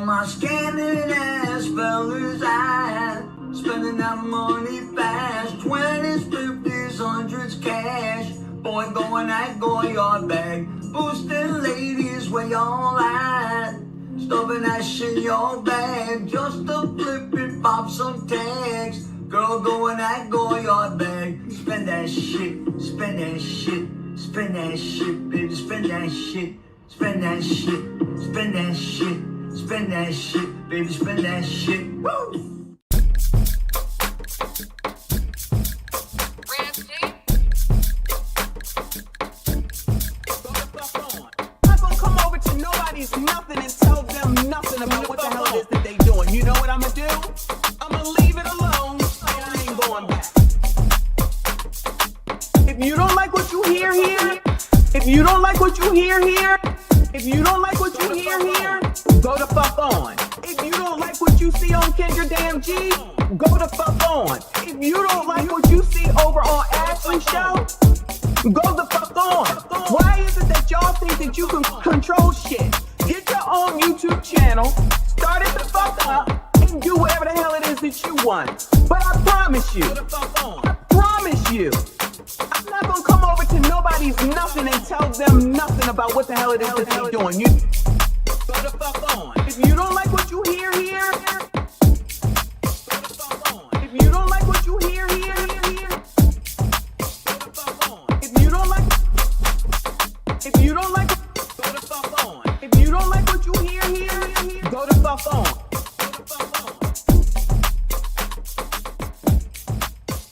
my scanning ass fellas at? Spending that money fast, 20s, 50s, 100s cash. Boy, going at Goyard bag, boosting ladies where y'all at? Stuffing that shit in your bag, just to flip it, pop some tags. Girl, going at Goyard bag, spend that shit, spend that shit, spend that shit, baby, spend that shit, spend that shit, spend that shit, spend that shit, baby, spend that shit. Woo! Nothing and tell them nothing about what the hell it is that they doing. You know what I'ma do? I'ma leave it alone. I ain't going back. If you don't like what you hear here, if you don't like what you hear here, if you don't like what you hear here, go the fuck on. If you don't like what you see on Kendra Damn G, go the fuck on. If you don't like what you see over on Ashley's show, go the fuck on. Why is it that y'all think that you can control shit? Get your own YouTube channel, start it the fuck up, and do whatever the hell it is that you want. But I promise you, I'm not gonna come over to nobody's nothing and tell them nothing about what the hell it is that they're doing. You go the fuck on. If you don't like what you hear here, go the fuck on. If you don't like what you hear here, go the fuck on. If you don't like, go the fuck on. If you don't like what you hear here, go the fuck on. Go the fuck on.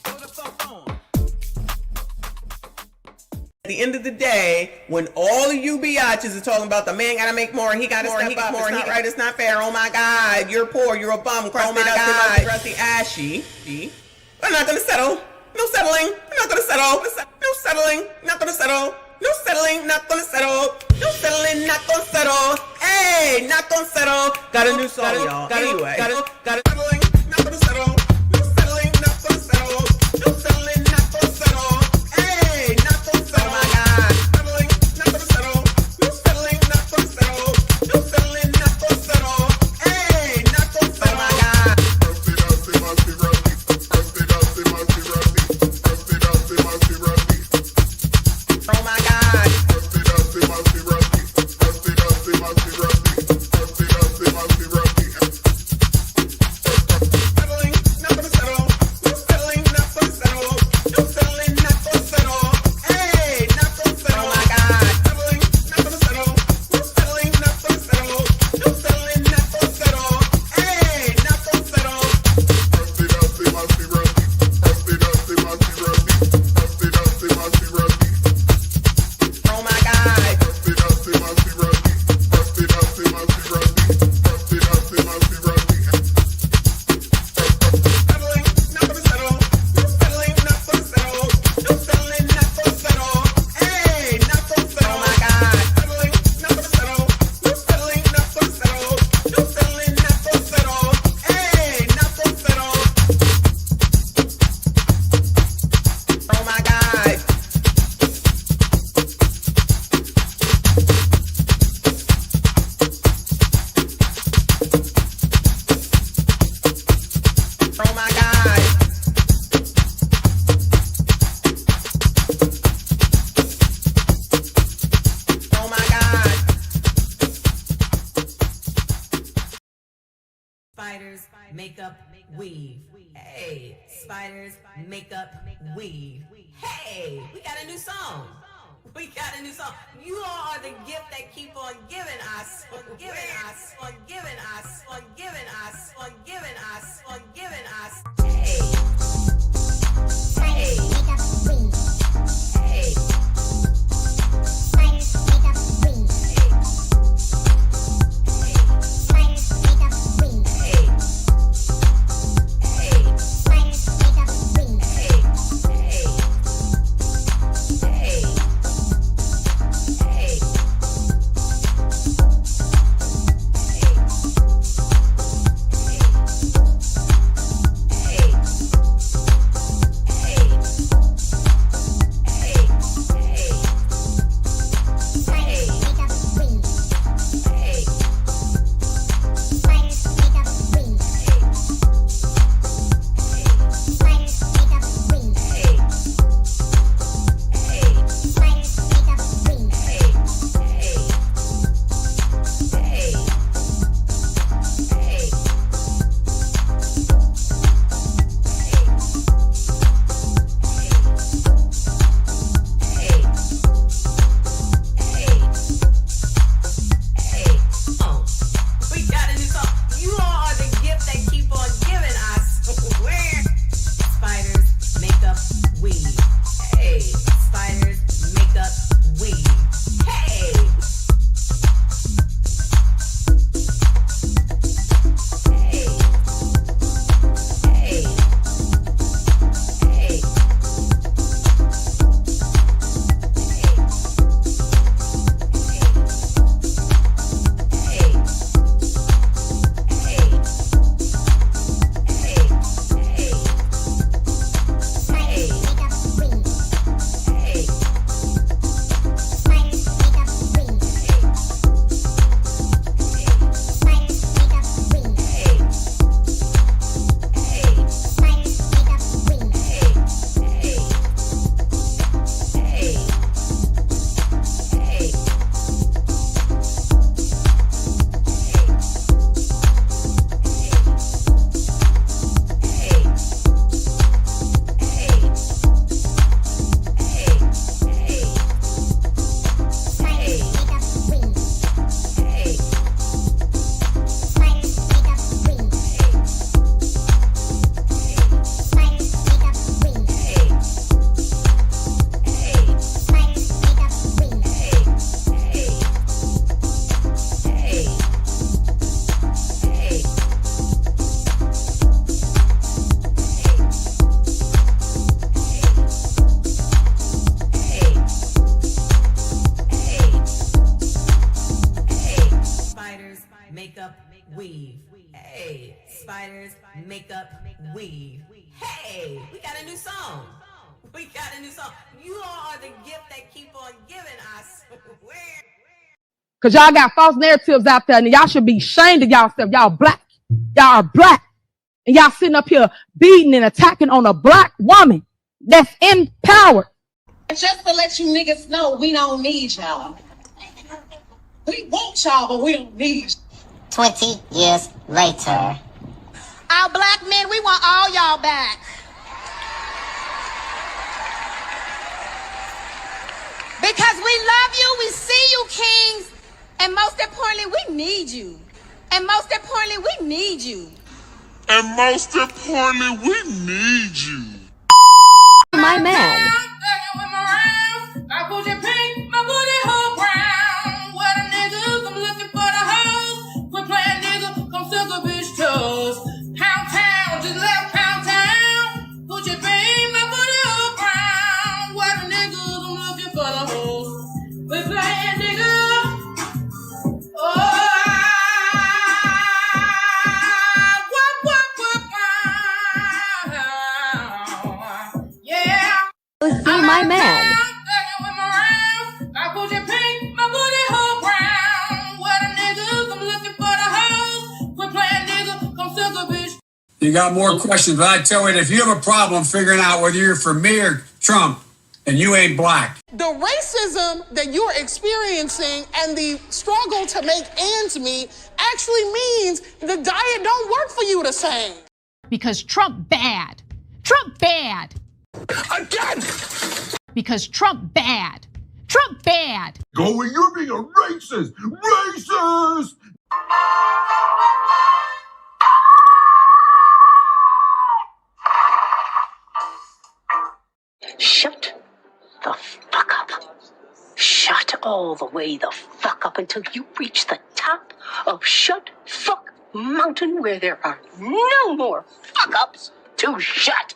Go the fuck on. At the end of the day, when all of you biatches are talking about the man gotta make more, he gotta step up, more, it's not right, it's not fair, oh my God, you're poor, you're a bum, crusty, crusty, ashy. We're not gonna settle. No settling. We're not gonna settle. No settling. Not gonna settle. No settling. Not gonna settle. No settling. Not gonna settle. Hey, not gonna settle. Got a new song, y'all. Anyway, got it. Settling. Not gonna settle. No settling. Not gonna settle. No settling. Not gonna settle. Hey, not gonna settle. Oh my God. Settling. Not gonna settle. No settling. Not gonna settle. No settling. Not gonna settle. Hey, not gonna settle. Oh my God. Oh my God. Spiders, makeup, weave. Hey, spiders, makeup, weave. Hey, we got a new song. We got a new song. You all are the gift that keep on giving us, on giving us, on giving us, on giving us, on giving us, on giving us. Hey, hey, makeup, weave. Hey, spiders, makeup, weave. makeup, weave. Hey, spiders, makeup, weave. Hey, we got a new song. We got a new song. You all are the gift that keep on giving, I swear. Because y'all got false narratives out there, and y'all should be ashamed of y'allself. Y'all black. Y'all are black. And y'all sitting up here beating and attacking on a black woman that's in power. Just to let you niggas know, we don't need y'all. We want y'all, but we don't need you. 20 years later. Our black men, we want all y'all back. Because we love you, we see you, kings. And most importantly, we need you. And most importantly, we need you. And most importantly, we need you. My man. My booty pink, my booty whole brown. What a niggas, I'm looking for the hoes. Quit playing nigga, come suck a bitch toes. Pound town, just left pound town. Booty pink, my booty whole brown. What a niggas, I'm looking for the hoes. Quit playing nigga. See my man. You got more questions, but I tell you, if you have a problem figuring out whether you're for me or Trump, and you ain't black. The racism that you're experiencing and the struggle to make ends meet actually means the diet don't work for you the same. Because Trump bad. Trump bad. Again! Because Trump bad. Trump bad. Going, you're being a racist! Racist! Shut the fuck up. Shut all the way the fuck up until you reach the top of Shut Fuck Mountain, where there are no more fuck ups to shut.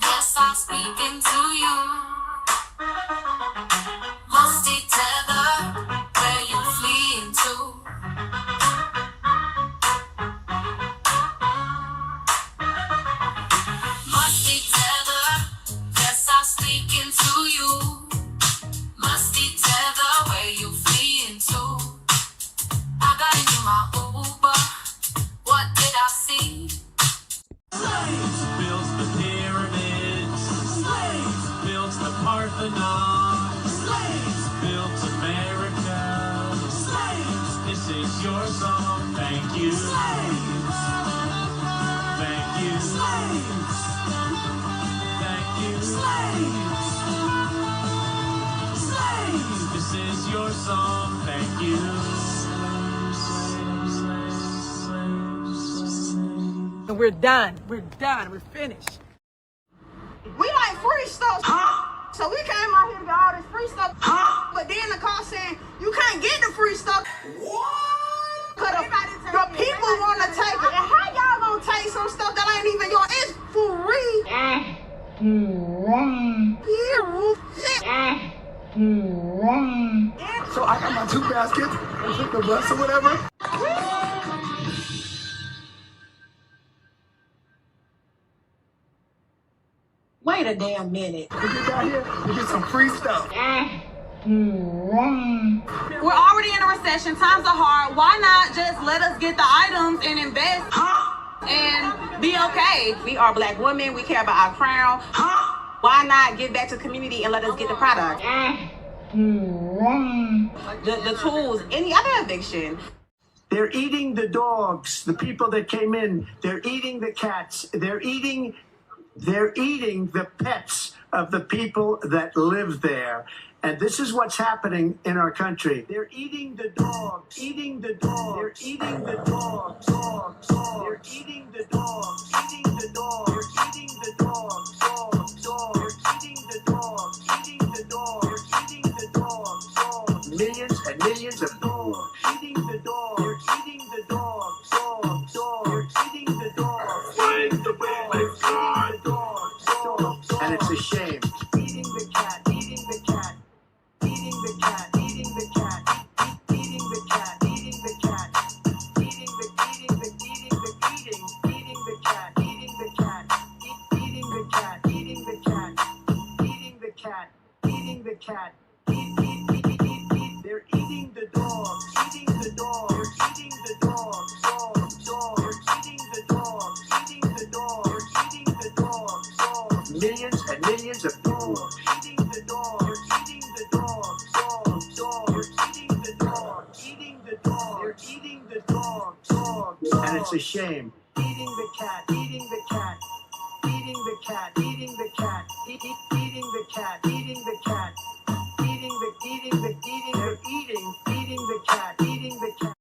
Yes, I'm speaking to you. Musty tether, where you fleeing to? Musty tether, yes, I'm speaking to you. Musty tether, where you fleeing to? I got into my Uber. What did I see? Slaves built the pyramids. Slaves built the Parthenon. Slaves built America. Slaves, this is your song. Thank you. Slaves. Thank you. Slaves. Thank you. Slaves. Slaves, this is your song. Thank you. And we're done. We're done. We're finished. We like free stuff. So we came out here to get all this free stuff. But then the call saying, you can't get the free stuff. What? Cause the people want to take it. And how y'all gonna take some stuff that ain't even yours? It's free. So I got my 2 baskets and took the bus or whatever. Wait a damn minute. We get down here, we get some free stuff. We're already in a recession. Times are hard. Why not just let us get the items and invest and be okay? We are black women. We care about our crown. Why not give back to the community and let us get the product? The tools, any other eviction. They're eating the dogs, the people that came in. They're eating the cats. They're eating the pets of the people that live there. And this is what's happening in our country. They're eating the dogs, eating the dogs. They're eating the dogs, dogs, dogs. They're eating the dogs, eating the dogs. They're eating the dogs, dogs, dogs. They're eating the dogs, eating the dogs. They're eating the dogs, dogs. Millions and millions of dogs. Eating the dogs. They're eating the dogs, dogs, dogs. They're eating the dogs. Eating the dogs. Eating the dogs. cat. They're eating the dogs. Eating the dogs. They're eating the dogs. Dogs. They're eating the dogs. Eating the dogs. They're eating the dogs. Dogs. Millions and millions of dogs. Eating the dogs. They're eating the dogs. Dogs. They're eating the dogs. Eating the dogs. They're eating the dogs. Dogs. And it's a shame. Eating the cat. Eating the cat. Eating the cat. Eating the cat. Eating the cat. Eating the cat. Eating the cat, eating the cat.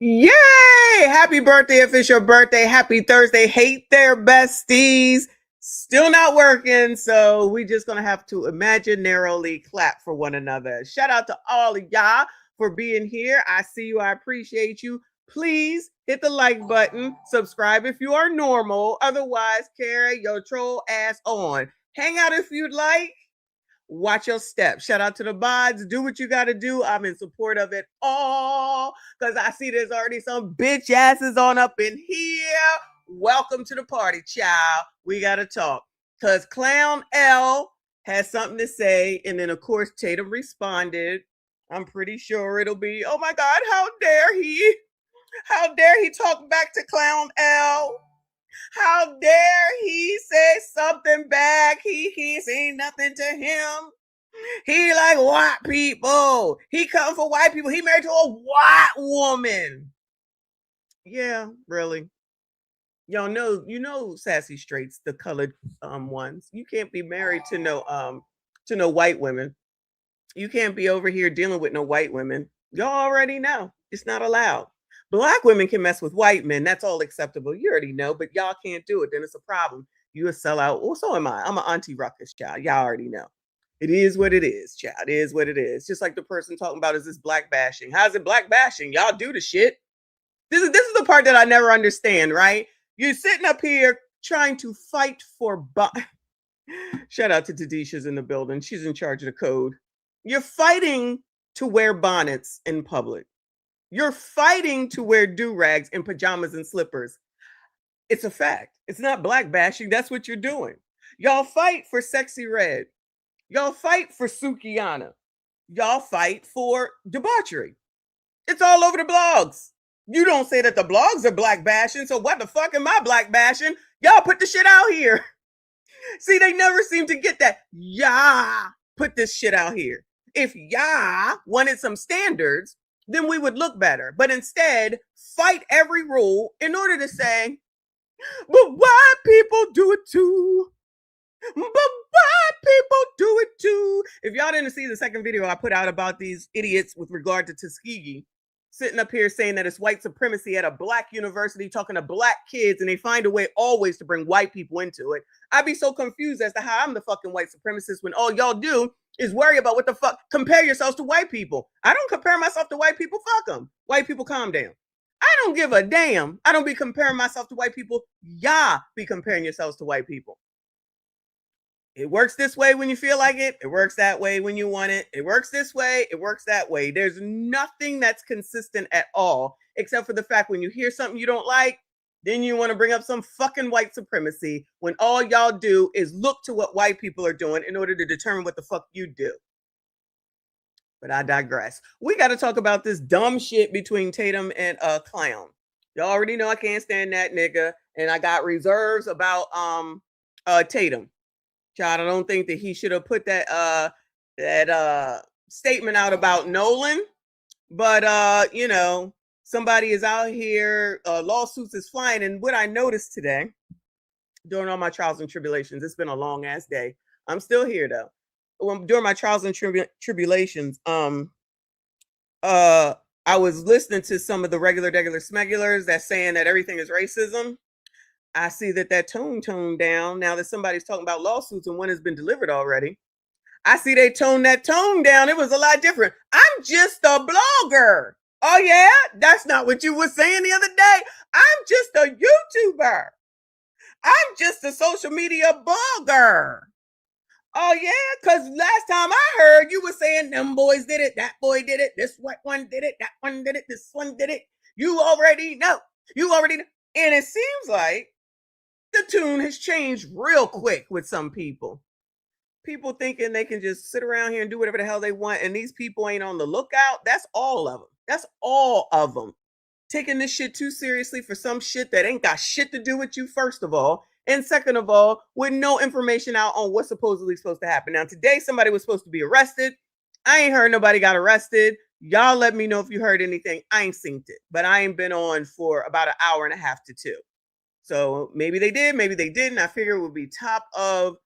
Yay! Happy birthday if it's your birthday. Happy Thursday. Hate their besties. Still not working, so we just gonna have to imaginarily clap for one another. Shout out to all of y'all for being here. I see you. I appreciate you. Please hit the like button. Subscribe if you are normal. Otherwise, carry your troll ass on. Hang out if you'd like. Watch your steps. Shout out to the mods. Do what you got to do. I'm in support of it all because I see there's already some bitch asses on up in here. Welcome to the party, child. We got to talk because Clown L has something to say. And then, of course, Tatum responded. I'm pretty sure it'll be, oh my God, how dare he? How dare he talk back to Clown L? How dare he say something back? He say nothing to him. He like white people. He come for white people. He married to a white woman. Yeah, really. Y'all know, you know, sassy straights, the colored ones. You can't be married to no white women. You can't be over here dealing with no white women. Y'all already know. It's not allowed. Black women can mess with white men. That's all acceptable. You already know, but y'all can't do it. Then it's a problem. You a sellout. Well, so am I. I'm an Auntie Ruckus, child. Y'all already know. It is what it is, child. It is what it is. Just like the person talking about, is this black bashing? How's it black bashing? Y'all do the shit. This is the part that I never understand, right? You're sitting up here trying to fight for shout out to Tadisha's in the building. She's in charge of the code. You're fighting to wear bonnets in public. You're fighting to wear do-rags and pajamas and slippers. It's a fact. It's not black bashing. That's what you're doing. Y'all fight for Sexy Red. Y'all fight for Sukiana. Y'all fight for debauchery. It's all over the blogs. You don't say that the blogs are black bashing, so what the fuck am I black bashing? Y'all put the shit out here. See, they never seem to get that. Yeah, put this shit out here. If y'all wanted some standards, then we would look better. But instead, fight every rule in order to say, but white people do it too. But white people do it too. If y'all didn't see the second video I put out about these idiots with regard to Tuskegee, sitting up here saying that it's white supremacy at a black university, talking to black kids, and they find a way always to bring white people into it. I'd be so confused as to how I'm the fucking white supremacist when all y'all do is worry about what the fuck, compare yourselves to white people. I don't compare myself to white people. Fuck them. White people, calm down. I don't give a damn. I don't be comparing myself to white people. Y'all be comparing yourselves to white people. It works this way when you feel like it. It works that way when you want it. It works this way. It works that way. There's nothing that's consistent at all, except for the fact when you hear something you don't like, then you want to bring up some fucking white supremacy when all y'all do is look to what white people are doing in order to determine what the fuck you do. But I digress. We got to talk about this dumb shit between Tatum and Clown. Y'all already know I can't stand that nigga, and I got reserves about Tatum. Child, I don't think that he should have put that statement out about Nolan, but you know, somebody is out here, lawsuits is flying. And what I noticed today during all my trials and tribulations, it's been a long ass day. I'm still here though. During my trials and tribulations, I was listening to some of the regular smegulars that's saying that everything is racism. I see that toned down now that somebody's talking about lawsuits and one has been delivered already. I see they toned that tone down. It was a lot different. I'm just a blogger. Oh yeah, that's not what you were saying the other day. I'm just a YouTuber. I'm just a social media blogger. Oh yeah, because last time I heard you were saying them boys did it, that boy did it, this one did it, that one did it, this one did it. You already know. You already know. And it seems like the tune has changed real quick with some people. People thinking they can just sit around here and do whatever the hell they want, and these people ain't on the lookout. That's all of them. That's all of them. Taking this shit too seriously for some shit that ain't got shit to do with you, first of all. And second of all, with no information out on what's supposedly supposed to happen. Now, today, somebody was supposed to be arrested. I ain't heard nobody got arrested. Y'all let me know if you heard anything. I ain't synced it, but I ain't been on for about an hour and a half to 2. So maybe they did, maybe they didn't. I figure it would be top of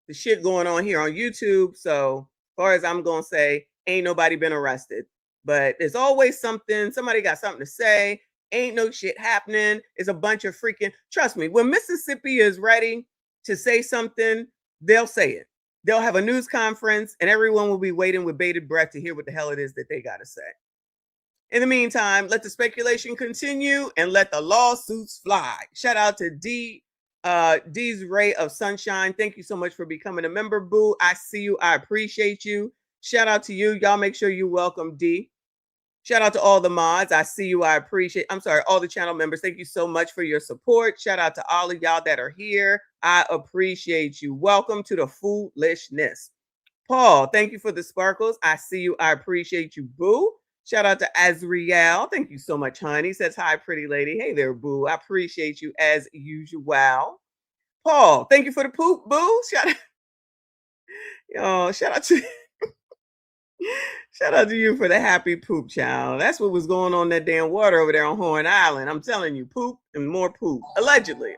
the shit going on here on YouTube. So as far as I'm going to say, ain't nobody been arrested. But there's always something. Somebody got something to say. Ain't no shit happening. It's a bunch of freaking, trust me, when Mississippi is ready to say something, they'll say it. They'll have a news conference and everyone will be waiting with bated breath to hear what the hell it is that they got to say. In the meantime, let the speculation continue and let the lawsuits fly. Shout out to D's Ray of Sunshine. Thank you so much for becoming a member, boo. I see you. I appreciate you. Shout out to you. Y'all make sure you welcome D. Shout out to all the mods. I see you. I appreciate. I'm sorry, all the channel members. Thank you so much for your support. Shout out to all of y'all that are here. I appreciate you. Welcome to the foolishness. Paul, thank you for the sparkles. I see you. I appreciate you, boo. Shout out to Azriel. Thank you so much, honey. He says, hi, pretty lady. Hey there, boo. I appreciate you as usual. Paul, thank you for the poop, boo. Shout out to shout out to you for the happy poop, child. That's what was going on in that damn water over there on Horn Island. I'm telling you, poop and more poop. Allegedly.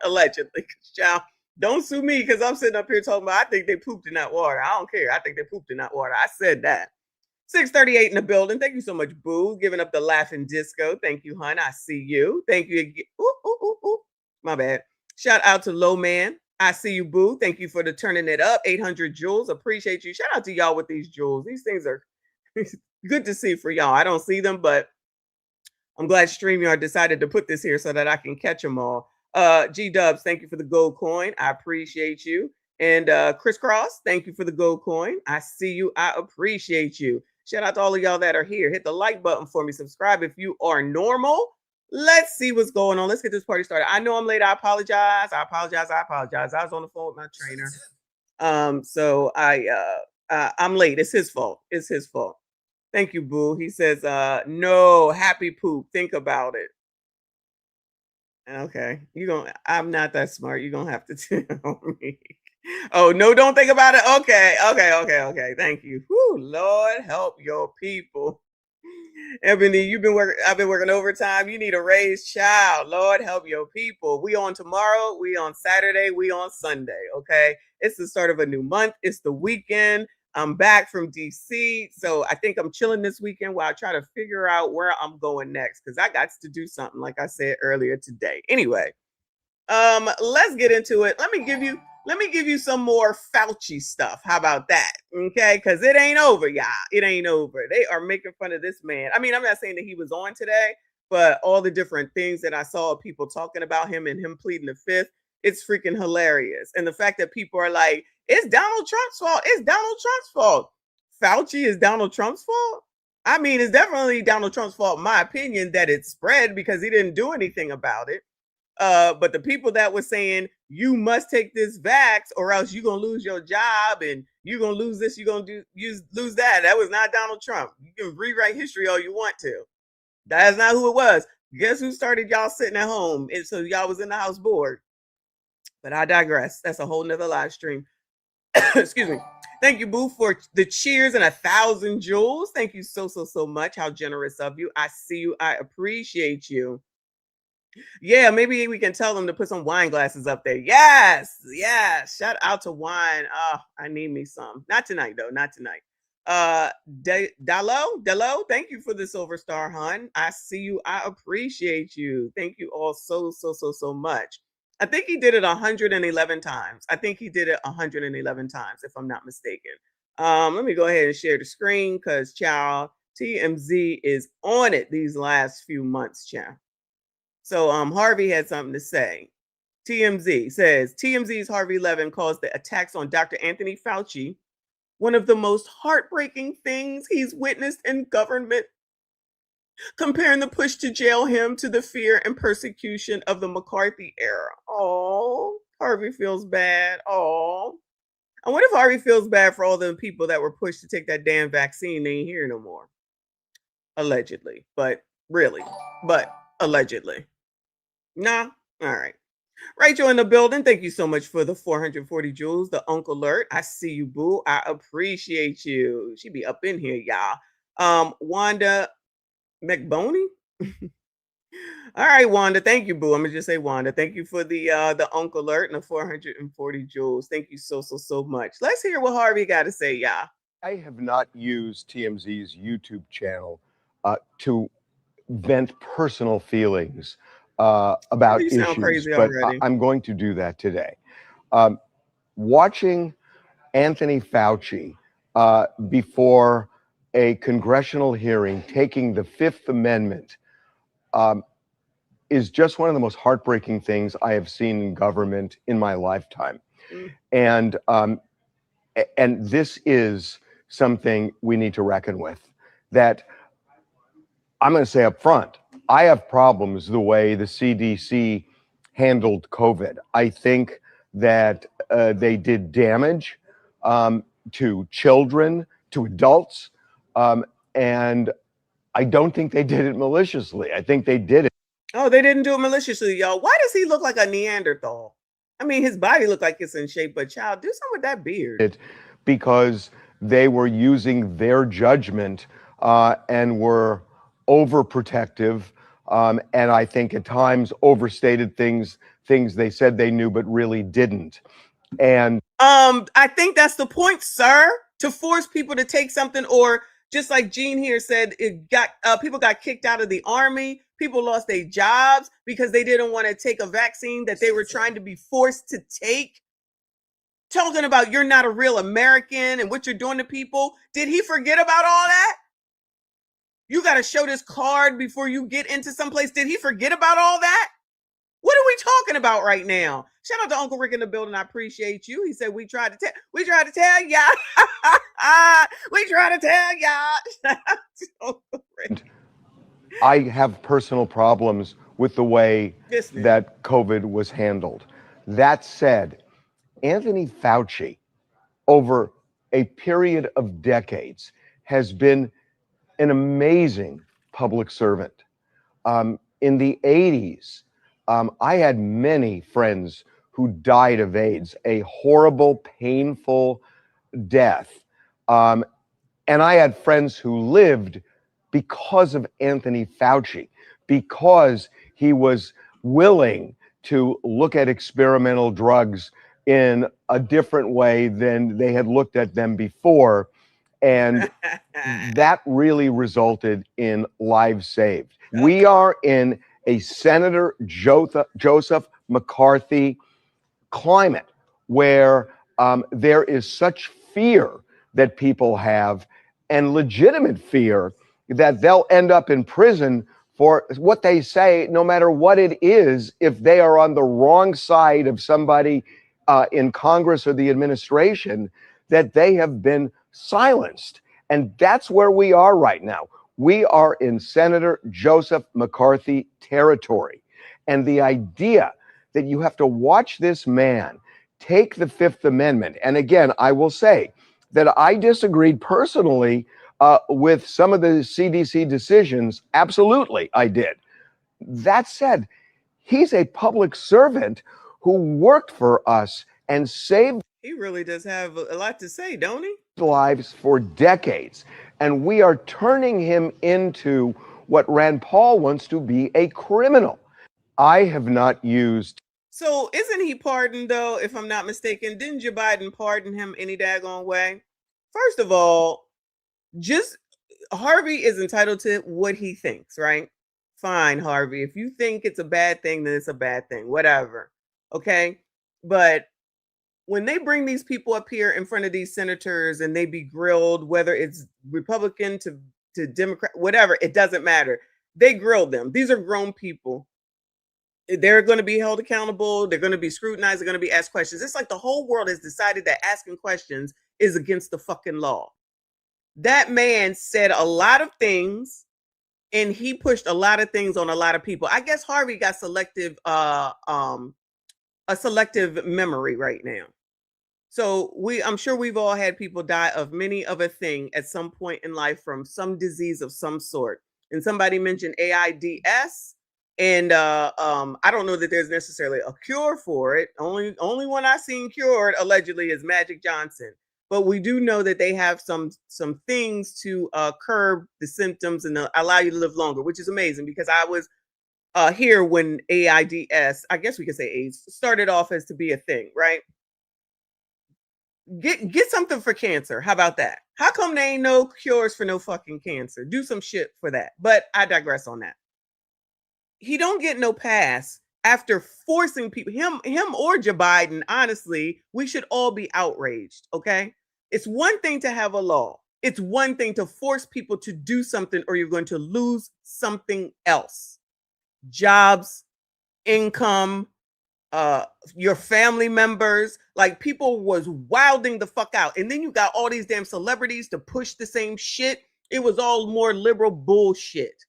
Child, don't sue me because I'm sitting up here talking about I think they pooped in that water. I don't care. I think they pooped in that water. I said that. 638 in the building. Thank you so much, boo. Giving up the laughing disco. Thank you, hun. I see you. Thank you again. Ooh. My bad. Shout out to Low Man. I see you, boo. Thank you for the turning it up. 800 jewels. Appreciate you. Shout out to y'all with these jewels. These things are good to see for y'all. I don't see them, but I'm glad StreamYard decided to put this here so that I can catch them all. G Dubs, thank you for the gold coin. I appreciate you. And Crisscross, thank you for the gold coin. I see you. I appreciate you. Shout out to all of y'all that are here. Hit the like button for me. Subscribe if you are normal. Let's see what's going on. Let's get this party started. I know I'm late. I apologize. I was on the phone with my trainer. So I'm late. It's his fault. Thank you, boo. He says, no, happy poop. Think about it. Okay. I'm not that smart. You're going to have to tell me. Oh, no, don't think about it. Okay. Thank you. Whew, Lord, help your people. Ebony, I've been working overtime. You need a raised child. Lord, help your people. We on tomorrow. We on Saturday. We on Sunday. Okay. It's the start of a new month. It's the weekend. I'm back from DC. So I think I'm chilling this weekend while I try to figure out where I'm going next. Cause I got to do something like I said earlier today. Anyway, let's get into it. Let me give you some more Fauci stuff. How about that? Okay, because it ain't over, y'all. It ain't over. They are making fun of this man. I mean, I'm not saying that he was on today, but all the different things that I saw people talking about him and him pleading the fifth, it's freaking hilarious. And the fact that people are like, it's Donald Trump's fault. It's Donald Trump's fault. Fauci is Donald Trump's fault? I mean, it's definitely Donald Trump's fault, in my opinion, that it spread because he didn't do anything about it. But the people that were saying you must take this vax or else you're gonna lose your job and you're gonna lose this, you're gonna lose that. That was not Donald Trump. You can rewrite history all you want to. That's not who it was. Guess who started y'all sitting at home? And so y'all was in the House board. But I digress. That's a whole nother live stream. Excuse me. Thank you, boo, for the cheers and 1,000 jewels. Thank you so much. How generous of you. I see you. I appreciate you. Yeah, maybe we can tell them to put some wine glasses up there. Yes. Shout out to wine. Oh, I need me some. Not tonight, though. Not tonight. Delo, thank you for the silver star, hun. I see you. I appreciate you. Thank you all so much. I think he did it 111 times. if I'm not mistaken. Let me go ahead and share the screen because, child, TMZ is on it these last few months, champ. So Harvey had something to say. TMZ says TMZ's Harvey Levin calls the attacks on Dr. Anthony Fauci one of the most heartbreaking things he's witnessed in government, comparing the push to jail him to the fear and persecution of the McCarthy era. Oh, Harvey feels bad. Oh, I wonder if Harvey feels bad for all the people that were pushed to take that damn vaccine. They ain't here no more. Allegedly, but really, but allegedly. Nah, all right. Rachel in the building, thank you so much for the 440 jewels, the Uncle Alert. I see you, boo. I appreciate you. She be up in here, y'all. Wanda McBoney. All right, Wanda. Thank you, boo. I'm gonna just say Wanda. Thank you for the Uncle Alert and the 440 jewels. Thank you so much. Let's hear what Harvey got to say, y'all. I have not used TMZ's YouTube channel to vent personal feelings about You sound issues, crazy but already. I'm going to do that today. Watching Anthony Fauci before a congressional hearing taking the Fifth Amendment is just one of the most heartbreaking things I have seen in government in my lifetime. And this is something we need to reckon with. That I'm going to say up front, I have problems the way the CDC handled COVID. I think that they did damage to children, to adults, and I don't think they did it maliciously. I think they did it. Oh, they didn't do it maliciously, y'all. Why does he look like a Neanderthal? I mean, his body looked like it's in shape, but child, do something with that beard. Because they were using their judgment and were overprotective, and I think at times overstated things they said they knew but really didn't. And I think that's the point, sir, to force people to take something, or just like Gene here said, it got people got kicked out of the army. People lost their jobs because they didn't want to take a vaccine that they were trying to be forced to take. Talking about you're not a real American and what you're doing to people. Did he forget about all that? You got to show this card before you get into someplace. Did he forget about all that? What are we talking about right now? Shout out to Uncle Rick in the building. I appreciate you. He said we tried to tell y'all. We tried to tell y'all. I have personal problems with the way that COVID was handled. That said, Anthony Fauci, over a period of decades, has been an amazing public servant. In the 80s, I had many friends who died of AIDS, a horrible, painful death. And I had friends who lived because of Anthony Fauci, because he was willing to look at experimental drugs in a different way than they had looked at them before. And that really resulted in lives saved. We are in a Senator Joseph McCarthy climate where there is such fear that people have, and legitimate fear that they'll end up in prison for what they say, no matter what it is, if they are on the wrong side of somebody in Congress or the administration, that they have been silenced. And that's where we are right now. We are in Senator Joseph McCarthy territory. And the idea that you have to watch this man take the Fifth Amendment, and again, I will say that I disagreed personally with some of the CDC decisions. Absolutely, I did. That said, he's a public servant who worked for us and saved. He really does have a lot to say, don't he? Lives for decades. And we are turning him into what Rand Paul wants to be, a criminal. I have not used. So isn't he pardoned, though, if I'm not mistaken? Didn't Joe Biden pardon him any daggone way? First of all, just Harvey is entitled to what he thinks, right? Fine, Harvey. If you think it's a bad thing, then it's a bad thing. Whatever. Okay? But when they bring these people up here in front of these senators and they be grilled, whether it's Republican to to Democrat, whatever, it doesn't matter. They grilled them. These are grown people. They're going to be held accountable. They're going to be scrutinized. They're going to be asked questions. It's like the whole world has decided that asking questions is against the fucking law. That man said a lot of things, and he pushed a lot of things on a lot of people. I guess Harvey got a selective memory right now. So I'm sure we've all had people die of many of a thing at some point in life from some disease of some sort. And somebody mentioned AIDS, and I don't know that there's necessarily a cure for it. Only one I've seen cured allegedly is Magic Johnson. But we do know that they have some things to curb the symptoms and allow you to live longer, which is amazing, because I was here when AIDS, I guess we could say AIDS, started off as to be a thing, right? Get something for cancer. How about that? How come there ain't no cures for no fucking cancer? Do some shit for that. But I digress on that. He don't get no pass after forcing people, him or Joe Biden. Honestly, we should all be outraged, okay? It's one thing to have a law. It's one thing to force people to do something, or you're going to lose something else. Jobs, income, your family members. Like, people was wilding the fuck out. And then you got all these damn celebrities to push the same shit. It was all more liberal bullshit.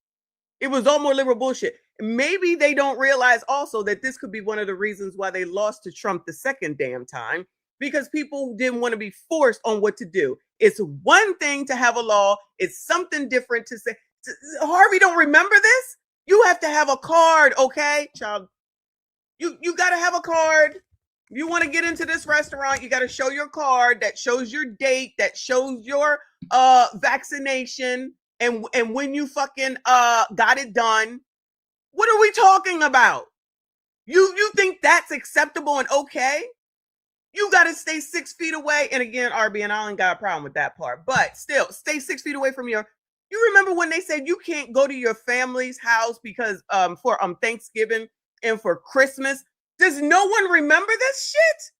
Maybe they don't realize also that this could be one of the reasons why they lost to Trump the second damn time, because people didn't want to be forced on what to do. It's one thing to have a law. It's something different to say. Harvey, don't remember this? You have to have a card, okay, child? You got to have a card. You want to get into this restaurant, you got to show your card that shows your date, that shows your vaccination, and when you fucking got it done. What are we talking about? You think that's acceptable and okay? You got to stay 6 feet away. And again, RB, and I ain't got a problem with that part, but still, stay 6 feet away from your. You remember when they said you can't go to your family's house because for Thanksgiving and for Christmas? Does no one remember this shit?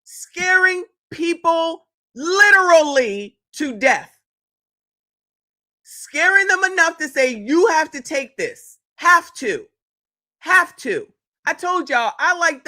Scaring people literally to death. Scaring them enough to say, you have to take this. Have to. I told y'all, I like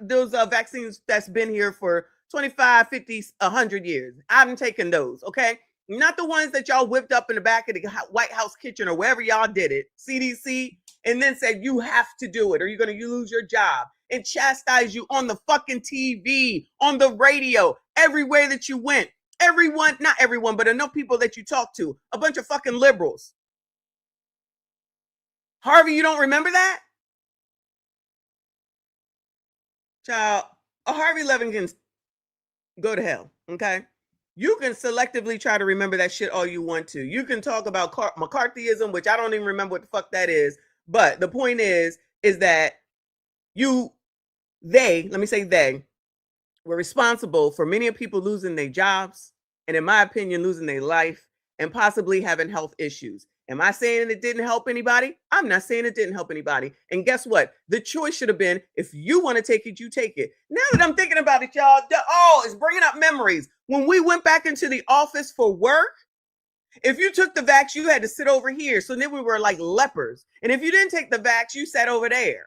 those vaccines that's been here for 25, 50, 100 years. I've taken those, okay? Not the ones that y'all whipped up in the back of the White House kitchen or wherever y'all did it, CDC, and then said you have to do it or you're going to lose your job, and chastise you on the fucking TV, on the radio, everywhere that you went. Everyone, not everyone, but enough people that you talk to, a bunch of fucking liberals. Harvey, you don't remember that? Child, Harvey Levin can go to hell, okay? You can selectively try to remember that shit all you want to. You can talk about McCarthyism, which I don't even remember what the fuck that is. But the point is that they were responsible for many of people losing their jobs, and in my opinion, losing their life, and possibly having health issues. Am I saying it didn't help anybody? I'm not saying it didn't help anybody. And guess what? The choice should have been, if you want to take it, you take it. Now that I'm thinking about it, y'all, it's bringing up memories. When we went back into the office for work, if you took the vax, you had to sit over here. So then we were like lepers. And if you didn't take the vax, you sat over there.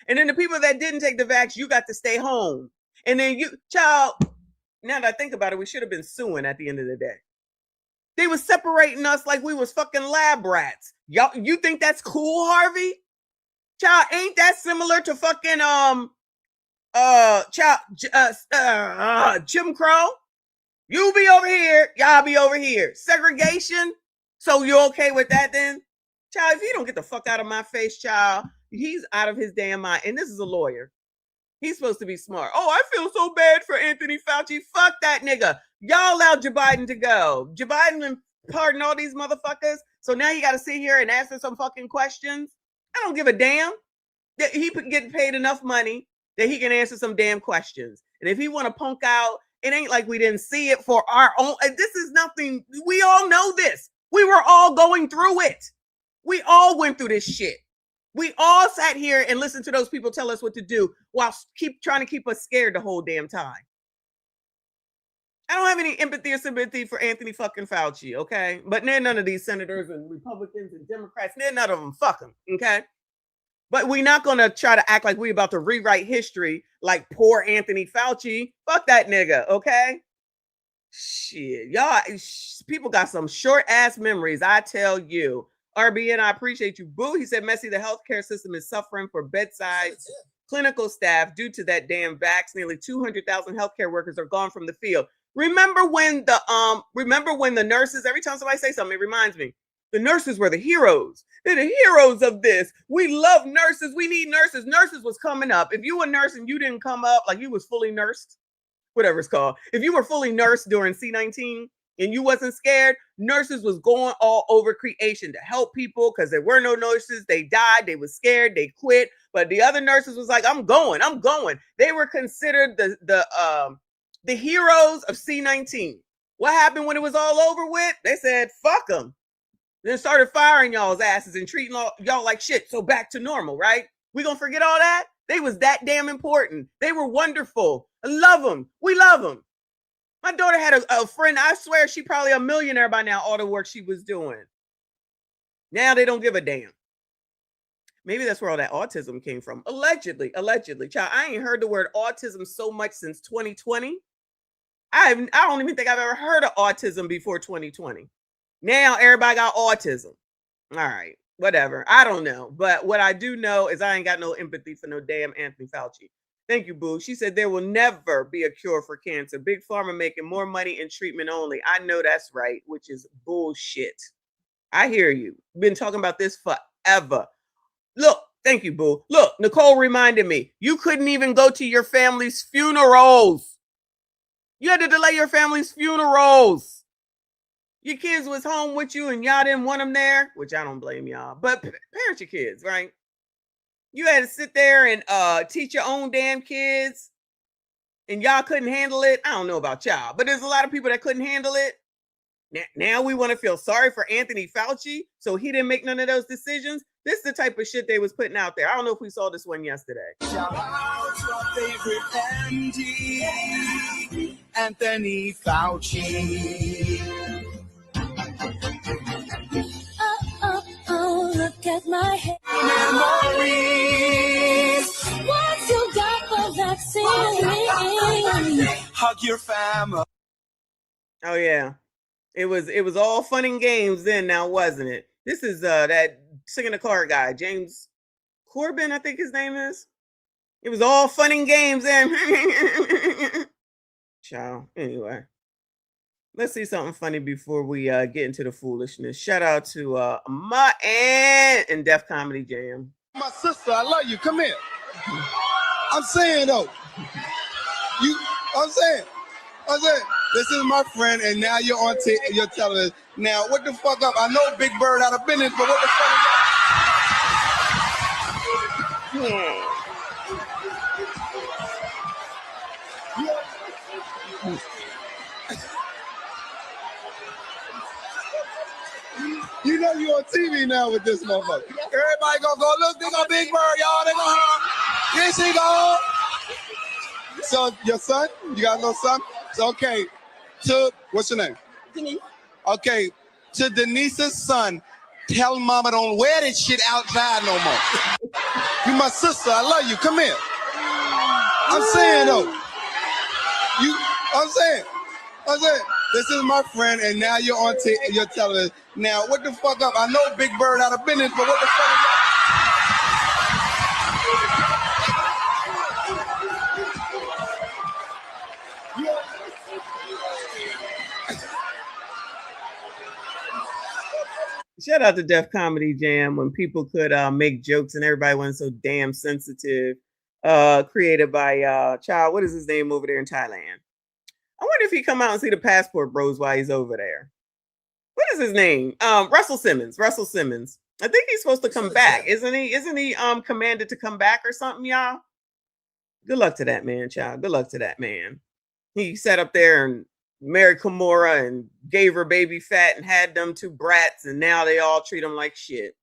And then the people that didn't take the vax, you got to stay home. And then child, now that I think about it, we should have been suing at the end of the day. They was separating us like we was fucking lab rats. Y'all, you think that's cool, Harvey? Child, ain't that similar to fucking Jim Crow? You be over here, y'all be over here. Segregation. So you okay with that then? Child, if you don't get the fuck out of my face, child, he's out of his damn mind. And this is a lawyer. He's supposed to be smart. Oh, I feel so bad for Anthony Fauci. Fuck that nigga. Y'all allowed Joe Biden to go. Joe Biden pardoned all these motherfuckers. So now you got to sit here and answer some fucking questions. I don't give a damn. That he get paid enough money that he can answer some damn questions. And if he want to punk out, it ain't like we didn't see it for our own. This is nothing. We all know this. We were all going through it. We all went through this shit. We all sat here and listened to those people tell us what to do while trying to keep us scared the whole damn time. I don't have any empathy or sympathy for Anthony fucking Fauci, okay? But none of these senators and Republicans and Democrats, none of them, fuck them, okay? But we're not going to try to act like we about to rewrite history like poor Anthony Fauci. Fuck that nigga, okay? Shit, y'all, people got some short-ass memories, I tell you. RBN, I appreciate you. Boo, he said, Messi, the healthcare system is suffering for bedside clinical staff due to that damn vax. Nearly 200,000 healthcare workers are gone from the field. Remember when the nurses, every time somebody say something, it reminds me, the nurses were the heroes. They're the heroes of this. We love nurses. We need nurses. Nurses was coming up. If you were a nurse and you didn't come up, like you was fully nursed, whatever it's called. If you were fully nursed during C-19 and you wasn't scared, nurses was going all over creation to help people because there were no nurses. They died. They was scared. They quit. But the other nurses was like, I'm going. They were considered the heroes of C-19. What happened when it was all over with? They said, fuck them. Then started firing y'all's asses and treating y'all like shit. So back to normal, right? We gonna forget all that? They was that damn important. They were wonderful. I love them. We love them. My daughter had a friend, I swear she probably a millionaire by now, all the work she was doing. Now they don't give a damn. Maybe that's where all that autism came from. Allegedly. Child, I ain't heard the word autism so much since 2020. I don't even think I've ever heard of autism before 2020. Now everybody got autism. All right, whatever. I don't know. But what I do know is I ain't got no empathy for no damn Anthony Fauci. Thank you, Boo. She said there will never be a cure for cancer. Big Pharma making more money in treatment only. I know that's right, which is bullshit. I hear you. Been talking about this forever. Look, thank you, Boo. Look, Nicole reminded me, you couldn't even go to your family's funerals. You had to delay your family's funerals. Your kids was home with you and y'all didn't want them there, which I don't blame y'all, but parent your kids, right? You had to sit there and teach your own damn kids and y'all couldn't handle it. I don't know about y'all, but there's a lot of people that couldn't handle it. Now we want to feel sorry for Anthony Fauci, so he didn't make none of those decisions. This is the type of shit they was putting out there. I don't know if we saw this one yesterday. Shout out to our favorite MD, Anthony Fauci. Oh, look at my head. Memories. What you got for vaccine? Hug your family. Oh yeah. It was all fun and games then, now wasn't it? This is that singing the car guy, James Corbin, I think his name is. It was all fun and games then. Ciao. Anyway. Let's see something funny before we get into the foolishness. Shout out to my aunt and Def Comedy Jam. My sister, I love you. Come here. I'm saying though. I'm saying, this is my friend, and now you're on your television. Now, what the fuck up? I know Big Bird out of business, but what the fuck is that? You know you on TV now with this motherfucker. Everybody gonna go, look, they got Big Bird, y'all. They gonna hurt. Here she go. So, your son? You got a little son? So, okay. What's your name? Denise. Okay. To Denise's son, tell mama don't wear this shit outside no more. You my sister. I love you. Come here. I'm saying, though. I'm saying. This is my friend, and now you're on your television. Now, what the fuck up? I know Big Bird out of business, but what the fuck is that? Shout out to Def Comedy Jam when people could make jokes and everybody wasn't so damn sensitive. Created by child, what is his name over there in Thailand? I wonder if he come out and see the Passport Bros while he's over there. What is his name? Russell Simmons. I think he's supposed to come back, isn't he? Isn't he commanded to come back or something, y'all? Good luck to that man, child. Good luck to that man. He sat up there and married Kimura and gave her baby fat and had them two brats, and now they all treat him like shit.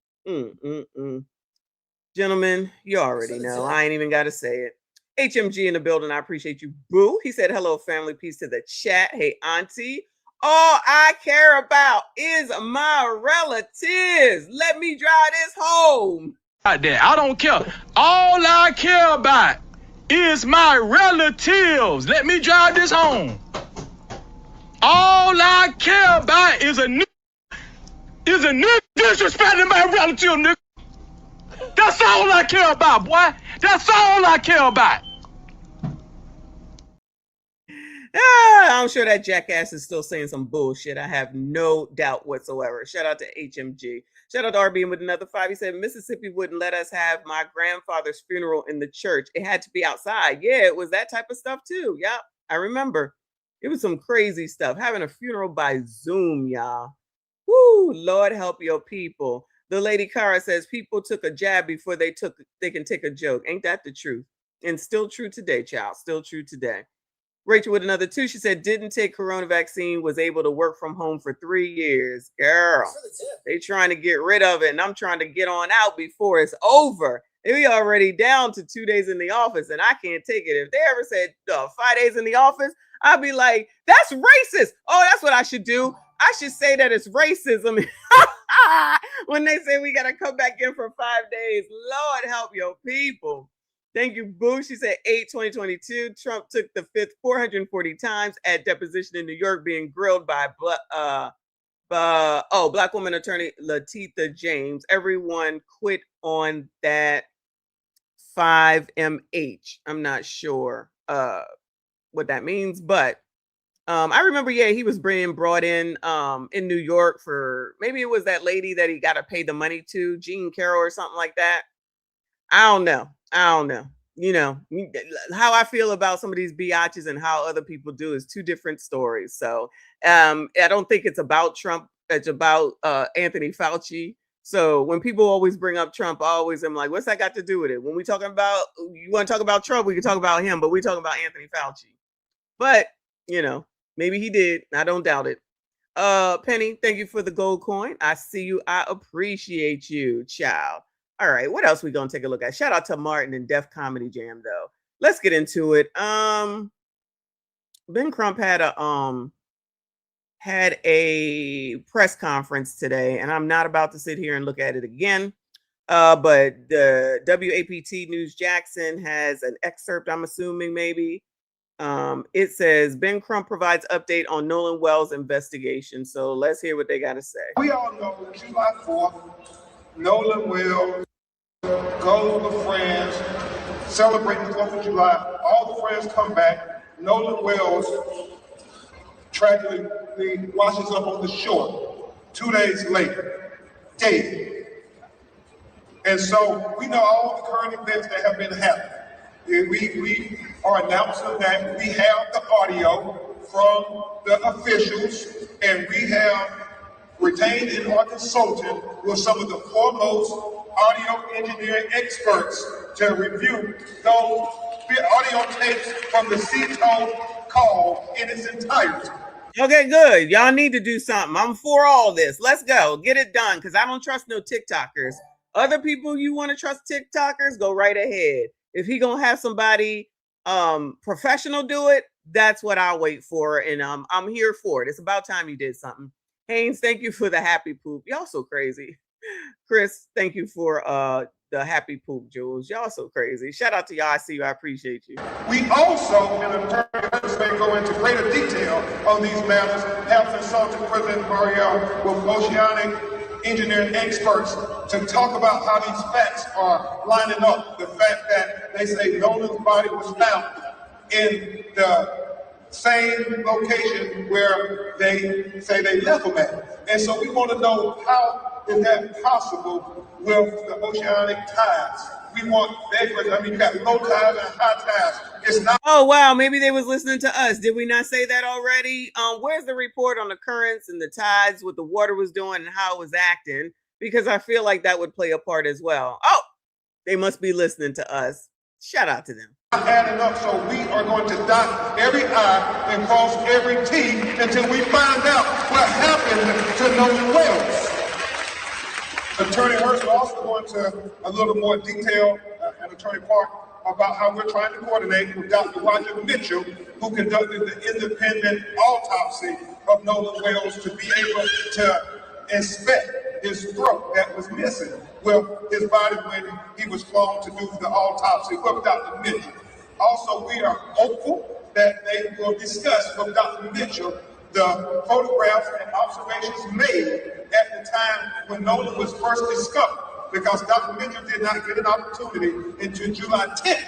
Gentlemen, you already know. I ain't even got to say it. HMG in the building. I appreciate you, boo. He said, hello, family. Peace to the chat. Hey, auntie. All I care about is my relatives. Let me drive this home. I don't care. All I care about is my relatives. Let me drive this home. All I care about is a nigga disrespecting my relative, nigga. That's all I care about, boy. That's all I care about. I'm sure that jackass is still saying some bullshit. I have no doubt whatsoever. Shout out to HMG. Shout out to RB with another 5. He said, Mississippi wouldn't let us have my grandfather's funeral in the church. It had to be outside. Yeah, it was that type of stuff too. Yep, I remember. It was some crazy stuff. Having a funeral by Zoom, y'all. Woo, Lord help your people. The lady Cara says people took a jab before they can take a joke. Ain't that the truth? And still true today, child. Still true today. Rachel with another 2. She said, didn't take corona vaccine, was able to work from home for 3 years. Girl, they trying to get rid of it. And I'm trying to get on out before it's over. We already down to 2 days in the office and I can't take it. If they ever said 5 days in the office, I'd be like, that's racist. Oh, that's what I should do. I should say that it's racism. When they say we got to come back in for 5 days, Lord help your people. Thank you, Boo. She said 8/2022. Trump took the fifth 440 times at deposition in New York, being grilled by black woman attorney Latifah James. Everyone quit on that 5MH. I'm not sure what that means, but I remember, yeah, he was being brought in New York for, maybe it was that lady that he got to pay the money to, Jean Carroll or something like that. I don't know. You know, how I feel about some of these biatches and how other people do is two different stories. So I don't think it's about Trump. It's about Anthony Fauci. So when people always bring up Trump, I always am like, what's that got to do with it? When we talking about, you want to talk about Trump, we can talk about him, but we talking about Anthony Fauci. But, you know, maybe he did. I don't doubt it. Penny, thank you for the gold coin. I see you. I appreciate you, child. All right, what else we gonna take a look at? Shout out to Martin and Def Comedy Jam, though. Let's get into it. Ben Crump had a press conference today, and I'm not about to sit here and look at it again. But the WAPT News Jackson has an excerpt, I'm assuming maybe. It says Ben Crump provides update on Nolan Wells investigation. So let's hear what they got to say. We all know that July 4th, Nolan Wells goes with friends, celebrate the 4th of July. All the friends come back. Nolan Wells tragically washes up on the shore 2 days later, dead. And so we know all the current events that have been happening. We are announcing that we have the audio from the officials, and we have retained and are consulting with some of the foremost audio engineering experts to review those audio tapes from the Seattle call in its entirety. Okay, good. Y'all need to do something. I'm for all this. Let's go. Get it done, because I don't trust no TikTokers. Other people you want to trust TikTokers, go right ahead. If he gonna have somebody professional do it, that's what I'll wait for, and I'm here for it. It's about time you did something. Haynes, thank you for the happy poop. Y'all so crazy. Chris, thank you for the happy poop, Jules. Y'all so crazy. Shout out to y'all. I see you. I appreciate you. We also, in attorney, go into greater detail on these matters, have consulted President Mariel with oceanic engineering experts to talk about how these facts are lining up. The fact that they say Nolan's body was found in the same location where they say they left him at. And so we want to know, how is that possible with the oceanic tides? We want, you got low tides and high tides. It's not. Oh, wow. Maybe they was listening to us. Did we not say that already? Where's the report on the currents and the tides, what the water was doing and how it was acting? Because I feel like that would play a part as well. Oh, they must be listening to us. Shout out to them. Adding up, so we are going to dot every I and cross every T until we find out what happened to Nolan Wells. Attorney Hurst will also go into a little more detail, and Attorney Park, about how we're trying to coordinate with Dr. Roger Mitchell, who conducted the independent autopsy of Nolan Wells, to be able to inspect his throat that was missing. Well, his body when he was flown to do the autopsy with Dr. Mitchell. Also, we are hopeful that they will discuss with Dr. Mitchell the photographs and observations made at the time when Nolan was first discovered, because Dr. Mitchell did not get an opportunity until July 10th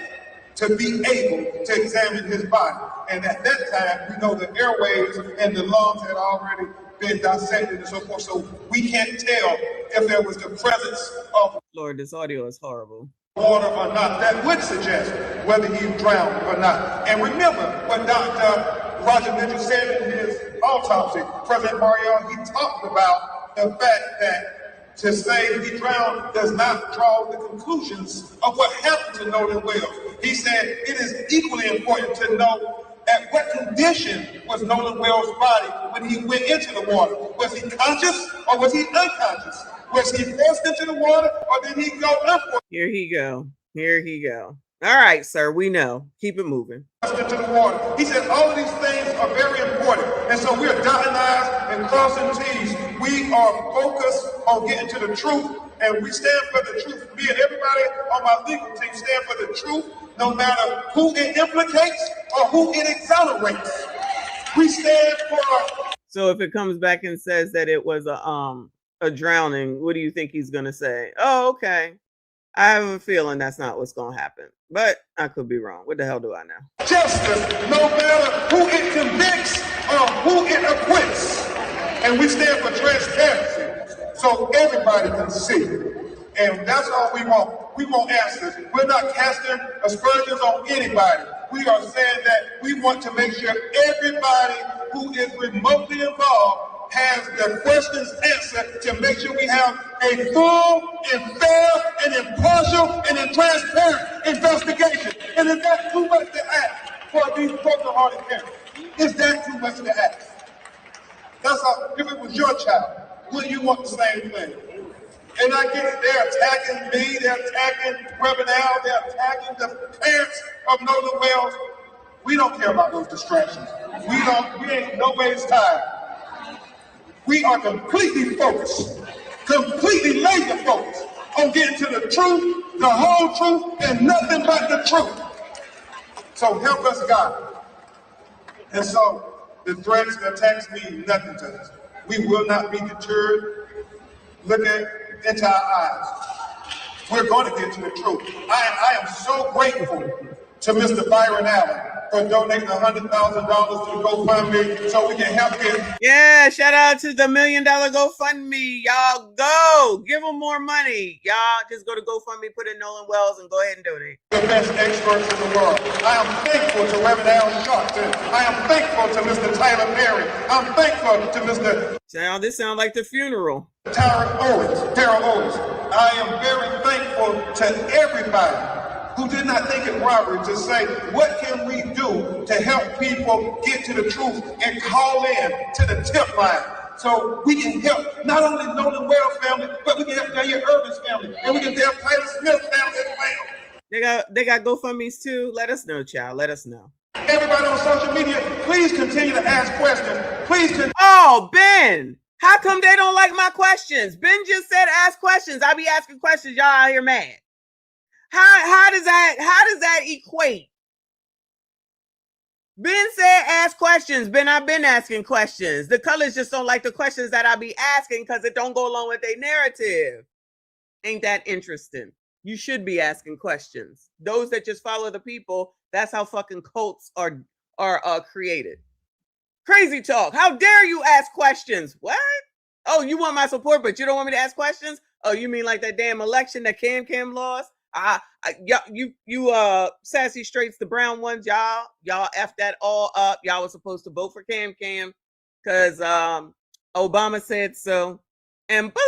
to be able to examine his body. And at that time, we know the airways and the lungs had already been dissected and so forth, so we can't tell if there was the presence of Lord, this audio is horrible. Water or not. That would suggest whether he drowned or not. And remember what Dr. Roger Mitchell said in his autopsy. President Marion, he talked about the fact that to say he drowned does not draw the conclusions of what happened to Nolan Wells. He said it is equally important to know at what condition was Nolan Wells' body when he went into the water. Was he conscious or was he unconscious? Was he forced into the water or did he go upward? Here he go. Here he go. All right, sir, we know. Keep it moving. Into the water. He said all of these things are very important. And so we're dotting I's and crossing T's. We are focused on getting to the truth, and we stand for the truth. Me and everybody on my legal team stand for the truth, no matter who it implicates or who it exonerates. We stand for... So if it comes back and says that it was a drowning, what do you think he's going to say? Oh, okay. I have a feeling that's not what's going to happen, but I could be wrong. What the hell do I know? Justice, no matter who it convicts or who it acquits. And we stand for transparency so everybody can see. And that's all we want. We want answers. We're not casting aspersions on anybody. We are saying that we want to make sure everybody who is remotely involved has the questions answered to make sure we have a full and fair and impartial and transparent investigation. And is that too much to ask for these broken-hearted parents? Is that too much to ask? That's all. If it was your child, would you want the same thing? And I get it, they're attacking me, they're attacking Reverend Al, they're attacking the parents of Nolan Wells. We don't care about those distractions. We ain't nobody's tired. We are completely focused, completely laser focused on getting to the truth, the whole truth, and nothing but the truth. So help us, God. And so the threats, the attacks mean nothing to us. We will not be deterred. Look into our eyes. We're going to get to the truth. I am so grateful to Mr. Byron Allen for donating $100,000 to the GoFundMe so we can help get. Yeah, shout out to the $1 million GoFundMe. Y'all go. Give them more money. Y'all just go to GoFundMe, put in Nolan Wells, and go ahead and donate. The best experts in the world. I am thankful to Reverend Al Sharpton. I am thankful to Mr. Tyler Perry. I'm thankful to Mr. Now, this sounds like the funeral. Tara Owens. I am very thankful to everybody who did not think it robbery to say, what can we do to help people get to the truth and call in to the tip line so we can help not only Nolan Wells family, but we can help Daniel Irvin's family, and we can help Tyler Smith's family as well. They got GoFundMes too. Let us know, child. Let us know. Everybody on social media, please continue to ask questions. Please continue. Oh, Ben, how come they don't like my questions? Ben just said ask questions. I be asking questions. Y'all out here mad. How does that equate? Ben said ask questions. Ben, I've been asking questions. The colors just don't like the questions that I be asking because it don't go along with their narrative. Ain't that interesting? You should be asking questions. Those that just follow the people, that's how fucking cults are created. Crazy talk. How dare you ask questions? What? Oh, you want my support, but you don't want me to ask questions? Oh, you mean like that damn election that Cam lost? You sassy straights, the brown ones, y'all F that all up. Y'all was supposed to vote for Cam because Obama said so. And black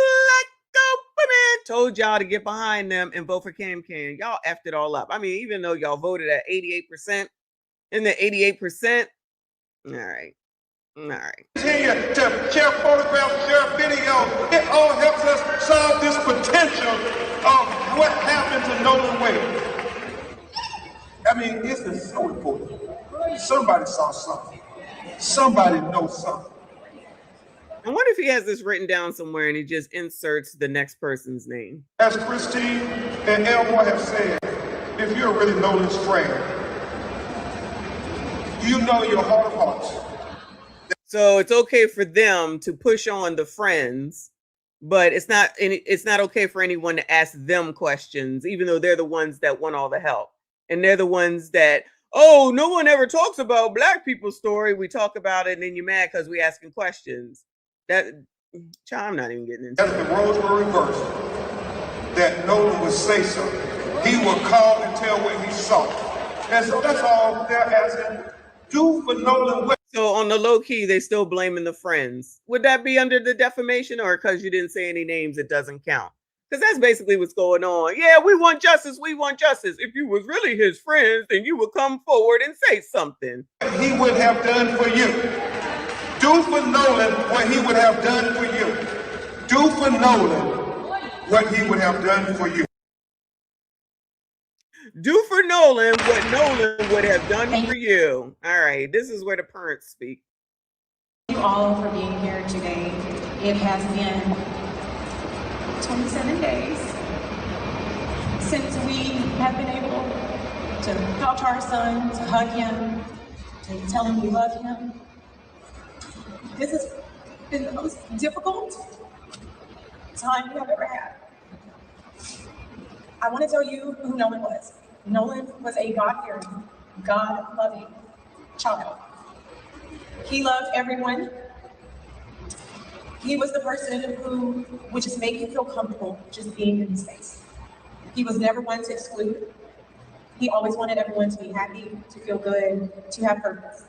women told y'all to get behind them and vote for Cam. Y'all effed it all up. I mean, even though y'all voted at 88%, in the 88%, all right. Continue to share photographs, share videos. It all helps us solve this potential of what happened to Nolan Wells. I mean, this is so important. Somebody saw something. Somebody knows something. I wonder if he has this written down somewhere and he just inserts the next person's name. As Christine and Elmore have said, if you're really Nolan's friend, you know your heart of hearts. So it's okay for them to push on the friends, but it's not okay for anyone to ask them questions, even though they're the ones that want all the help. And they're the ones that, oh, no one ever talks about Black people's story. We talk about it and then you're mad because we asking questions. I'm not even getting into it. As the roles were reversed, that Nolan would say something. He would call and tell what he saw. And so that's all they're asking. Do for Nolan what? So on the low key, they still blaming the friends. Would that be under the defamation, or because you didn't say any names, it doesn't count? Because that's basically what's going on. Yeah, we want justice. We want justice. If you was really his friends, then you would come forward and say something. He would have done for you. Do for Nolan what he would have done for you. Do for Nolan what he would have done for you. Do for Nolan what Nolan would have done for you. All right, this is where the parents speak. Thank you all for being here today. It has been 27 days since we have been able to talk to our son, to hug him, to tell him we love him. This has been the most difficult time we have ever had. I want to tell you who Nolan was. Nolan was a God-fearing, God-loving child. He loved everyone. He was the person who would just make you feel comfortable just being in his space. He was never one to exclude. He always wanted everyone to be happy, to feel good, to have purpose.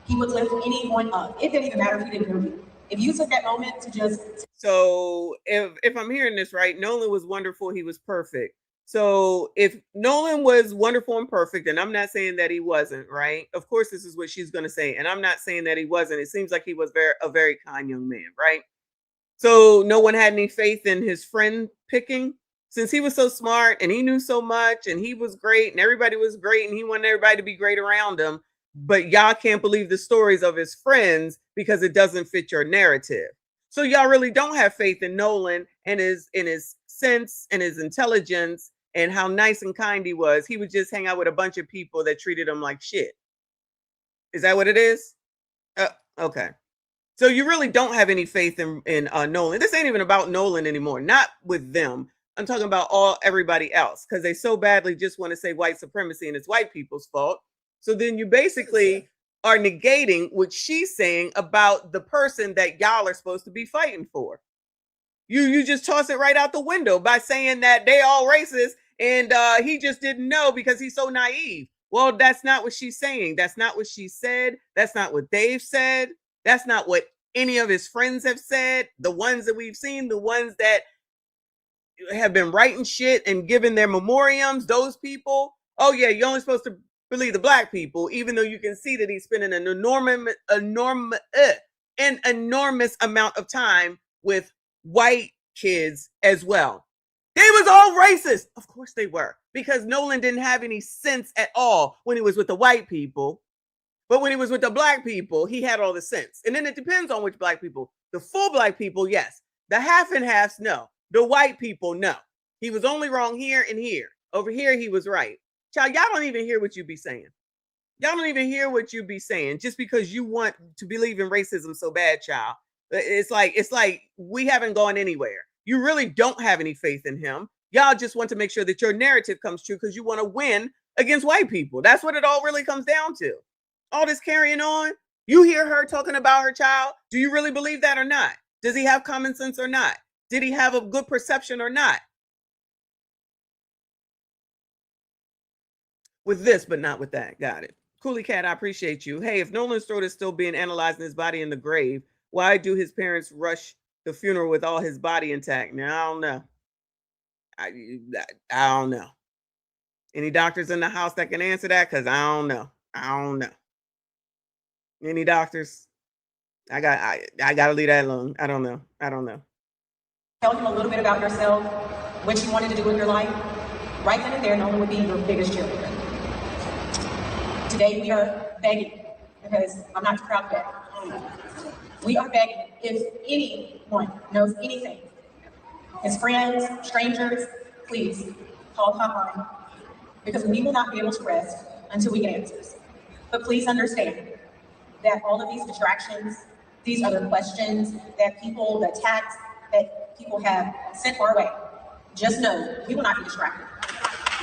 He would lift anyone up. It didn't even matter if he didn't know you. If you took that moment to just... So if I'm hearing this right, Nolan was wonderful. He was perfect. So if Nolan was wonderful and perfect, and I'm not saying that he wasn't, right? Of course, this is what she's going to say. And I'm not saying that he wasn't. It seems like he was a very kind young man, right? So no one had any faith in his friend picking, since he was so smart and he knew so much and he was great and everybody was great and he wanted everybody to be great around him. But y'all can't believe the stories of his friends because it doesn't fit your narrative. So y'all really don't have faith in Nolan and his sense and his intelligence and how nice and kind he was. He would just hang out with a bunch of people that treated him like shit. Is that what it is? Okay. So you really don't have any faith in Nolan. This ain't even about Nolan anymore. Not with them. I'm talking about everybody else, because they so badly just want to say white supremacy and it's white people's fault. So then you basically are negating what she's saying about the person that y'all are supposed to be fighting for. You just toss it right out the window by saying that they all racist and he just didn't know because he's so naive. Well, that's not what she's saying. That's not what she said. That's not what they've said. That's not what any of his friends have said. The ones that we've seen, the ones that have been writing shit and giving their memoriams, those people. Oh yeah, you're only supposed to believe the Black people, even though you can see that he's spending an enormous amount of time with white kids as well. They was all racist. Of course they were, because Nolan didn't have any sense at all when he was with the white people. But when he was with the Black people, he had all the sense. And then it depends on which Black people. The full Black people, yes. The half and halves, no. The white people, no. He was only wrong here and here. Over here, he was right. Child, y'all don't even hear what you be saying. Y'all don't even hear what you be saying just because you want to believe in racism so bad, child. It's like we haven't gone anywhere. You really don't have any faith in him. Y'all just want to make sure that your narrative comes true because you want to win against white people. That's what it all really comes down to. All this carrying on. You hear her talking about her child. Do you really believe that or not? Does he have common sense or not? Did he have a good perception or not? With this, but not with that. Got it. Coolie Cat, I appreciate you. Hey, if Nolan's throat is still being analyzed in his body in the grave, why do his parents rush the funeral with all his body intact? Now, I don't know. I don't know. Any doctors in the house that can answer that? Because I don't know. I don't know. Any doctors? I got to leave that alone. I don't know. I don't know. Tell him a little bit about yourself, what you wanted to do with your life. Right then and there, Nolan would be your biggest cheerleader. Today we are begging, because I'm not proud of that. We are begging, if anyone knows anything, his friends, strangers, please call the hotline, because we will not be able to rest until we get answers. But please understand that all of these distractions, these other questions that people, the attacks that people have sent our way, just know we will not be distracted.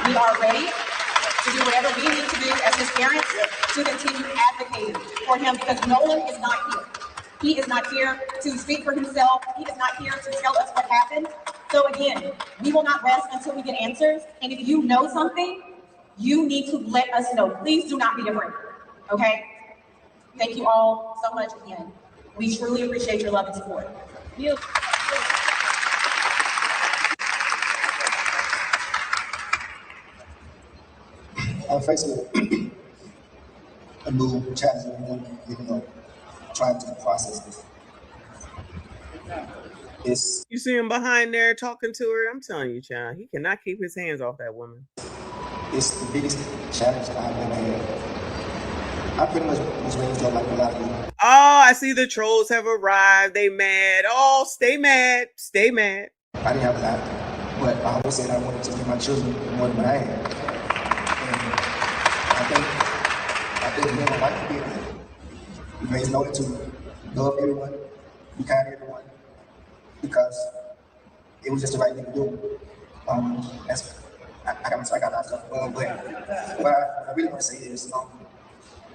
We are ready to do whatever we need to do as his parents to continue advocating for him, because Nolan is not here. He is not here to speak for himself. He is not here to tell us what happened. So again, we will not rest until we get answers. And if you know something, you need to let us know. Please do not be afraid, okay? Thank you all so much again. We truly appreciate your love and support. You. I'm faced with a new challenge, trying to process this. You see him behind there talking to her. I'm telling you, child, he cannot keep his hands off that woman. It's the biggest challenge I've ever had. I pretty much was raised up like a lot of you. Oh, I see the trolls have arrived. They mad. Oh, stay mad. Stay mad. I didn't have a lot, but I always said I wanted to give my children more than what I had. And I think me and my wife did that. We raised Nolan to love everyone, be kind to everyone, because it was just the right thing to do. I got a lot of stuff, but what I really want to say is,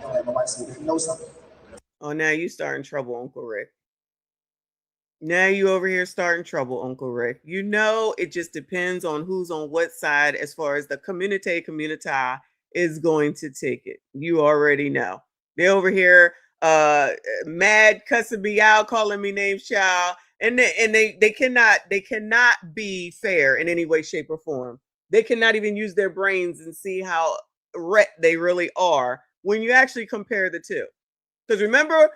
like my wife said, if you know something. Oh, now you starting trouble, Uncle Rick. Now you over here starting trouble, Uncle Rick. You know, it just depends on who's on what side as far as the community is going to take it. You already know. They over here mad, cussing me out, calling me names, child. And they cannot be fair in any way, shape, or form. They cannot even use their brains and see how they really are when you actually compare the two. Because remember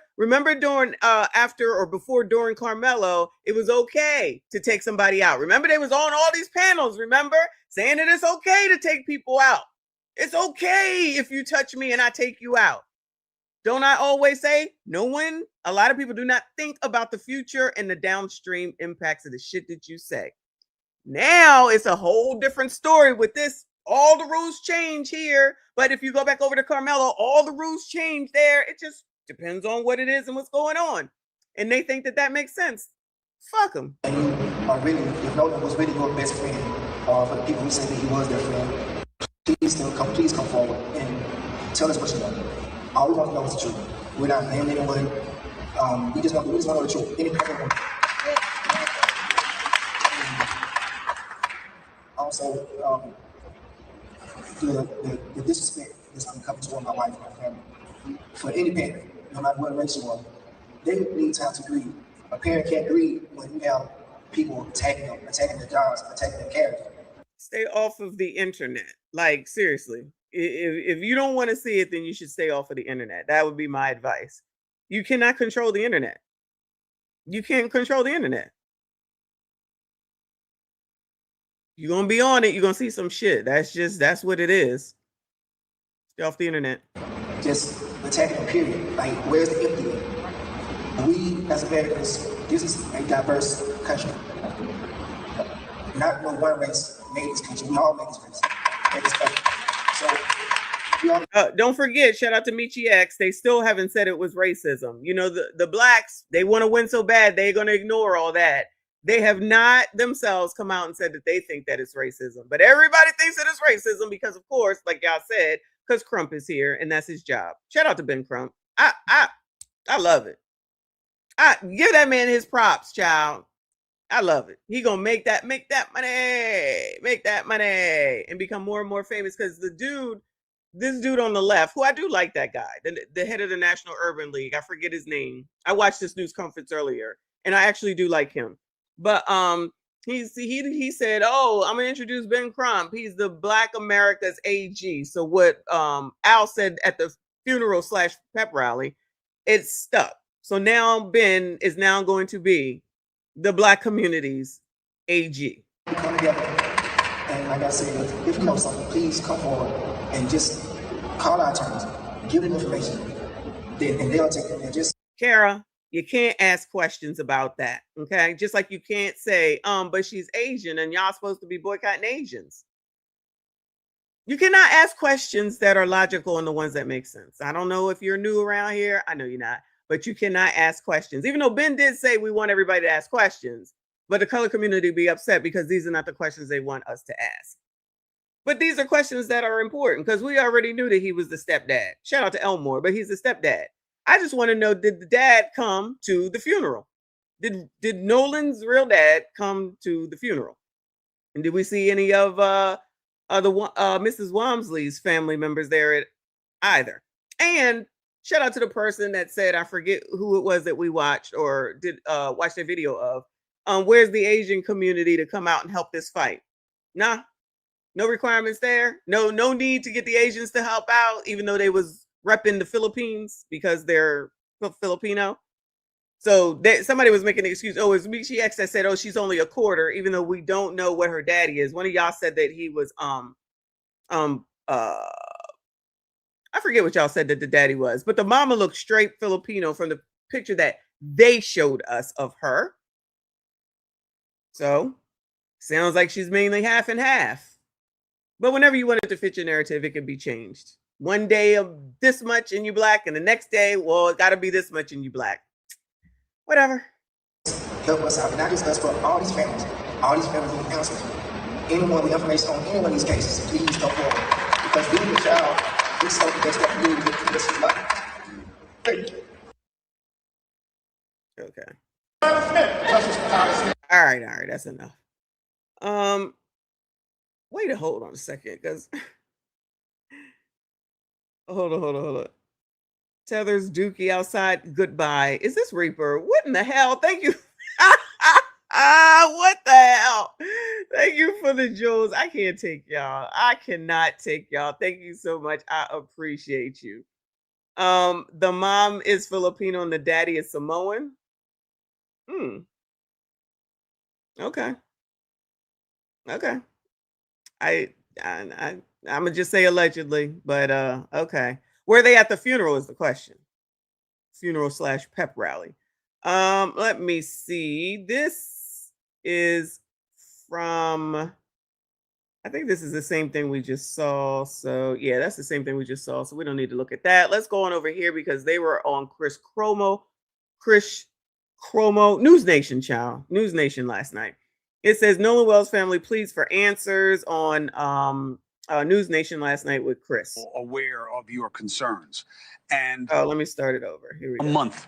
during after or before during Carmelo, it was okay to take somebody out. Remember, they was on all these panels, remember, saying that it's okay to take people out. It's okay if you touch me and I take you out. Don't I always say, a lot of people do not think about the future and the downstream impacts of the shit that you say. Now it's a whole different story with this. All the rules change here. But if you go back over to Carmelo, all the rules change there. It just depends on what it is and what's going on. And they think that makes sense. Fuck them. And you are really, if Nolan was really your best friend, for the people who say that he was their friend, please come forward and tell us what you know. All we want to know is the truth. We're not blaming anyone. We just want to know the truth. Anything. Also, the disrespect that's going to come toward my wife and my family. For any parent, no matter what race you are, they need time to grieve. A parent can't grieve when you have people attacking them, attacking their jobs, attacking their character. Stay off of the internet. Like, seriously. If you don't want to see it, then you should stay off of the internet. That would be my advice. You cannot control the internet. You can't control the internet. You're going to be on it. You're going to see some shit. That's what it is. Stay off the internet. Just attacking a period. Like, where's the empathy? We, as Americans, this is a diverse country. Not no one race made this country. We all made this country. So, don't forget, shout out to MICHONDENYSE. They still haven't said it was racism. You know, the blacks, they want to win so bad, they're going to ignore all that. They have not themselves come out and said that they think that it's racism. But everybody thinks that it's racism because, of course, like y'all said, because Crump is here and that's his job. Shout out to Ben Crump. I love it. I give that man his props, child. I love it. He gonna make that money, and become more and more famous. Because this dude on the left, who I do like that guy, the head of the National Urban League, I forget his name. I watched this news conference earlier, and I actually do like him. But he said, "Oh, I'm gonna introduce Ben Crump. He's the Black America's AG." So what Al said at the funeral / pep rally, it's stuck. So now Ben is now going to be the Black community's AG. Come together, and like I said, if you know something, please come forward and just call our attorneys. give them information, and they'll take them and just. Kara, you can't ask questions about that, okay? Just like you can't say, but she's Asian and y'all supposed to be boycotting Asians. You cannot ask questions that are logical and the ones that make sense. I don't know if you're new around here. I know you're not, but you cannot ask questions. Even though Ben did say we want everybody to ask questions, but the color community be upset because these are not the questions they want us to ask. But these are questions that are important because we already knew that he was the stepdad. Shout out to Elmore, but he's the stepdad. I just want to know, did the dad come to the funeral? Did Nolan's real dad come to the funeral? And did we see any of Mrs. Walmsley's family members there either? And shout out to the person that said, I forget who it was that we watched or did watch the video of. Where's the Asian community to come out and help this fight? Nah, no requirements there. No need to get the Asians to help out, even though they was repping the Philippines because they're Filipino. So somebody was making an excuse. Oh, it's Michi X that said, oh, she's only a quarter, even though we don't know what her daddy is. One of y'all said that he was I forget what y'all said that the daddy was, but the mama looked straight Filipino from the picture that they showed us of her. So sounds like she's mainly half and half. But whenever you want it to fit your narrative, it can be changed. One day of this much and you black, and the next day, well, it got to be this much and you black. Whatever. Help us out, and not just us, but all these families need answers. Anyone with information on any one of these cases, please come forward. Because being a child is something that's got to do with the rest of life. Thank you. Okay. All right, that's enough. Hold on a second, because hold on. Tethers Dookie outside. Goodbye. Is this Reaper? What in the hell? Thank you. What the hell? Thank you for the jewels. I can't take y'all. I cannot take y'all. Thank you so much. I appreciate you. The mom is Filipino and the daddy is Samoan. Okay. I'm gonna just say allegedly, but okay. Where are they at the funeral is the question. Funeral / pep rally. Let me see. This is from, I think this is the same thing we just saw. So yeah, that's the same thing we just saw. So we don't need to look at that. Let's go on over here because they were on Chris Cuomo, News Nation, child. News Nation last night. It says Nolan Wells family pleads for answers on News Nation last night with Chris. Aware of your concerns. And let me start it over. Here we go. A month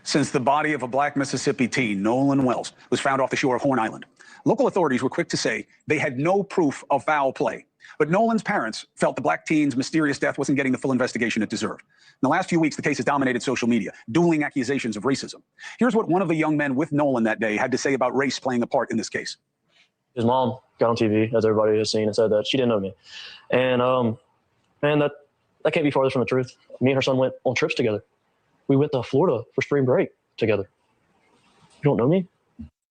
since the body of a black Mississippi teen, Nolan Wells, was found off the shore of Horn Island. Local authorities were quick to say they had no proof of foul play. But Nolan's parents felt the black teen's mysterious death wasn't getting the full investigation it deserved. In the last few weeks, the case has dominated social media, dueling accusations of racism. Here's what one of the young men with Nolan that day had to say about race playing a part in this case. His mom got on TV, as everybody has seen, and said that she didn't know me. And man, that can't be farther from the truth. Me and her son went on trips together. We went to Florida for spring break together. You don't know me?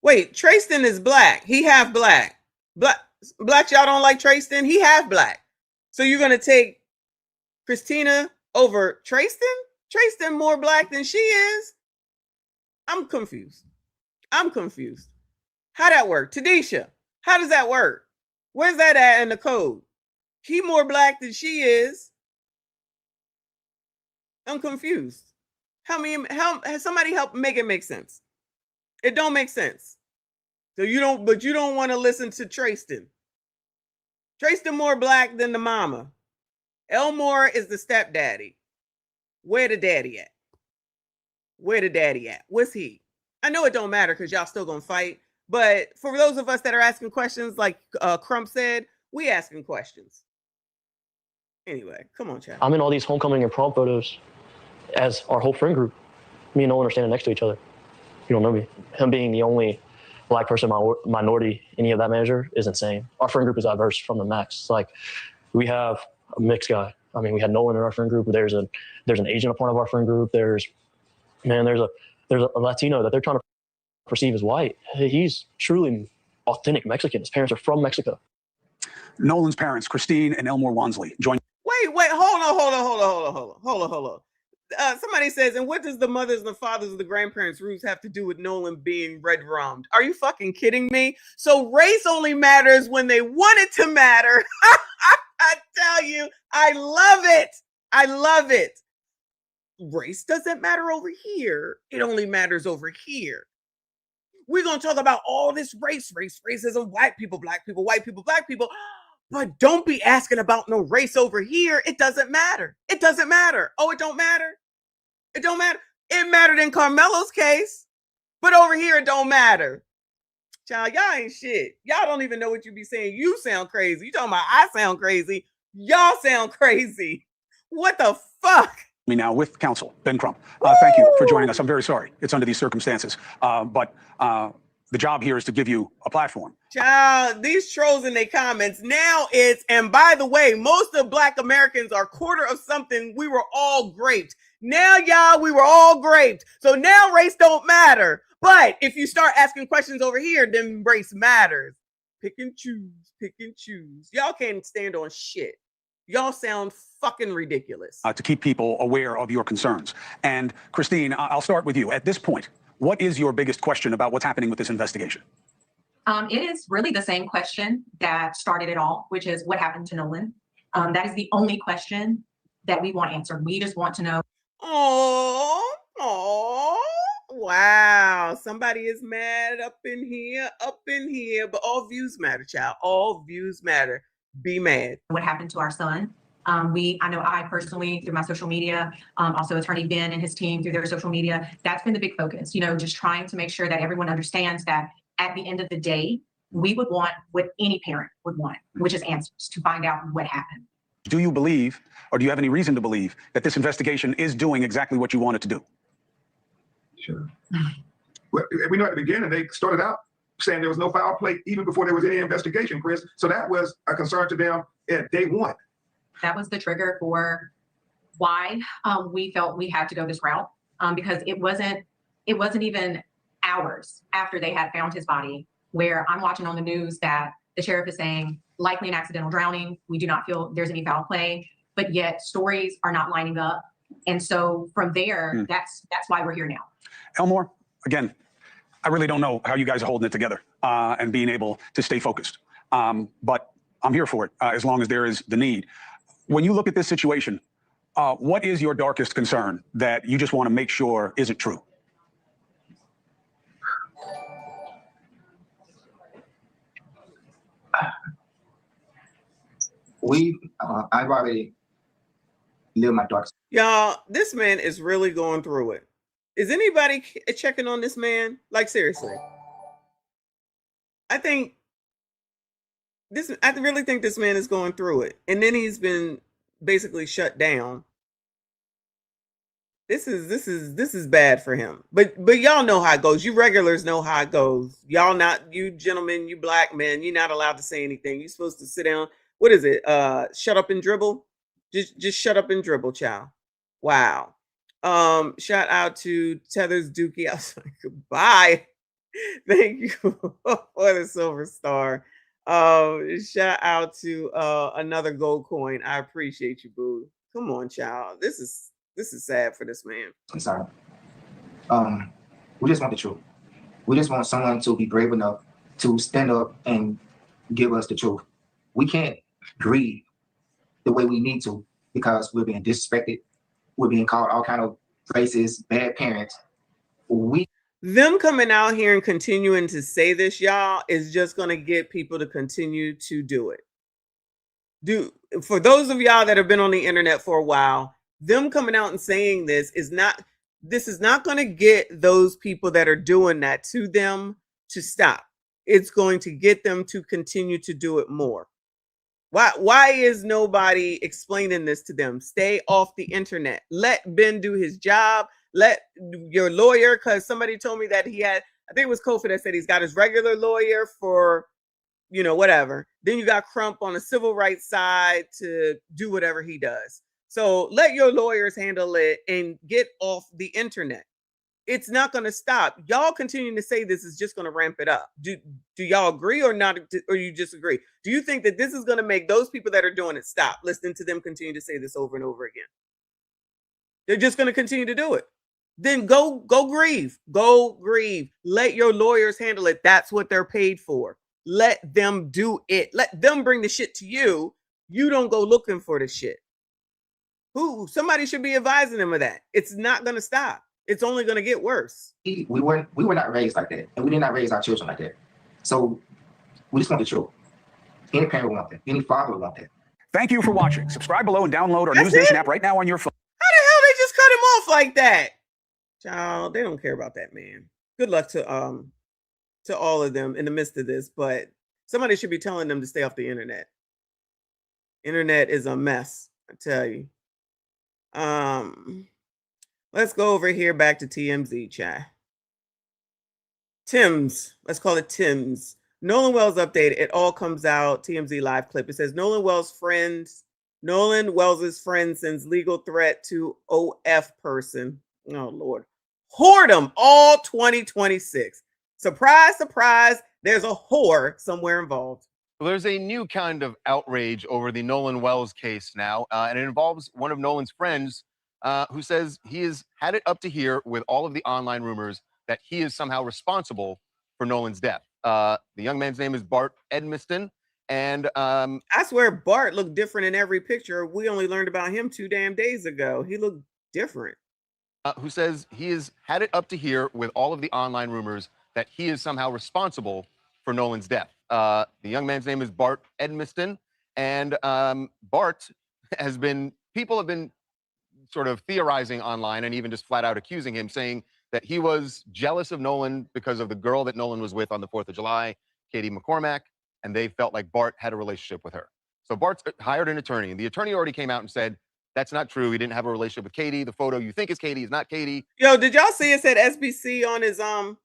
Wait, Trayston is black. He half black. Blacks, y'all don't like Trayston? He half black. So you're going to take Christina over Trayston? Trayston more black than she is? I'm confused. How that work? Tadisha, how does that work? Where's that at in the code? He more black than she is. I'm confused. Somebody help make it make sense. It don't make sense. So you don't want to listen to Trayston. Trayston more black than the mama. Elmore is the stepdaddy. Where the daddy at? What's he? I know it don't matter because y'all still gonna fight. But for those of us that are asking questions, like Crump said, we asking questions. Anyway, come on, chat. I'm in all these homecoming and prom photos as our whole friend group. Me and Nolan are standing next to each other. You don't know me. Him being the only black person minority any of that measure is insane. Our friend group is diverse from the max. It's like we have a mixed guy. I mean, we had Nolan in our friend group. There's an Asian a part of our friend group. There's a Latino that they're trying to perceive as white. He's truly authentic Mexican. His parents are from Mexico. Nolan's parents, Christine and Elmore Wansley, joined. Wait, hold on. Somebody says, and what does the mothers and the fathers and the grandparents' roots have to do with Nolan being red rummed? Are you fucking kidding me? So race only matters when they want it to matter. I tell you, I love it. Race doesn't matter over here. It only matters over here. We're going to talk about all this racism, white people, black people, white people, black people. But don't be asking about no race over here. It doesn't matter. Oh, it don't matter. It don't matter. It mattered in Carmelo's case, but over here it don't matter. Child, y'all ain't shit. Y'all don't even know what you be saying. You sound crazy. You talking about I sound crazy. Y'all sound crazy. What the fuck? Me now with counsel, Ben Crump. Thank you for joining us. I'm very sorry it's under these circumstances, but the job here is to give you a platform. Child, these trolls in their comments, now it's, and by the way, most of Black Americans are quarter of something. We were all great. Now, y'all, we were all great. So now race don't matter. But if you start asking questions over here, then race matters. Pick and choose. Y'all can't stand on shit. Y'all sound fucking ridiculous. To keep people aware of your concerns. And Christine, I'll start with you. At this point, what is your biggest question about what's happening with this investigation? It is really the same question that started it all, which is what happened to Nolan. That is the only question that we want answered. We just want to know. Oh, wow. Somebody is mad up in here, but all views matter, child. All views matter. Be mad. What happened to our son? I know I personally, through my social media, also Attorney Ben and his team through their social media, that's been the big focus, just trying to make sure that everyone understands that at the end of the day, we would want what any parent would want, which is answers to find out what happened. Do you believe, or do you have any reason to believe, that this investigation is doing exactly what you want it to do? Sure. Well, we know at the beginning, they started out saying there was no foul play even before there was any investigation, Chris. So that was a concern to them at day one. That was the trigger for why we felt we had to go this route, because it wasn't even hours after they had found his body where I'm watching on the news that the sheriff is saying likely an accidental drowning. We do not feel there's any foul play, but yet stories are not lining up. And so from there, that's why we're here now. Elmore, again, I really don't know how you guys are holding it together and being able to stay focused. But I'm here for it as long as there is the need. When you look at this situation, what is your darkest concern that you just want to make sure isn't true? I've already lived my dark. Y'all, this man is really going through it. Is anybody checking on this man? Like, seriously. I really think this man is going through it. And then he's been basically shut down. This is bad for him. But y'all know how it goes. You regulars know how it goes. Y'all not, you gentlemen, you black men, you're not allowed to say anything. You're supposed to sit down. What is it? Shut up and dribble? Just shut up and dribble, child. Wow. Shout out to Tethers Dookie. I was like, goodbye. Thank you for the silver star. Shout out to another gold coin. I appreciate you, boo. Come on, child. This is sad for this man. I'm sorry. We just want the truth. We just want someone to be brave enough to stand up and give us the truth. We can't grieve the way we need to because we're being disrespected. We're being called all kind of racist, bad parents. Them coming out here and continuing to say this, y'all, is just going to get people to continue to do it. For those of y'all that have been on the internet for a while, them coming out and saying this is not going to get those people that are doing that to them to stop. It's going to get them to continue to do it more. Why is nobody explaining this to them? Stay off the internet. Let Ben do his job. Let your lawyer, because somebody told me that he had, I think it was Kofi that said he's got his regular lawyer for, whatever. Then you got Crump on the civil rights side to do whatever he does. So let your lawyers handle it and get off the internet. It's not going to stop. Y'all continuing to say this is just going to ramp it up. Do y'all agree or not, or you disagree? Do you think that this is going to make those people that are doing it stop listening to them continue to say this over and over again? They're just going to continue to do it. Then go grieve. Go grieve. Let your lawyers handle it. That's what they're paid for. Let them do it. Let them bring the shit to you. You don't go looking for the shit. Somebody should be advising them of that. It's not going to stop. It's only going to get worse. We were not raised like that, and we did not raise our children like that. So we just want the truth. Any parent would want that. Any father would want that. Thank you for watching. Subscribe below and download our News Nation app right now on your phone. How the hell they just cut him off like that? Child, they don't care about that man. Good luck to all of them in the midst of this, but somebody should be telling them to stay off the internet. Internet is a mess, I tell you. Let's go over here back to TMZ, chat. Tim's, let's call it Tim's. Nolan Wells update. It all comes out. TMZ live clip. It says Nolan Wells' friend sends legal threat to OF person. Oh, Lord. Whoredom all 2026. Surprise, surprise. There's a whore somewhere involved. Well, there's a new kind of outrage over the Nolan Wells case now, and it involves one of Nolan's friends who says he has had it up to here with all of the online rumors that he is somehow responsible for Nolan's death. The young man's name is Bart Edmiston, and I swear Bart looked different in every picture. We only learned about him 2 damn days ago. He looked different. Who says he has had it up to here with all of the online rumors that he is somehow responsible for Nolan's death. The young man's name is Bart Edmiston, and Bart has been, people have been sort of theorizing online and even just flat out accusing him, saying that he was jealous of Nolan because of the girl that Nolan was with on the 4th of July, Katie McCormack, and they felt like Bart had a relationship with her. So Bart's hired an attorney, and the attorney already came out and said, that's not true. He didn't have a relationship with Katie. The photo you think is Katie is not Katie. Yo, did y'all see it said SBC on his, oh,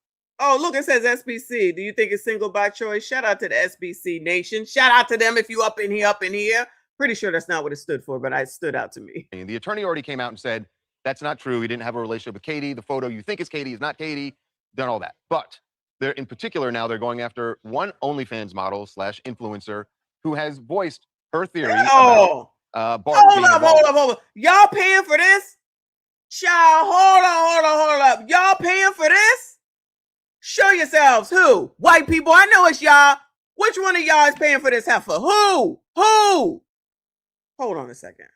look, it says SBC. Do you think it's single by choice? Shout out to the SBC Nation. Shout out to them if you up in here. Pretty sure that's not what it stood for, but it stood out to me. And the attorney already came out and said, that's not true. He didn't have a relationship with Katie. The photo you think is Katie is not Katie. Done all that. But they're, in particular now, they're going after one OnlyFans model / influencer who has voiced her theory about Bart. Hold up. Y'all paying for this? Child, hold up. Y'all paying for this? Show yourselves. Who? White people. I know it's y'all. Which one of y'all is paying for this heifer? Who? Hold on a second,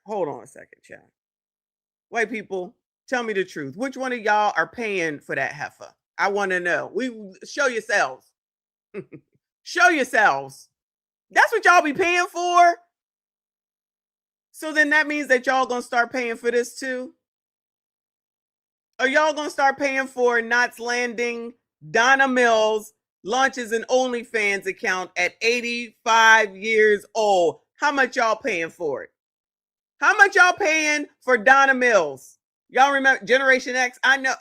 child. White people, tell me the truth. Which one of y'all are paying for that heifer? I want to know. Show yourselves. Show yourselves. That's what y'all be paying for? So then that means that y'all gonna start paying for this too? Are y'all gonna start paying for Knots Landing? Donna Mills launches an OnlyFans account at 85 years old. How much y'all paying for it? How much y'all paying for Donna Mills? Y'all remember Generation X? I know.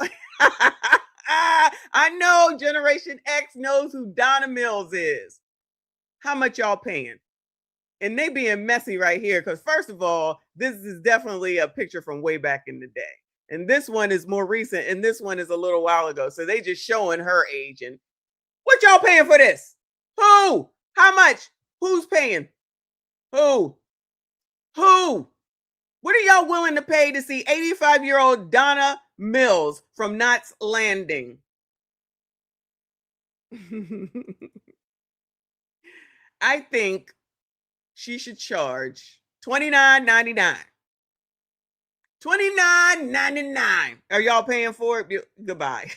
I know Generation X knows who Donna Mills is. How much y'all paying? And they being messy right here because, first of all, this is definitely a picture from way back in the day. And this one is more recent, and this one is a little while ago. So they just showing her age. And what y'all paying for this? Who? How much? Who's paying? Who? What are y'all willing to pay to see 85-year-old Donna Mills from Knots Landing? I think she should charge $29.99. $29.99. Are y'all paying for it? Goodbye.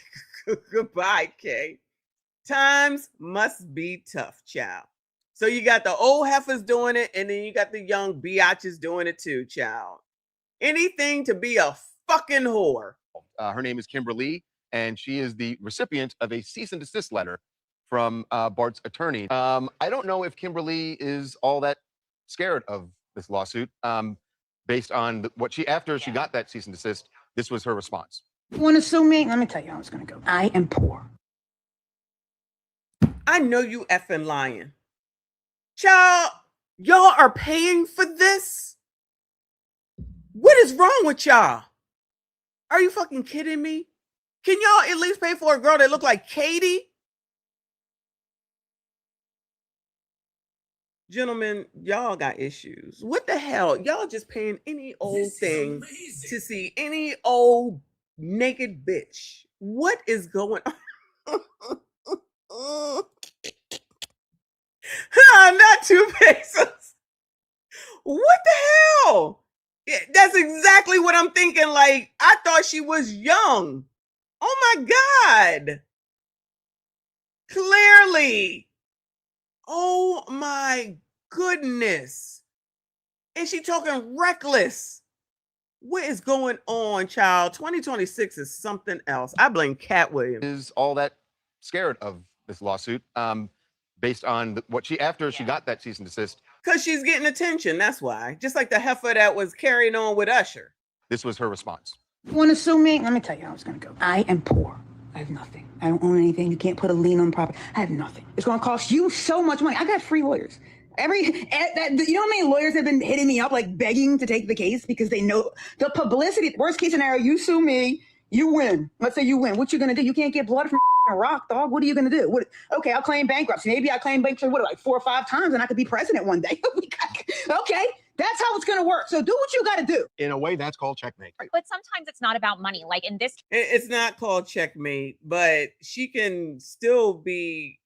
Goodbye, Kay. Times must be tough, child. So you got the old heifers doing it, and then you got the young biatches doing it too, child. Anything to be a fucking whore. Her name is Kimberly, and she is the recipient of a cease and desist letter from Bart's attorney. I don't know if Kimberly is all that scared of this lawsuit. Based on what after she got that cease and desist, this was her response. You want to sue me? Let me tell you how it's going to go. I am poor. I know you effing lying. Child, y'all are paying for this? What is wrong with y'all? Are you fucking kidding me? Can y'all at least pay for a girl that look like Katie? Gentlemen, y'all got issues. What the hell? Y'all just paying any old thing to see any old naked bitch. What is going on? Not 2 pesos. What the hell? Yeah, that's exactly what I'm thinking. Like, I thought she was young. Oh my God. Clearly. Oh my goodness. And she talking reckless. What is going on, child? 2026 is something else. I blame Cat Williams. Is all that scared of this lawsuit based on what she, after she got that cease and desist. Because she's getting attention, that's why. Just like the heifer that was carrying on with Usher. This was her response. You want to sue me? Let me tell you how it's going to go. I am poor. I have nothing. I don't own anything. You can't put a lien on property. I have nothing. It's going to cost you so much money. I got free lawyers. You know how many lawyers have been hitting me up, like begging to take the case because they know the publicity. Worst case scenario, you sue me, you win. Let's say you win. What you going to do? You can't get blood from a rock, dog. What are you going to do? Okay, I'll claim bankruptcy. Maybe I claim bankruptcy, like 4 or 5 times, and I could be president one day. Okay, that's how it's going to work. So do what you got to do. In a way, that's called checkmate. But sometimes it's not about money. Like in this, it's not called checkmate, but she can still be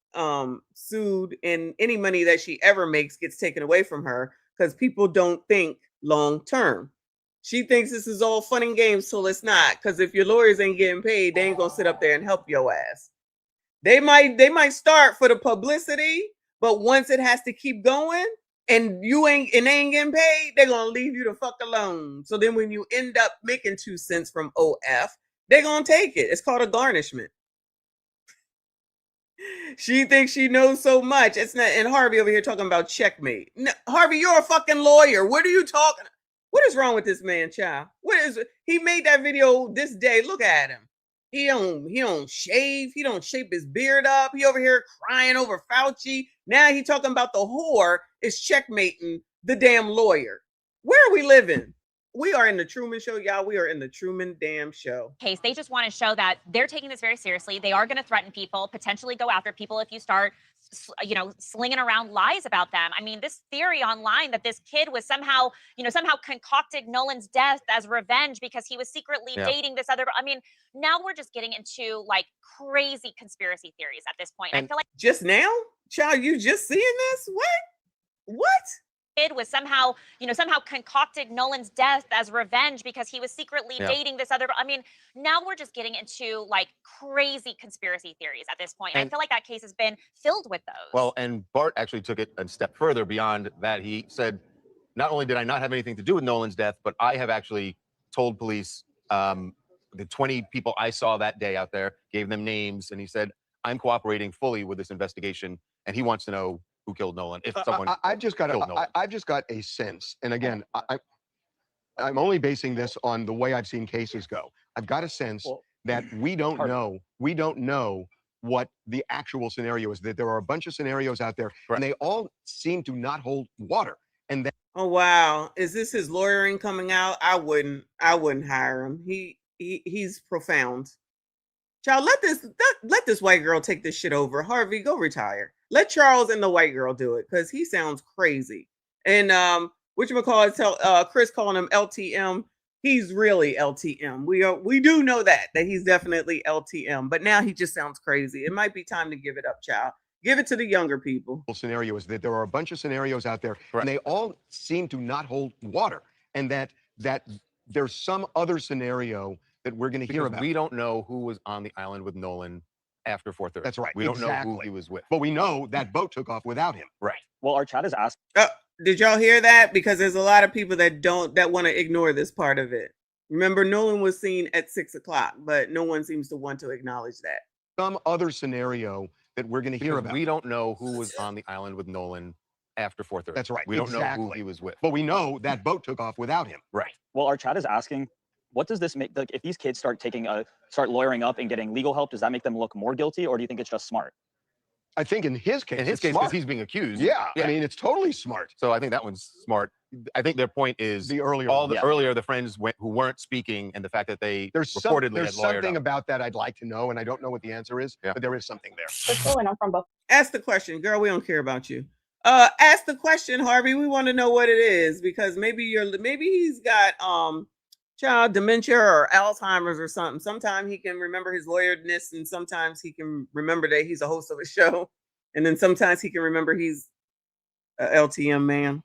sued, and any money that she ever makes gets taken away from her because people don't think long term. She thinks this is all fun and games till it's not, because if your lawyers ain't getting paid, they ain't gonna sit up there and help your ass. They might start for the publicity, but once it has to keep going and they ain't getting paid, they're gonna leave you the fuck alone. So then when you end up making 2 cents from OF, they're gonna take it. It's called a garnishment. She thinks she knows so much. It's not. And Harvey over here talking about checkmate. No, Harvey, you're a fucking lawyer. What are you talking? What is wrong with this man, child? He made that video this day. Look at him. He don't shave. He don't shape his beard up. He over here crying over Fauci. Now he talking about the whore is checkmating the damn lawyer. Where are we living? We are in the Truman Show, y'all. We are in the Truman damn show. case, they just want to show that they're taking this very seriously. They are going to threaten people, potentially go after people if you start, slinging around lies about them. I mean, this theory online that this kid was somehow concocted Nolan's death as revenge because he was secretly dating this other. I mean, now we're just getting into like crazy conspiracy theories at this point. And I feel like just now, child, you just seeing this? What? Was somehow concocted Nolan's death as revenge because he was secretly dating this other. I mean, now we're just getting into like crazy conspiracy theories at this point. And I feel like that case has been filled with those. Well, and Bart actually took it a step further beyond that. He said, not only did I not have anything to do with Nolan's death, but I have actually told police the 20 people I saw that day out there, gave them names, and he said, I'm cooperating fully with this investigation, and he wants to know who killed Nolan, if someone I've just got a sense, and again, I'm only basing this on the way I've seen cases go. I've got a sense that we don't know what the actual scenario is, that there are a bunch of scenarios out there, and they all seem to not hold water. And then, oh wow, is this his lawyering coming out? I wouldn't hire him. He's profound. Child, let this white girl take this shit over. Harvey, go retire. Let Charles and the white girl do it, because he sounds crazy. And whatchamacallit, Chris calling him LTM. He's really LTM. We do know that he's definitely LTM, but now he just sounds crazy. It might be time to give it up, child. Give it to the younger people. Scenario is that there are a bunch of scenarios out there, and they all seem to not hold water, and that there's some other scenario that we're going to hear about. We don't know who was on the island with Nolan after 4:30. That's right. We don't know who he was with. But we know that boat took off without him. Right. Well, our chat is asked. Did y'all hear that? Because there's a lot of people that want to ignore this part of it. Remember, Nolan was seen at 6 o'clock, but no one seems to want to acknowledge that. Some other scenario that we're going to hear about. We don't know who was on the island with Nolan after 4:30. That's right. We don't know who he was with. But we know that boat took off without him. Right. Well, our chat is asking, what does this make? Like, if these kids start lawyering up and getting legal help, does that make them look more guilty, or do you think it's just smart? I think in his case, because he's being accused. Yeah, I mean, it's totally smart. So I think that one's smart I think their point is the earlier earlier the friends who weren't speaking and the fact that they reportedly there's had lawyered something up. about that I'd like to know, and I don't know what the answer is, but there is something there. And I'm from both. Ask the question, girl. We don't care about you. Ask the question, Harvey. We want to know what it is because maybe he's got child dementia or Alzheimer's or something. Sometimes he can remember his lawyeredness, and sometimes he can remember that he's a host of a show, and then sometimes he can remember he's a LTM man.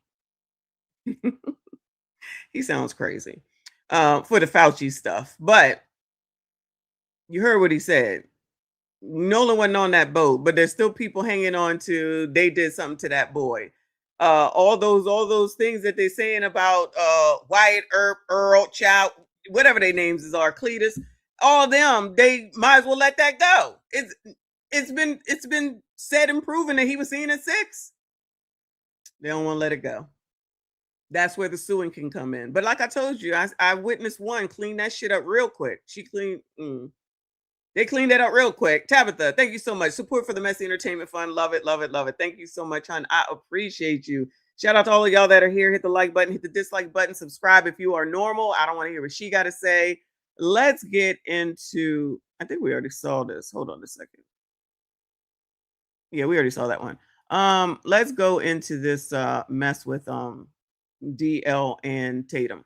He sounds crazy for the Fauci stuff, but you heard what he said. Nolan wasn't on that boat, but there's still people hanging on to they did something to that boy. All those things that they're saying about Wyatt Earl, Chow, whatever their names are, Cletus, all of them, they might as well let that go. It's been said and proven that he was seen at 6. They don't want to let it go. That's where the suing can come in. But like I told you, I witnessed one clean that shit up real quick. They cleaned that up real quick. Tabitha, thank you so much. Support for the Messy Entertainment Fund. Love it, love it, love it. Thank you so much, hon. I appreciate you. Shout out to all of y'all that are here. Hit the like button, hit the dislike button, subscribe if you are normal. I don't want to hear what she got to say. Let's get into, I think we already saw this. Hold on a second. Yeah, we already saw that one. Let's go into this mess with DL and Tatum.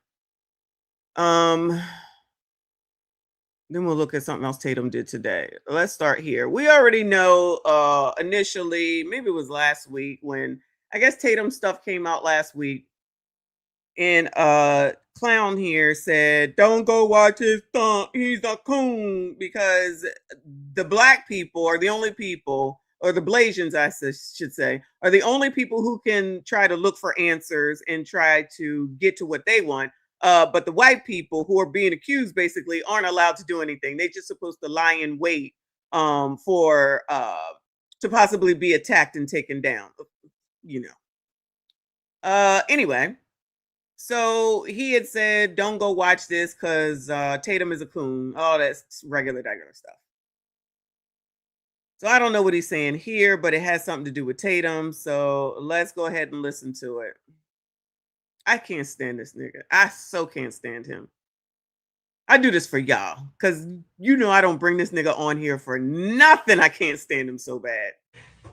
Then we'll look at something else Tatum did today. Let's start here. We already know initially, maybe it was last week when I guess Tatum stuff came out last week. And Clown here said, don't go watch his stunt. He's a coon. Because the black people are the only people, or the Blasians, I should say, are the only people who can try to look for answers and try to get to what they want. But the white people who are being accused basically aren't allowed to do anything. They're just supposed to lie in wait for to possibly be attacked and taken down, you know. Anyway, so he had said, don't go watch this because Tatum is a coon. Oh, that's regular stuff. So I don't know what he's saying here, but it has something to do with Tatum. So let's go ahead and listen to it. I can't stand this nigga. I so can't stand him. I do this for y'all because you know I don't bring this nigga on here for nothing. I can't stand him so bad.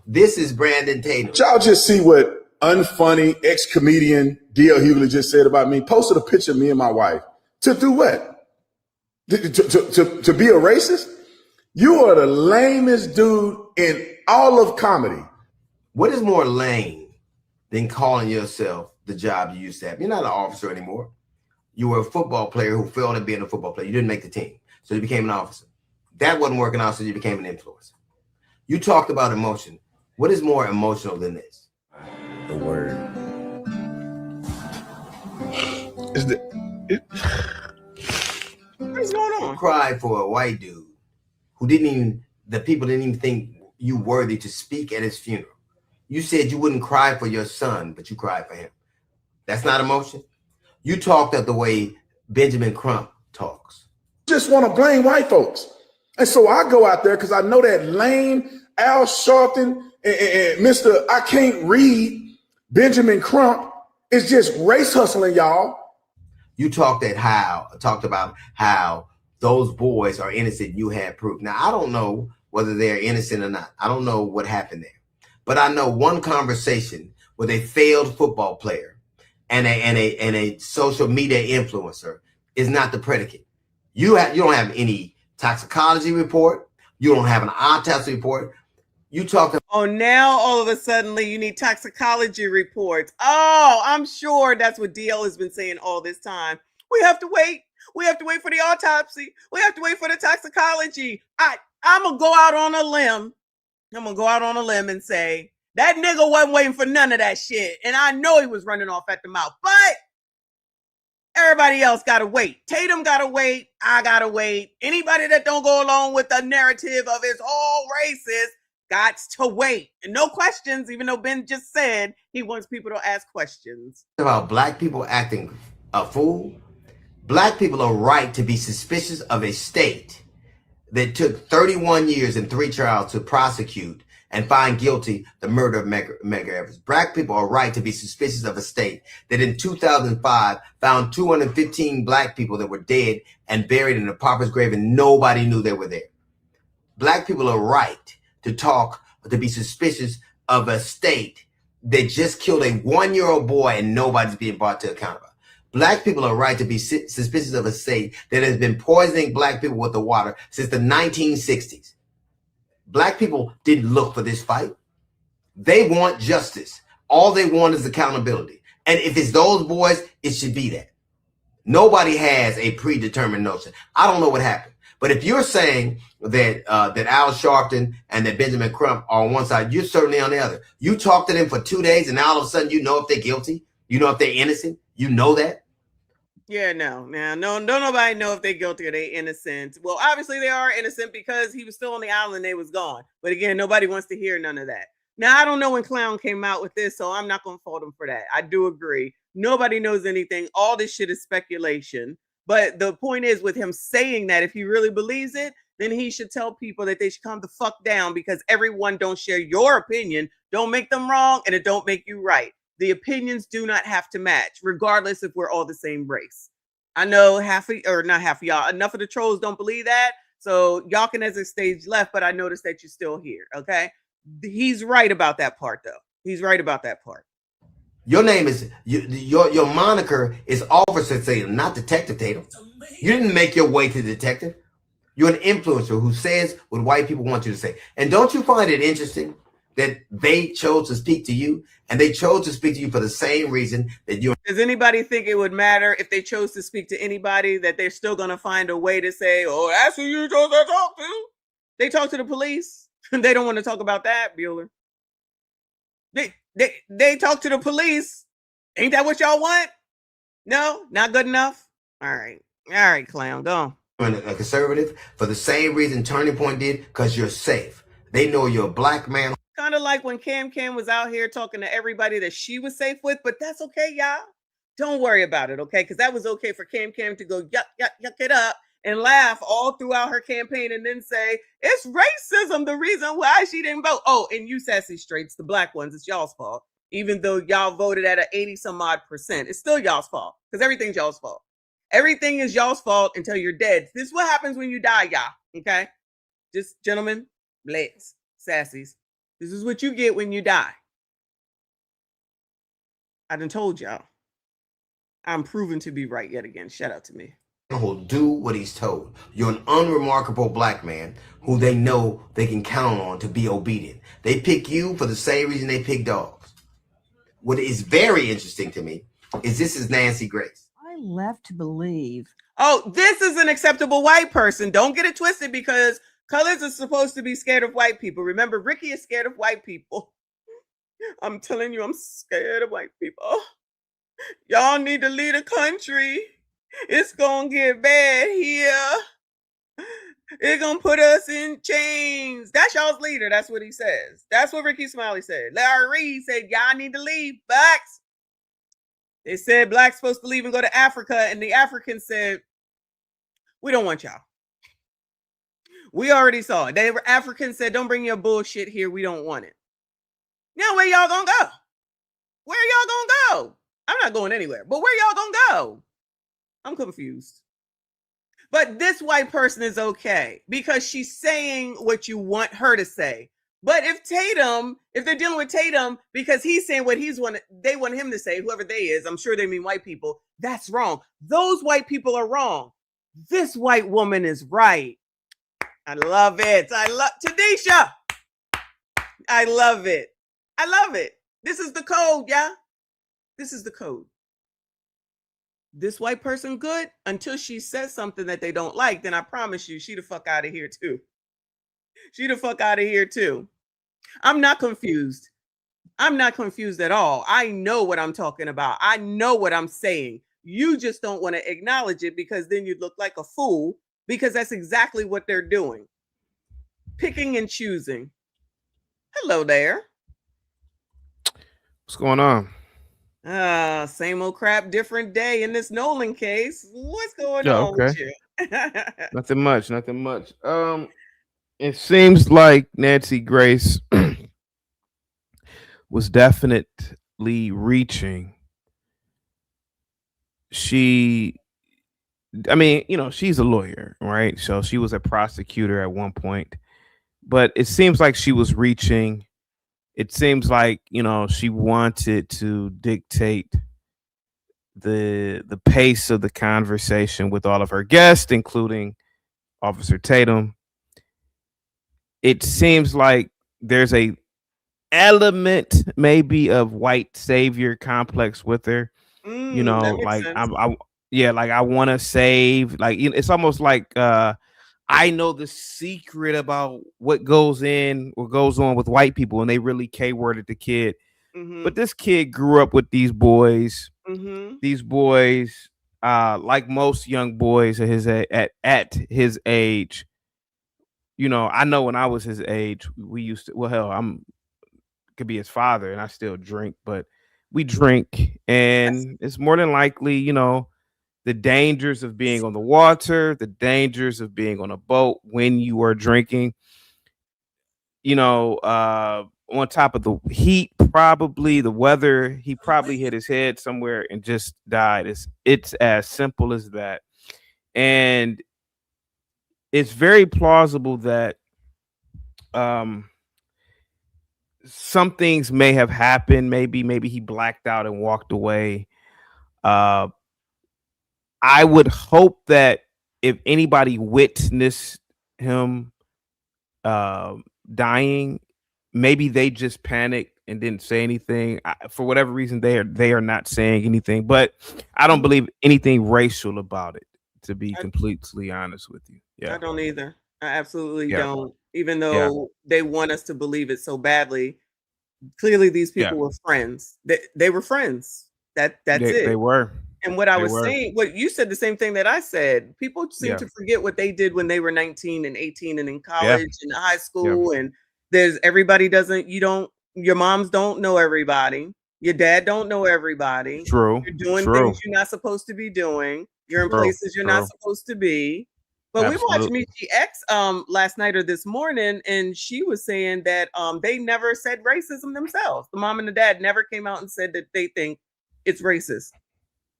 This is Brandon Tatum. Y'all just see what unfunny ex-comedian D.L. Hughley just said about me. Posted a picture of me and my wife. To do what? To be a racist? You are the lamest dude in all of comedy. What is more lame than calling yourself the job you used to have? You're not an officer anymore. You were a football player who failed at being a football player. You didn't make the team, so you became an officer. That wasn't working out, so you became an influencer. You talked about emotion. What is more emotional than this? The word. What's going on? You cried for a white dude who the people didn't even think you worthy to speak at his funeral. You said you wouldn't cry for your son, but you cried for him. That's not emotion. You talked of the way Benjamin Crump talks. Just want to blame white folks. And so I go out there because I know that lame Al Sharpton and Mr. I can't read Benjamin Crump is just race hustling, y'all. You talked about how those boys are innocent. You had proof. Now, I don't know whether they're innocent or not. I don't know what happened there. But I know one conversation with a failed football player and a social media influencer is not the predicate. You don't have any toxicology report. You don't have an autopsy report. You talked. Oh, now all of a sudden you need toxicology reports. Oh, I'm sure that's what DL has been saying all this time. We have to wait. We have to wait for the autopsy. We have to wait for the toxicology. I'm going to go out on a limb. I'm going to go out on a limb and say that nigga wasn't waiting for none of that shit. And I know he was running off at the mouth, but everybody else got to wait. Tatum got to wait. I got to wait. Anybody that don't go along with the narrative of it's all racist got to wait. And no questions, even though Ben just said he wants people to ask questions. About black people acting a fool. Black people are right to be suspicious of a state that took 31 years and 3 trials to prosecute and find guilty the murder of Medgar Evers. Black people are right to be suspicious of a state that in 2005 found 215 black people that were dead and buried in a pauper's grave and nobody knew they were there. Black people are right to be suspicious of a state that just killed a 1-year-old boy and nobody's being brought to account about. Black people are right to be suspicious of a state that has been poisoning black people with the water since the 1960s. Black people didn't look for this fight. They want justice. All they want is accountability. And if it's those boys, it should be that. Nobody has a predetermined notion. I don't know what happened. But if you're saying that that Al Sharpton and that Benjamin Crump are on one side, you're certainly on the other. You talk to them for 2 days and now all of a sudden you know if they're guilty. You know if they're innocent. You know that. Yeah, no, don't nobody know if they're guilty or they innocent. Well, obviously they are innocent because he was still on the island, they was gone. But again, nobody wants to hear none of that. Now, I don't know when Clown came out with this, so I'm not going to fault him for that. I do agree. Nobody knows anything. All this shit is speculation. But the point is, with him saying that, if he really believes it, then he should tell people that they should calm the fuck down because everyone don't share your opinion. Don't make them wrong, and it don't make you right. The opinions do not have to match, regardless if we're all the same race. I know enough of the trolls don't believe that, so y'all can exit stage left, but I noticed that you're still here, okay? He's right about that part, though. He's right about that part. Your name is, your moniker is Officer Tatum, not Detective Tatum. You didn't make your way to detective. You're an influencer who says what white people want you to say. And don't you find it interesting that they chose to speak to you, and they chose to speak to you for the same reason that you. Does anybody think it would matter if they chose to speak to anybody that they're still going to find a way to say, oh, that's who you chose to talk to? They talk to the police. They don't want to talk about that, Bueller. They talk to the police. Ain't that what y'all want? No, not good enough. All right, Clown, go on. A conservative for the same reason Turning Point did, because you're safe. They know you're a black man. Kind of like when Cam was out here talking to everybody that she was safe with, but that's okay, y'all. Don't worry about it, okay? Because that was okay for Cam to go yuck it up and laugh all throughout her campaign and then say, it's racism, the reason why she didn't vote. Oh, and you sassy straights, the black ones, it's y'all's fault. Even though y'all voted at an 80-some-odd%, it's still y'all's fault because everything's y'all's fault. Everything is y'all's fault until you're dead. This is what happens when you die, y'all, okay? Just gentlemen, blacks, sassies. This is what you get when you die. I done told y'all. I'm proven to be right yet again. Shout out to me. Who'll do what he's told. You're an unremarkable black man who they know they can count on to be obedient. They pick you for the same reason they pick dogs. What is very interesting to me is this is Nancy Grace. I left to believe. Oh, this is an acceptable white person. Don't get it twisted because colors are supposed to be scared of white people. Remember, Ricky is scared of white people. I'm telling you, I'm scared of white people. Y'all need to lead a country. It's gonna get bad here. It's gonna put us in chains. That's y'all's leader. That's what he says. That's what Ricky Smiley said. Larry Reid said, y'all need to leave, blacks. They said blacks supposed to leave and go to Africa, and the Africans said, we don't want y'all. We already saw it. Africans said, don't bring your bullshit here. We don't want it. Now, where y'all gonna go? Where y'all gonna go? I'm not going anywhere, but where y'all gonna go? I'm confused. But this white person is okay because she's saying what you want her to say. But if they're dealing with Tatum because he's saying what they want him to say, whoever they is, I'm sure they mean white people, that's wrong. Those white people are wrong. This white woman is right. I love it. Tadisha. I love it. I love it. This is the code, yeah? This is the code. This white person good until she says something that they don't like, then I promise you, she the fuck out of here too. She the fuck out of here too. I'm not confused. I'm not confused at all. I know what I'm talking about. I know what I'm saying. You just don't want to acknowledge it because then you look like a fool because that's exactly what they're doing. Picking and choosing. Hello there. What's going on? Same old crap, different day in this Nolan case. What's going on with you? Nothing much. It seems like Nancy Grace was definitely reaching. I mean, she's a lawyer, right? So she was a prosecutor at one point, but it seems like she was reaching. It seems like, she wanted to dictate the pace of the conversation with all of her guests, including Officer Tatum. It seems like there's a element maybe of white savior complex with her. That makes Like sense. like I want to save. Like it's almost like I know the secret about what goes on with white people, and they really K-worded the kid. But this kid grew up with these boys. These boys, like most young boys at his age, I know when I was his age, we used to. Well, hell, could be his father, and I still drink, but we drink, and it's more than likely, the dangers of being on the water, the dangers of being on a boat when you are drinking, on top of the heat, probably the weather, he probably hit his head somewhere and just died. It's as simple as that. And it's very plausible that some things may have happened. Maybe he blacked out and walked away. I would hope that if anybody witnessed him dying, maybe they just panicked and didn't say anything. For whatever reason, they are not saying anything. But I don't believe anything racial about it, to be completely honest with you. Yeah, I don't either. I absolutely Yeah. don't. Even Yeah. though they want us to believe it so badly, clearly these people were friends. They were friends. That's it. They were. And what I They was were. saying, what you said, the same thing that I said. People seem Yeah. to forget what they did when they were 19 and 18 and in Yeah. college and high school. And your moms don't know everybody. Your dad don't know everybody. True. You're doing True. things you're not supposed to be doing. You're in True. places you're not True. supposed to be. But we watched Absolutely. Michi X last night or this morning, and she was saying that they never said racism themselves. The mom and the dad never came out and said that they think it's racist.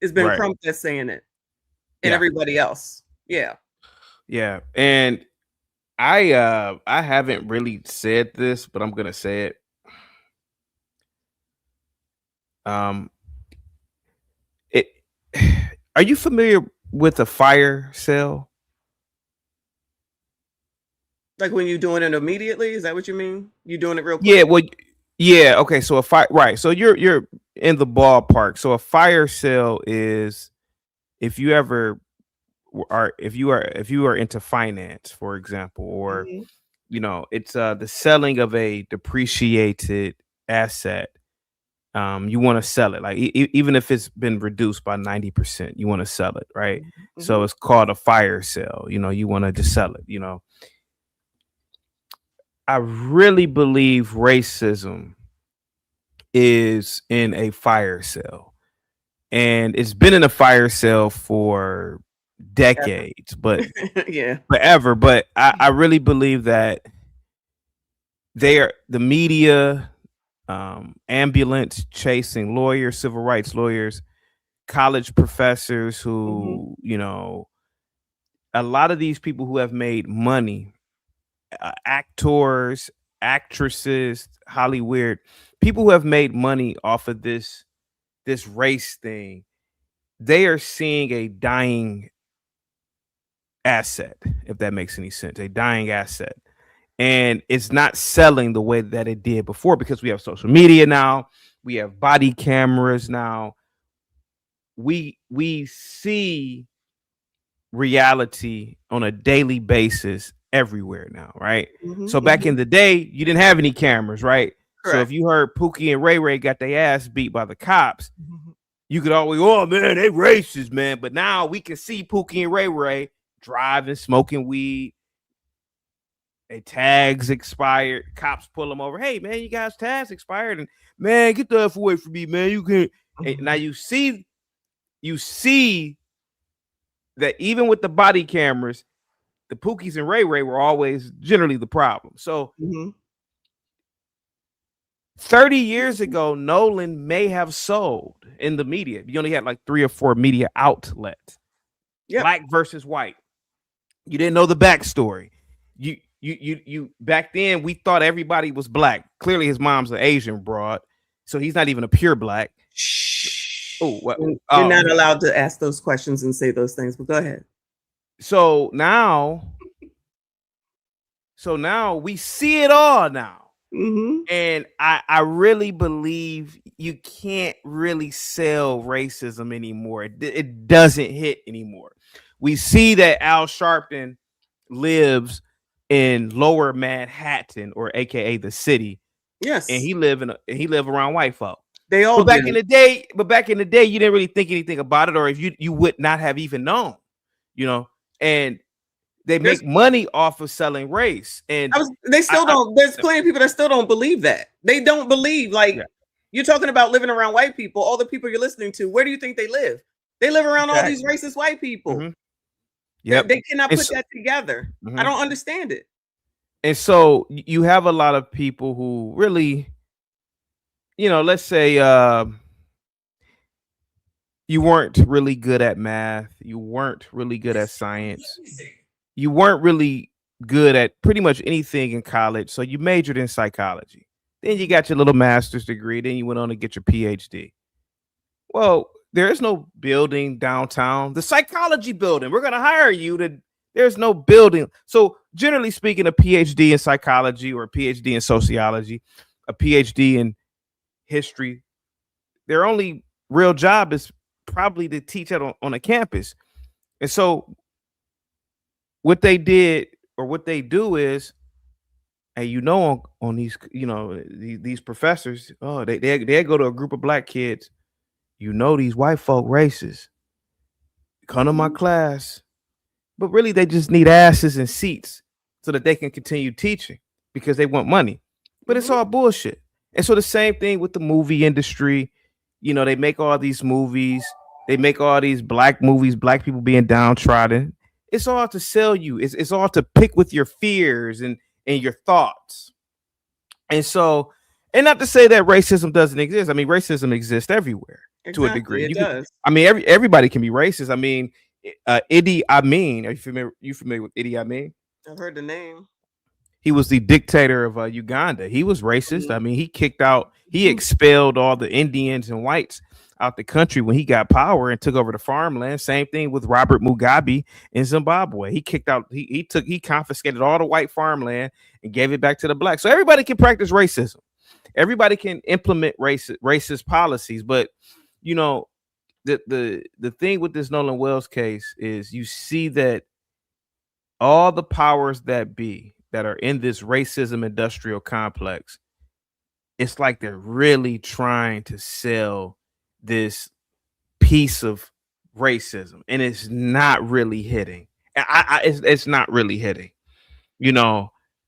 It's been Right. Crump that's saying it, and Yeah. everybody else. Yeah. Yeah. And I haven't really said this, but I'm gonna say it. It Are you familiar with a fire sale? Like when you're doing it immediately, is that what you mean? You doing it real quick? Yeah, well, yeah, okay. So a fire, right? So you're in the ballpark. So a fire sale is if you ever if you are into finance, for example, or Mhm. it's the selling of a depreciated asset. You want to sell it, like even if it's been reduced by 90%, you want to sell it, right? So Mhm. it's called a fire sale. You want to just sell it. I really believe racism is in a fire sale, and it's been in a fire sale for decades, but Yeah. forever. But I really believe that the media, ambulance chasing lawyers, civil rights lawyers, college professors who, a lot of these people who have made money, actors, actresses, Hollywood, people who have made money off of this race thing, they are seeing a dying asset, if that makes any sense, a dying asset. And it's not selling the way that it did before because we have social media now, we have body cameras now. We see reality on a daily basis everywhere now, right? Mhm, So back mhm. in the day, you didn't have any cameras, right? So if Correct. you heard Pookie and Ray Ray got their ass beat by the cops, you could always, oh man, they racist, man. But now we can see Pookie and Ray Ray driving, smoking weed. Their tags expired. Cops pull them over. Hey man, you guys' tags expired, and man, get the F away from me, man. You can't. And now you see that even with the body cameras, the Pookies and Ray Ray were always generally the problem. So Mhm. 30 years ago, Nolan may have sold in the media. You only had like 3 or 4 media outlets. Yep. Black versus white. You didn't know the backstory. You back then we thought everybody was black. Clearly his mom's an Asian broad, so he's not even a pure black. Oh, what? You're not allowed to ask those questions and say those things, but go ahead. So now we see it all now. And I really believe you can't really sell racism anymore. It doesn't hit anymore. We see that Al Sharpton lives in Lower Manhattan, or AKA the city. Yes, and he live around white folk. They all but back do. in the day, you didn't really think anything about it, or if you would not have even known, and they make money off of selling race. And they still don't. There's plenty of people that still don't believe that. They don't believe, you're talking about living around white people. All the people you're listening to, where do you think they live? They live around all these racist white people. Yep. They cannot put that together. I don't understand it. And so you have a lot of people who really, let's say you weren't really good at math. You weren't really good at science. You weren't really good at pretty much anything in college. So you majored in psychology. Then you got your little master's degree. Then you went on to get your PhD. Well, there is no building downtown. The psychology building. We're going to hire you. There's no building. So generally speaking, a PhD in psychology or a PhD in sociology, a PhD in history, their only real job is probably to teach on a campus. And so what they did, or what they do, is, and on these, these professors, they go to a group of black kids. These white folk racist. Come to my class. But really, they just need asses and seats so that they can continue teaching because they want money. But it's all bullshit. And so the same thing with the movie industry. They make all these movies. They make all these black movies, black people being downtrodden. It's all to sell you. It's all to pick with your fears and your thoughts. And so, and not to say that racism doesn't exist. I mean, racism exists everywhere to a degree. It does. Everybody can be racist. I mean, Idi Amin. Are you familiar with Idi Amin? I've heard the name. He was the dictator of Uganda. He was racist. I mean, he expelled all the Indians and whites out the country when he got power and took over the farmland. Same thing with Robert Mugabe in Zimbabwe. He he confiscated all the white farmland and gave it back to the black. So everybody can practice racism. Everybody can implement racist policies. But the thing with this Nolan Wells case is you see that all the powers that be that are in this racism industrial complex, it's like they're really trying to sell this piece of racism, and it's not really hitting. It's not really hitting,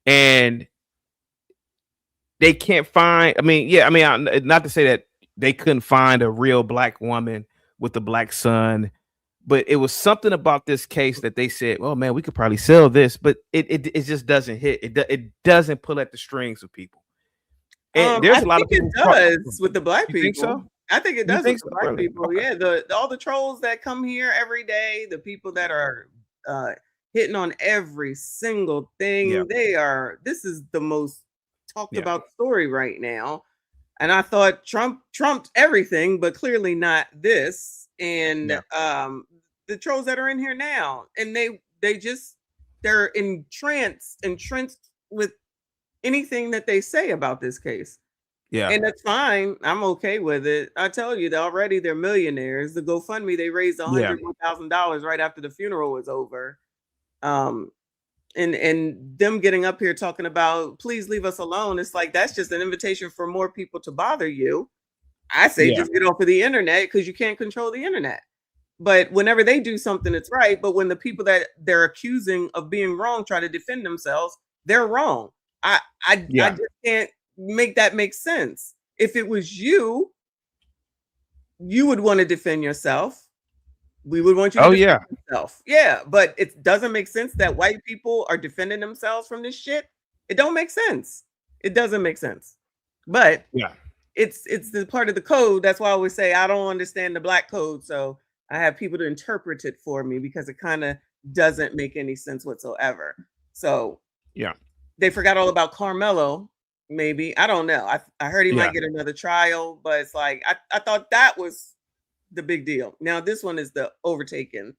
and they can't find. Not to say that they couldn't find a real black woman with a black son, but it was something about this case that they said, "Oh man, we could probably sell this," but it just doesn't hit. It doesn't pull at the strings of people. And there's a lot of people. It does with the black people. You think so? I think it does with the black Really? people. Okay. Yeah, all the trolls that come here every day, the people that are hitting on every single thing. Yeah. This is the most talked about story right now. And I thought Trump trumped everything, but clearly not this. And the trolls that are in here now, and they're entrenched with anything that they say about this case. Yeah. And that's fine. I'm okay with it. I tell you, already they're millionaires. The GoFundMe, they raised $101,000 right after the funeral was over. And them getting up here talking about, please leave us alone. It's like, that's just an invitation for more people to bother you. I say just get off of the internet because you can't control the internet. But whenever they do something, it's right. But when the people that they're accusing of being wrong try to defend themselves, they're wrong. I just can't make that make sense. If it was you would want to defend yourself. We would want you to defend yourself. Yeah, but it doesn't make sense that white people are defending themselves from this shit. It don't make sense. It doesn't make sense. But yeah, it's the part of the code. That's why I always say I don't understand the black code, so I have people to interpret it for me because it kind of doesn't make any sense whatsoever. So yeah, they forgot all about Carmelo. Maybe I don't know. I heard he yeah. might get another trial, but it's like I thought that was the big deal. Now this one is the overtaken,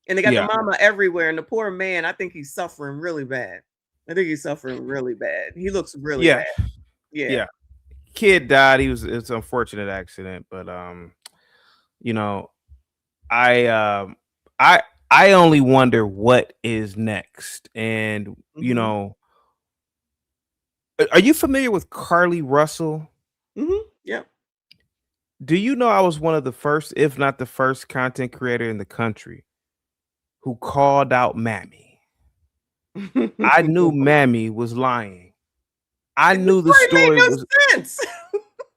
and they got Yeah. the mama everywhere, and the poor man. I think he's suffering really bad. I think he's suffering really bad. He looks really Yeah. bad. Yeah. Yeah. Kid died. It's an unfortunate accident, but you know, I only wonder what is next. And you know, are you familiar with Carly Russell? Yeah. Do you know I was one of the first, if not the first, content creator in the country who called out Mammy? I knew Mammy was lying. I knew the story made no was sense.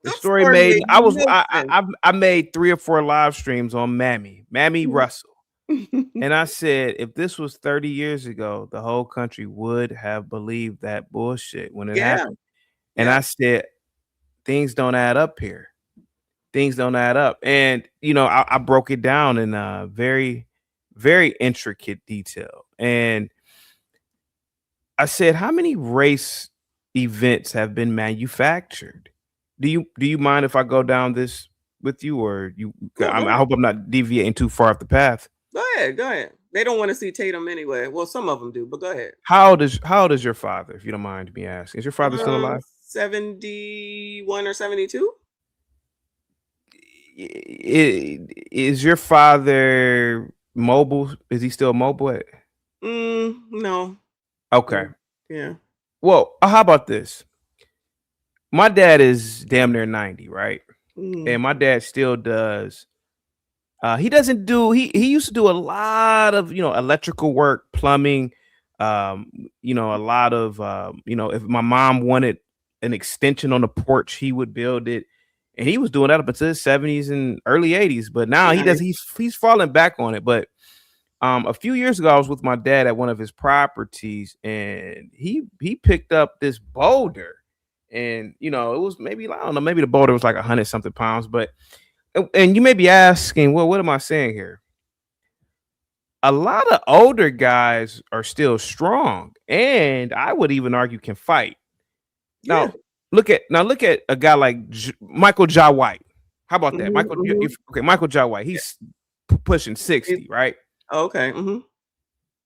the story story made. made I was no I made 3 or 4 live streams on Mammy Mm-hmm. Russell, and I said if this was 30 years ago, the whole country would have believed that bullshit when it Yeah. happened. And I said things don't add up here. Things don't add up, and you know I broke it down in a very, very intricate detail, and I said how many race events have been manufactured. Do you mind if I go down this with you, or you? I hope I'm not deviating too far off the path. Go ahead. They don't want to see Tatum anyway. Well, some of them do, but go ahead. How old is your father, if you don't mind me asking? Is your father still alive? 71 or 72? Is your father mobile? Is he still mobile? No. Okay. Yeah. Well, how about this? My dad is damn near 90, right? And my dad still does. He doesn't do. He used to do a lot of electrical work, plumbing. A lot of if my mom wanted an extension on the porch, he would build it. And he was doing that up until his 70s and early 80s. But now he does. He's falling back on it. But a few years ago, I was with my dad at one of his properties, and he picked up this boulder, and it was maybe I don't know, maybe the boulder was like 100 something pounds. But and you may be asking, well, what am I saying here? A lot of older guys are still strong, and I would even argue can fight. Now, look at a guy like Michael Jai White. How about that? Michael Jai White. He's pushing 60, right? Okay.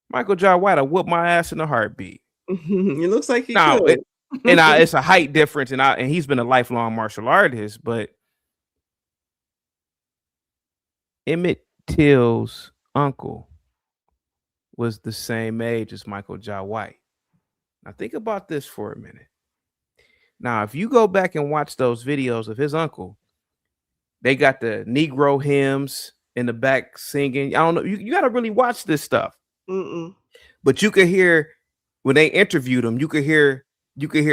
Michael Jai White, I whoop my ass in a heartbeat. It looks like he could. could. It's a height difference, and he's been a lifelong martial artist, but Emmett Till's uncle was the same age as Michael Jai White. Now think about this for a minute. Now, if you go back and watch those videos of his uncle, they got the Negro hymns in the back singing. I don't know. You got to really watch this stuff. But you could hear when they interviewed him, you could hear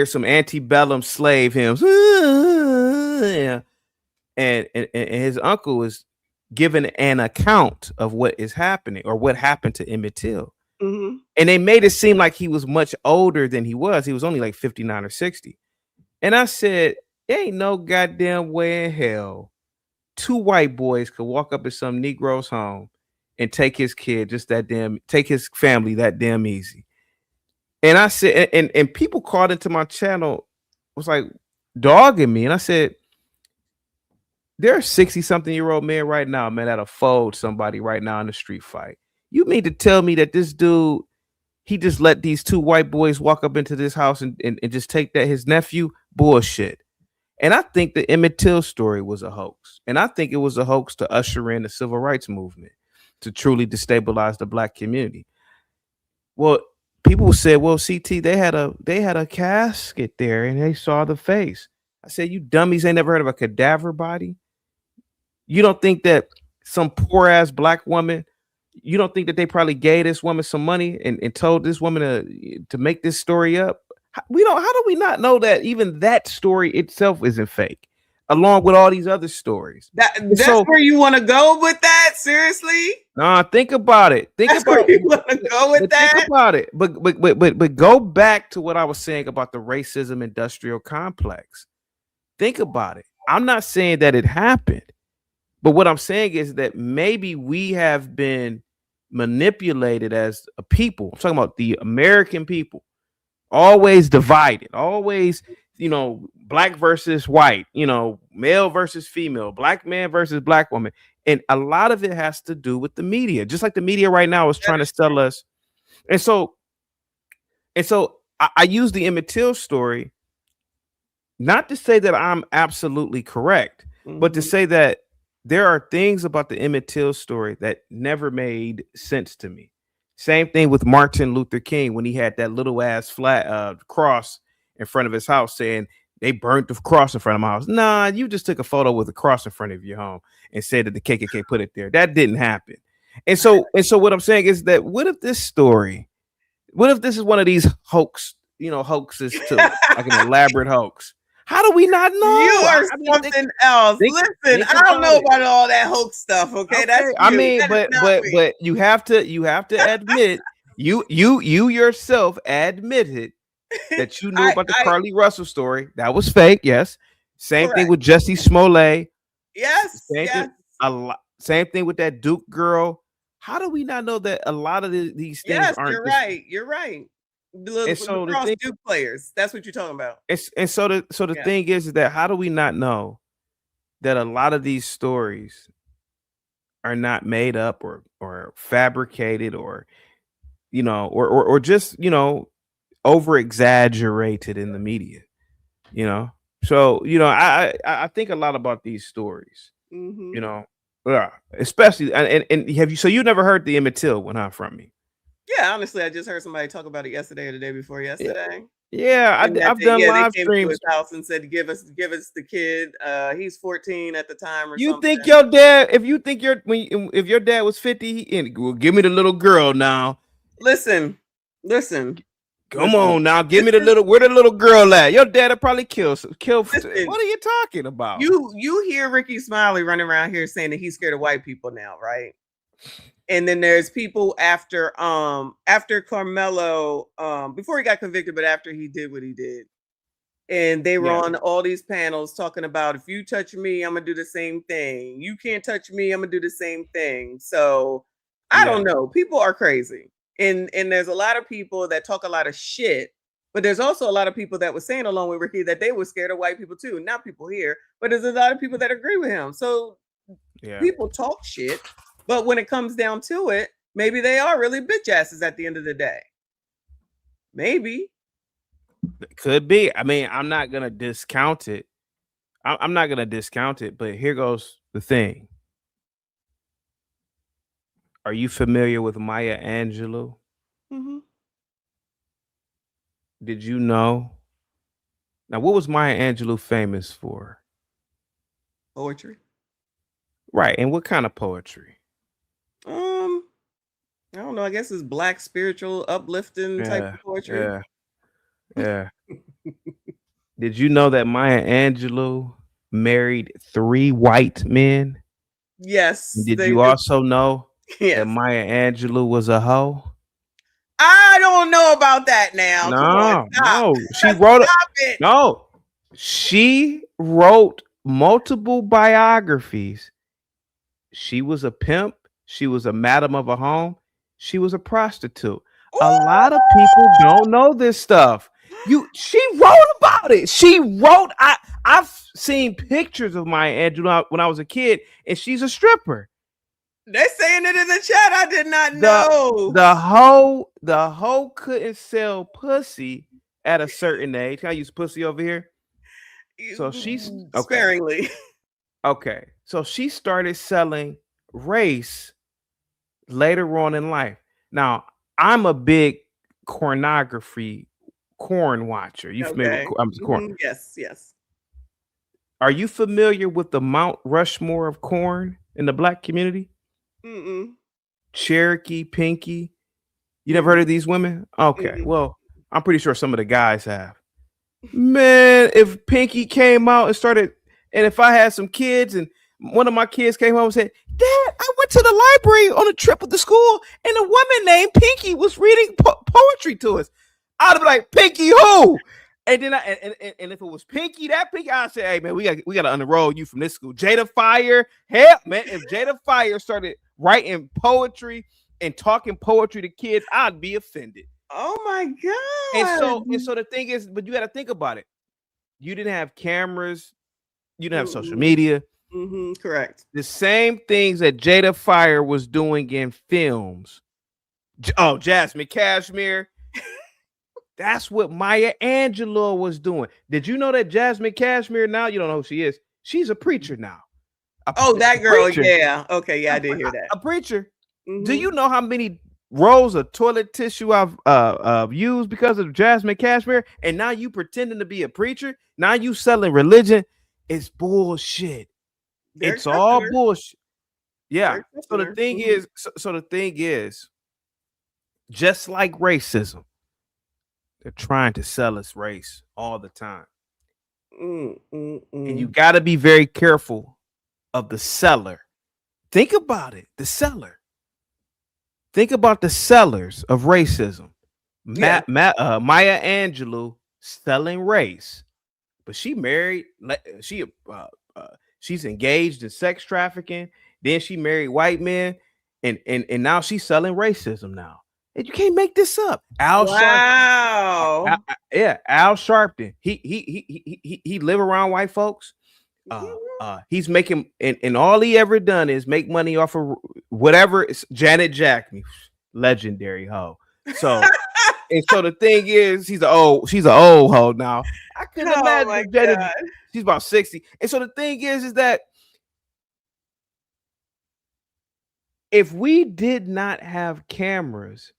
some antebellum slave hymns. And his uncle is giving an account of what is happening or what happened to Emmett Till. And they made it seem like he was much older than he was. He was only like 59 or 60. And I said, there ain't no goddamn way in hell 2 white boys could walk up to some Negro's home and take his kid take his family that damn easy. And I said, and people called into my channel, was like dogging me. And I said, there are 60-something-year-old men right now, man, that'll fold somebody right now in the street fight. You mean to tell me that this dude, he just let these 2 white boys walk up into this house and just take that his nephew? Bullshit. And I think the Emmett Till story was a hoax. And I think it was a hoax to usher in the civil rights movement to truly destabilize the black community. Well, people said, well, CT, they had a casket there and they saw the face. I said, you dummies ain't never heard of a cadaver body? You don't think that some poor ass black woman, you don't think that they probably gave this woman some money and told this woman to make this story up? How do we not know that even that story itself isn't fake, along with all these other stories? That's where you want to go with that? Seriously? Nah, think about it. Think about you want to go with that? Think about it. But go back to what I was saying about the racism industrial complex. think about it. I'm not saying that it happened, but what I'm saying is that maybe we have been manipulated as a people. I'm talking about the American people, always divided, always, black versus white, male versus female, black man versus black woman. And a lot of it has to do with the media, just like the media right now is trying to sell us. And so I use the Emmett Till story not to say that I'm absolutely correct, but to say that there are things about the Emmett Till story that never made sense to me. Same thing with Martin Luther King when he had that little ass flat cross in front of his house saying they burnt the cross in front of my house. Nah, you just took a photo with a cross in front of your home and said that the KKK put it there. That didn't happen. And so what I'm saying is that what if this is one of these hoaxes too, like an elaborate hoax? How do we not know? You are something else. Listen, I don't know about all that hoax stuff. Okay, that's you. I mean, but you have to admit you yourself admitted that you knew about the Carly Russell story. That was fake. Yes. Same thing with Jussie Smollett. Yes. Same thing with that Duke girl. How do we not know that a lot of these things aren't? You're right. The Duke players. That's what you're talking about. The thing is that how do we not know that a lot of these stories are not made up or fabricated or just over exaggerated in the media? So I think a lot about these stories. Especially and have you? So you never heard the Emmett Till one from me? Yeah, honestly, I just heard somebody talk about it yesterday or the day before yesterday. Yeah, I've done live they came streams. to his house and said, "Give us the kid." He's 14 at the time, or You something. think your dad? If your dad was 50, well, give me the little girl now. Listen. Come on now, give me the little. Where the little girl at? Your dad'll probably kill. What are you talking about? You hear Ricky Smiley running around here saying that he's scared of white people now, right? And then there's people after Carmelo, before he got convicted, but after he did what he did. And they were on all these panels talking about, if you touch me, I'm gonna do the same thing. You can't touch me, I'm gonna do the same thing. So I don't know. People are crazy. And there's a lot of people that talk a lot of shit, but there's also a lot of people that was saying along with Ricky that they were scared of white people too. Not people here, but there's a lot of people that agree with him. So people talk shit. But when it comes down to it, maybe they are really bitch asses at the end of the day. Maybe. Could be. I mean, I'm not going to discount it. I'm not going to discount it, but here goes the thing. Are you familiar with Maya Angelou? Mm-hmm. Did you know? Now, what was Maya Angelou famous for? Poetry. Right. And what kind of poetry? I don't know. I guess it's black, spiritual, uplifting type of poetry. Yeah. Did you know that Maya Angelou married 3 white men? Yes. Did you also know that Maya Angelou was a hoe? I don't know about that now. No. She wrote multiple biographies. She was a pimp. She was a madam of a home. She was a prostitute. A lot of people don't know this stuff. She wrote about it. She wrote. I've seen pictures of Maya Angelou when I was a kid, and she's a stripper. They're saying it in the chat. I did not know. The hoe couldn't sell pussy at a certain age. Can I use pussy over here? So she's sparingly. Okay. So she started selling race later on in life. Now, I'm a big corn watcher. You familiar with corn? Yes. Are you familiar with the Mount Rushmore of corn in the black community? Mm-mm. Cherokee, Pinky. You never heard of these women? Okay. Well, I'm pretty sure some of the guys have. Man, if Pinky came out and if I had some kids and one of my kids came home and said, "Dad, I went to the library on a trip with the school and a woman named Pinky was reading poetry to us," I'd be like, "Pinky who?" And then and if it was Pinky, I'd say, hey man, we got to unenroll you from this school. Jada Fire, hell man, if Jada Fire started writing poetry and talking poetry to kids, I'd be offended. Oh my God. And so the thing is, but you got to think about it. You didn't have cameras, you didn't have social media. Correct. The same things that Jada Fire was doing in films. Oh, Jasmine Cashmere. That's what Maya Angelou was doing. Did you know that Jasmine Cashmere, now you don't know who she is? She's a preacher now. That girl, preacher. Yeah. Okay, yeah, I did hear that. A preacher. Do you know how many rolls of toilet tissue I've used because of Jasmine Cashmere? And now you pretending to be a preacher? Now you selling religion? It's bullshit. It's all bullshit. Yeah. So the thing is, the thing is, just like racism, they're trying to sell us race all the time. And you got to be very careful of the seller. Think about it. The seller. Think about the sellers of racism. Maya Angelou selling race, but she married. She's engaged in sex trafficking. Then she married white men, and now she's selling racism now. And you can't make this up. Al Sharpton. Al Sharpton. He live around white folks. He's making and all he ever done is make money off of whatever. Janet Jackson, legendary hoe. So and so the thing is, she's an old hoe now. I couldn't imagine Janet. She's about 60. And so the thing is that if we did not have cameras,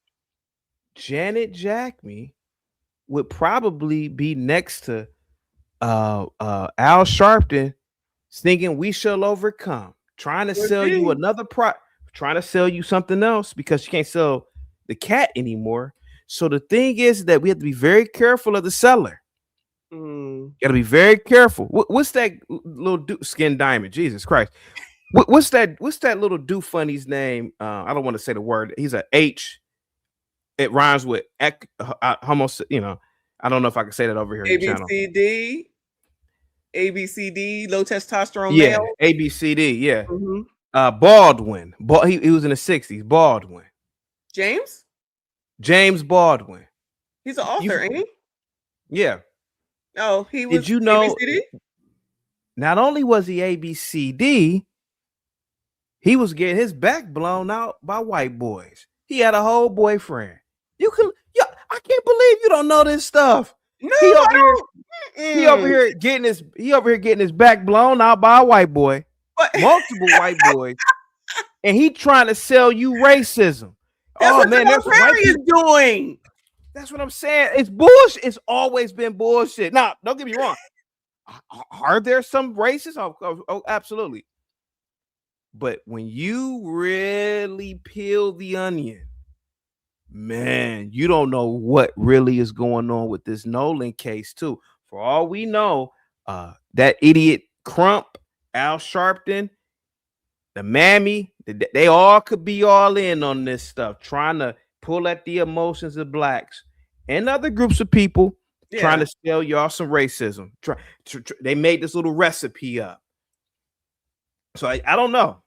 Janet Jackson would probably be next to Al Sharpton singing "We Shall Overcome," trying to sell you another trying to sell you something else because you can't sell the cat anymore. So the thing is that we have to be very careful of the seller. You got to be very careful. What's that little Skin Diamond? Jesus Christ. What's that little do funny's name? I don't want to say the word. He's a H. It rhymes with almost, I don't know if I can say that over here. ABCD, low testosterone yeah, male. ABCD, yeah. Baldwin. He was in the 60s. Baldwin. James Baldwin. He's an author, ain't he? Yeah. Oh, he was. Did you know? ABCD? Not only was he ABCD, he was getting his back blown out by white boys. He had a whole boyfriend. I can't believe you don't know this stuff. No, he over here getting his back blown out by a white boy, multiple white boys, and he trying to sell you racism. That's what Perry is doing. That's what I'm saying. It's bullshit. It's always been bullshit. Now, don't get me wrong. Are there some racists? Oh, absolutely. But when you really peel the onion, man, you don't know what really is going on with this Nolan case, too. For all we know, that idiot Crump, Al Sharpton, the Mammy, they all could be all in on this stuff, trying to pull at the emotions of blacks and other groups of people, trying to sell y'all some racism. They made this little recipe up. So I don't know.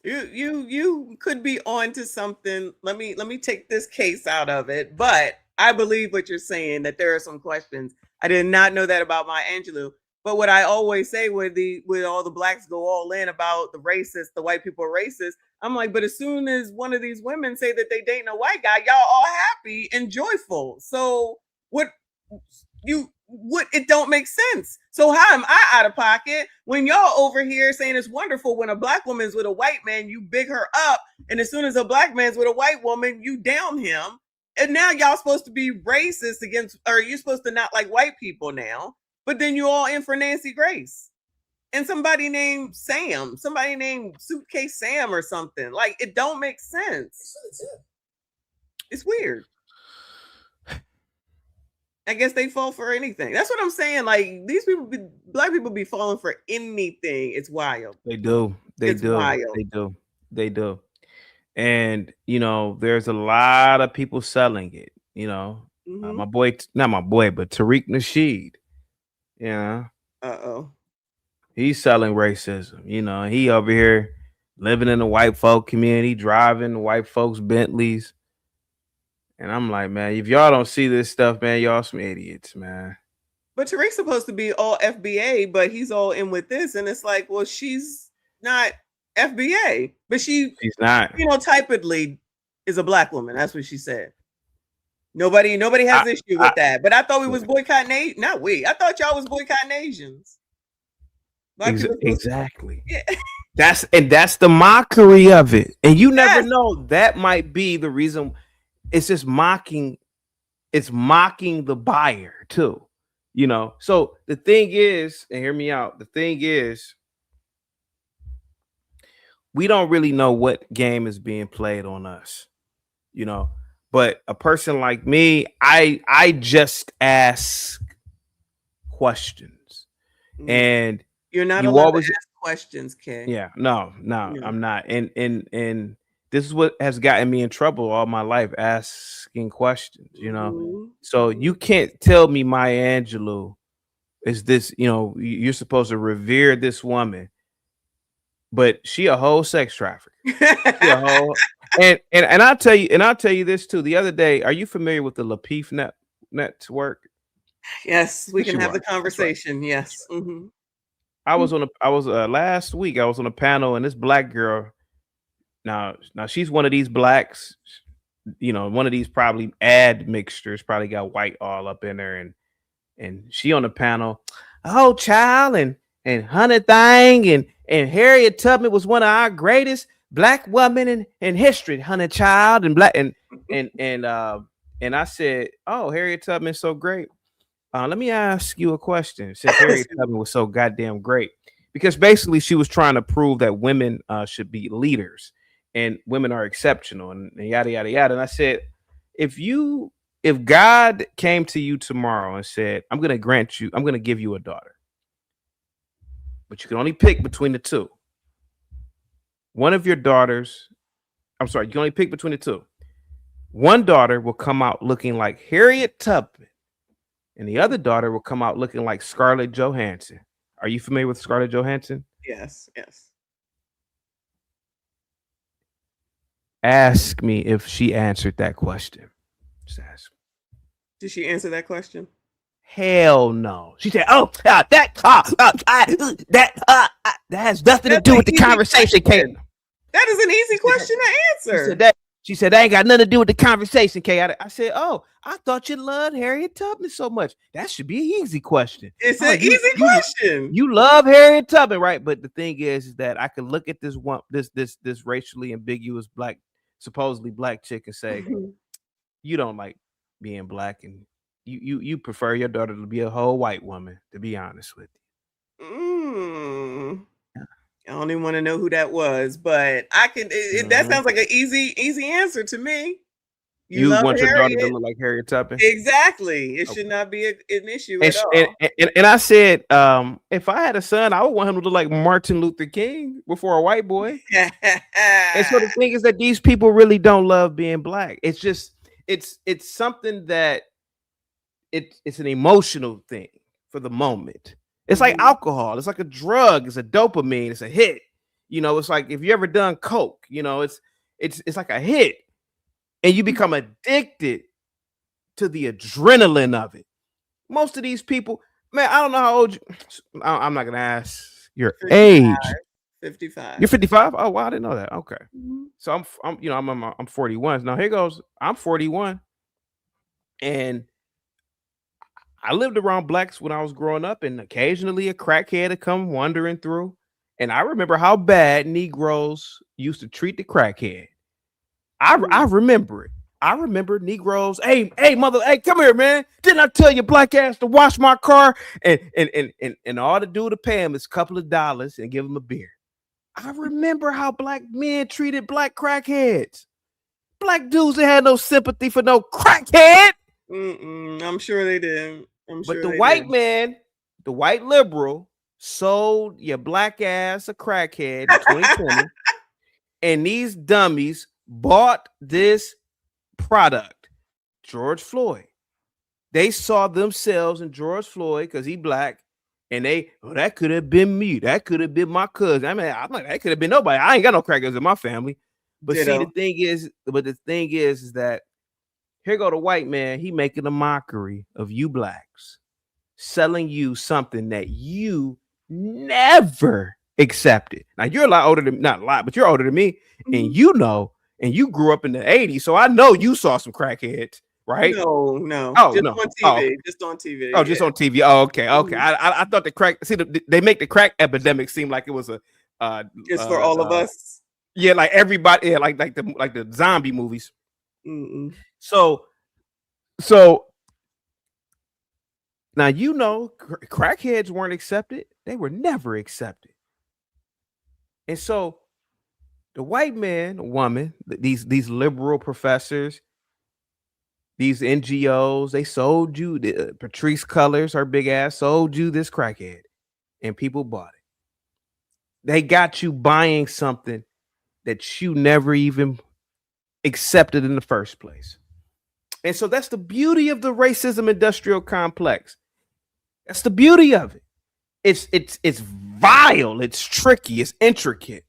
You could be on to something. Let me take this case out of it. But I believe what you're saying, that there are some questions. I did not know that about Maya Angelou. But what I always say when all the blacks go all in about the white people are racist, I'm like, but as soon as one of these women say that they dating a white guy, y'all all happy and joyful. So it don't make sense. So how am I out of pocket when y'all over here saying it's wonderful when a black woman's with a white man, you big her up, and as soon as a black man's with a white woman, you down him. And now y'all supposed to be racist against, or you're supposed to not like white people now, but then you all in for Nancy Grace and somebody named Sam, somebody named Suitcase Sam or something. Like, it don't make sense. It's weird. I guess they fall for anything. That's what I'm saying. Like, these people, black people be falling for anything. It's wild. They do. It's wild. They do. And, there's a lot of people selling it, my boy, not my boy, but Tariq Nasheed. Yeah. He's selling racism. You know, he over here living in the white folk community, driving white folks Bentleys. And I'm like, man, if y'all don't see this stuff, man, y'all some idiots, man. But Tariq's supposed to be all FBA, but he's all in with this. And it's like, well, she's not FBA, but she's not. Phenotypically is a black woman. That's what she said. Nobody has issue with that. But I thought we was boycotting not we. I thought y'all was boycotting Asians. Exactly. Yeah. That's the mockery of it. And you never know. That might be the reason. It's just mocking. It's mocking the buyer too. You know. So the thing is, and hear me out. The thing is, we don't really know what game is being played on us. You know. But a person like me, I just ask questions, and you're not allowed to ask questions, Kay. Yeah, no, I'm not. And this is what has gotten me in trouble all my life, asking questions. You know, so you can't tell me Maya Angelou is this. You know, you're supposed to revere this woman, but she a whole sex trafficker. She a whole. And I'll tell you this too. The other day, are you familiar with the Lapeef network? Yes, we can have the conversation. Right. Yes. Mm-hmm. I was last week. I was on a panel, and this black girl. Now she's one of these blacks. You know, one of these probably ad mixtures. Probably got white all up in there, and she on the panel. Oh, child, and Honey Thing and Harriet Tubman was one of our greatest black woman in history, Honey Child, and black and I said, oh, Harriet Tubman's so great. Let me ask you a question. Since Harriet Tubman was so goddamn great, because basically she was trying to prove that women should be leaders and women are exceptional and yada yada yada. And I said, if God came to you tomorrow and said, I'm going to give you a daughter, but you can only pick between the two. One of your daughters, you can only pick between the two. One daughter will come out looking like Harriet Tubman, and the other daughter will come out looking like Scarlett Johansson. Are you familiar with Scarlett Johansson? Yes. Ask me if she answered that question. Just ask me. Did she answer that question? Hell no. She said, that has nothing to do with the conversation, Kay. That is an easy question to answer. She said that ain't got nothing to do with the conversation, Kay. I said, oh, I thought you loved Harriet Tubman so much. That should be an easy question. It's an easy question. You love Harriet Tubman, right? But the thing is that I can look at this racially ambiguous supposedly black chick and say, you don't like being black, and you prefer your daughter to be a whole white woman, to be honest with you. I don't even want to know who that was, but I can. That sounds like an easy answer to me. You want your daughter to look like Harriet Tubman? Exactly. It should not be an issue at all. And I said, if I had a son, I would want him to look like Martin Luther King before a white boy. And so the thing is that these people really don't love being black. It's just it's something that it's an emotional thing for the moment. It's like alcohol. It's like a drug. It's a dopamine. It's a hit. You know, it's like if you ever done coke, you know, it's like a hit, and you become addicted to the adrenaline of it. Most of these people, man, I don't know how old you. I'm not gonna ask your 55. Age. 55. You're 55. Oh wow, I didn't know that. Okay, so I'm 41. Now here goes. I'm 41, and I lived around blacks when I was growing up, and occasionally a crackhead would come wandering through. And I remember how bad Negroes used to treat the crackhead. I remember it. I remember Negroes. Hey, mother, hey, come here, man. Didn't I tell your black ass to wash my car? And all to do to pay him is a couple of dollars and give him a beer. I remember how black men treated black crackheads. Black dudes that had no sympathy for no crackhead. I'm sure they did. But the white man, the white liberal, sold your black ass a crackhead in 2020, and these dummies bought this product. George Floyd, They saw themselves in George Floyd because he black, and that could have been me. That could have been my cousin. I mean, I'm like, that could have been nobody. I ain't got no crackers in my family. But see, the thing is that here go the white man. He making a mockery of you blacks, selling you something that you never accepted. Now you're a lot older than, not a lot, but you're older than me, and you know, and you grew up in the 80s, so I know you saw some crackheads, right? No. Oh, Just no. on Oh, TV. Just on TV. oh, just on TV. Oh, okay. I thought the crack. See, they make the crack epidemic seem like it was a It's for all of us. Yeah, like everybody. Yeah, like the zombie movies. Mm-mm. So now you know crackheads weren't accepted. They were never accepted. And so the white man, woman, these liberal professors, these NGOs, they sold you Patrice Cullors, her big ass, sold you this crackhead, and people bought it. They got you buying something that you never even accepted in the first place. And so that's the beauty of the racism industrial complex. That's the beauty of it. It's vile, it's tricky, it's intricate,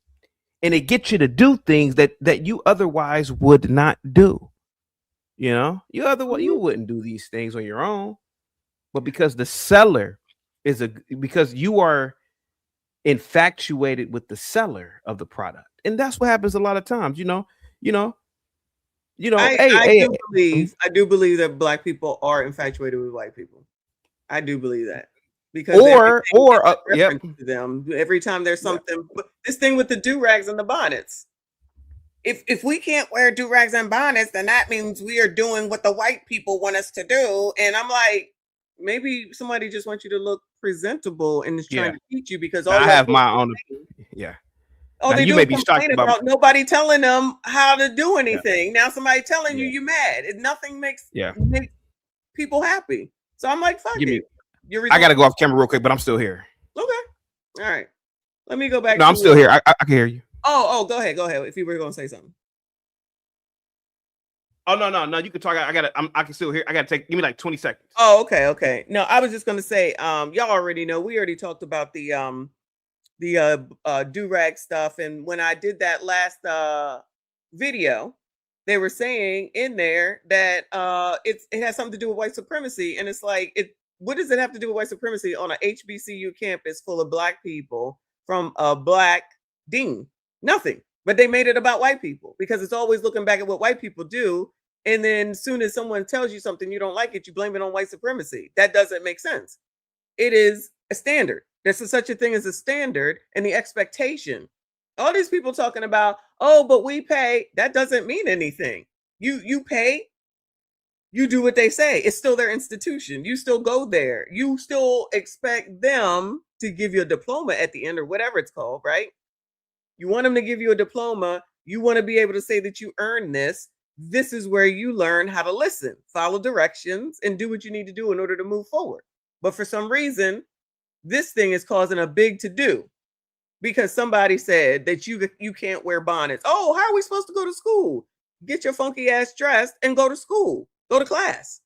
and it gets you to do things that you otherwise would not do. You know, you wouldn't do these things on your own, but because the seller because you are infatuated with the seller of the product, and that's what happens a lot of times. I do believe that black people are infatuated with white people. I do believe that because to them every time there's something. But this thing with the do-rags and the bonnets. If we can't wear do-rags and bonnets, then that means we are doing what the white people want us to do. And I'm like, maybe somebody just wants you to look presentable and is trying to teach you because all I have my own. Oh, they do complain about nobody telling them how to do anything. Now somebody telling you mad. Nothing makes people happy. So I'm like, fuck it. I gotta go off camera real quick, but I'm still here. Okay. All right. Let me go back. No, I'm still here. I can hear you. Oh, go ahead. If you were going to say something. Oh, no. You can talk. I can still hear. I gotta give me like 20 seconds. Oh, okay. No, I was just gonna say, y'all already know. We already talked about the do-rag stuff, and when I did that last video, they were saying in there that it has something to do with white supremacy, and it's like, what does it have to do with white supremacy on a HBCU campus full of black people from a black dean? Nothing. But they made it about white people because it's always looking back at what white people do. And then as soon as someone tells you something you don't like it, you blame it on white supremacy. That doesn't make sense. It is a standard. There's such a thing as a standard and the expectation. All these people talking about, oh, but we pay. That doesn't mean anything. You pay. You do what they say. It's still their institution. You still go there. You still expect them to give you a diploma at the end or whatever it's called, right? You want them to give you a diploma. You want to be able to say that you earned this. This is where you learn how to listen, follow directions, and do what you need to do in order to move forward. But for some reason, this thing is causing a big to-do because somebody said that you can't wear bonnets. Oh, how are we supposed to go to school? Get your funky ass dressed and go to school. Go to class.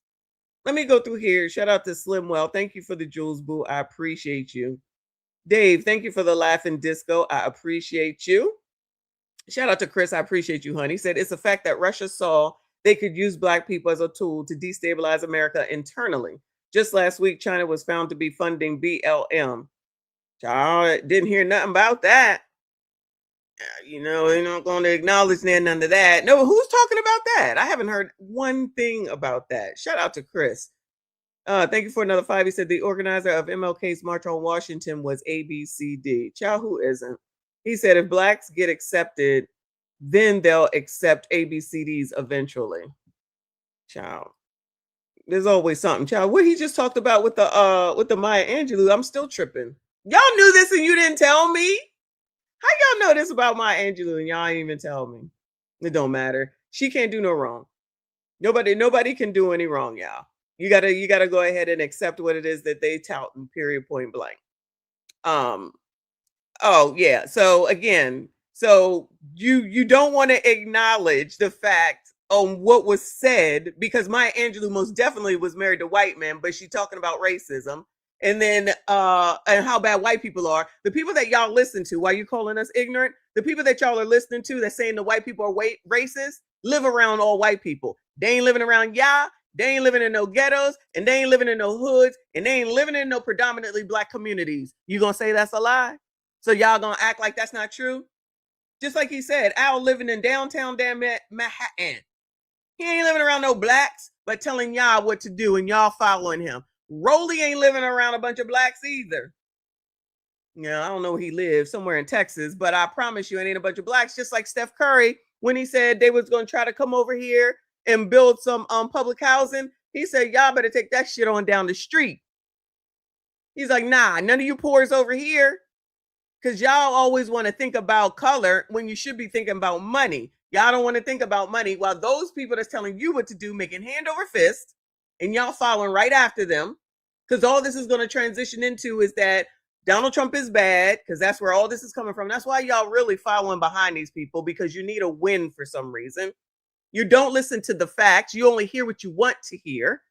Let me go through here. Shout out to Slimwell. Thank you for the Jules Boo. I appreciate you. Dave, thank you for the laughing disco. I appreciate you. Shout out to Chris. I appreciate you, honey. He said it's a fact that Russia saw they could use black people as a tool to destabilize America internally. Just last week, China was found to be funding BLM. Child, didn't hear nothing about that. They're not going to acknowledge none of that. No, who's talking about that? I haven't heard one thing about that. Shout out to Chris. Thank you for another 5. He said the organizer of MLK's March on Washington was ABCD. Child, who isn't? He said if blacks get accepted, then they'll accept ABCDs eventually. Child, there's always something. Child, what he just talked about with the Maya Angelou, I'm still tripping. Y'all knew this and you didn't tell me. How y'all know this about Maya Angelou and y'all ain't even tell me? It don't matter. She can't do no wrong. Nobody can do any wrong, y'all. You gotta go ahead and accept what it is that they tout in period, point blank. Oh yeah. So again, you don't want to acknowledge the fact on what was said, because Maya Angelou most definitely was married to white men, but she's talking about racism. And then and how bad white people are. The people that y'all listen to, why you calling us ignorant? The people that y'all are listening to that saying the white people are racist live around all white people. They ain't living around y'all. They ain't living in no ghettos, and they ain't living in no hoods, and they ain't living in no predominantly black communities. You gonna say that's a lie? So y'all gonna act like that's not true? Just like he said, Al living in downtown damn Manhattan. He ain't living around no blacks, but telling y'all what to do, and y'all following him. Rolly ain't living around a bunch of blacks either. Yeah, I don't know where he lives, somewhere in Texas, but I promise you it ain't a bunch of blacks, just like Steph Curry, when he said they was going to try to come over here and build some public housing. He said, y'all better take that shit on down the street. He's like, nah, none of you poors over here, because y'all always want to think about color when you should be thinking about money. Y'all don't want to think about money, while those people that's telling you what to do making hand over fist, and y'all following right after them, because all this is going to transition into is that Donald Trump is bad, because that's where all this is coming from. That's why y'all really following behind these people, because you need a win for some reason. You don't listen to the facts. You only hear what you want to hear,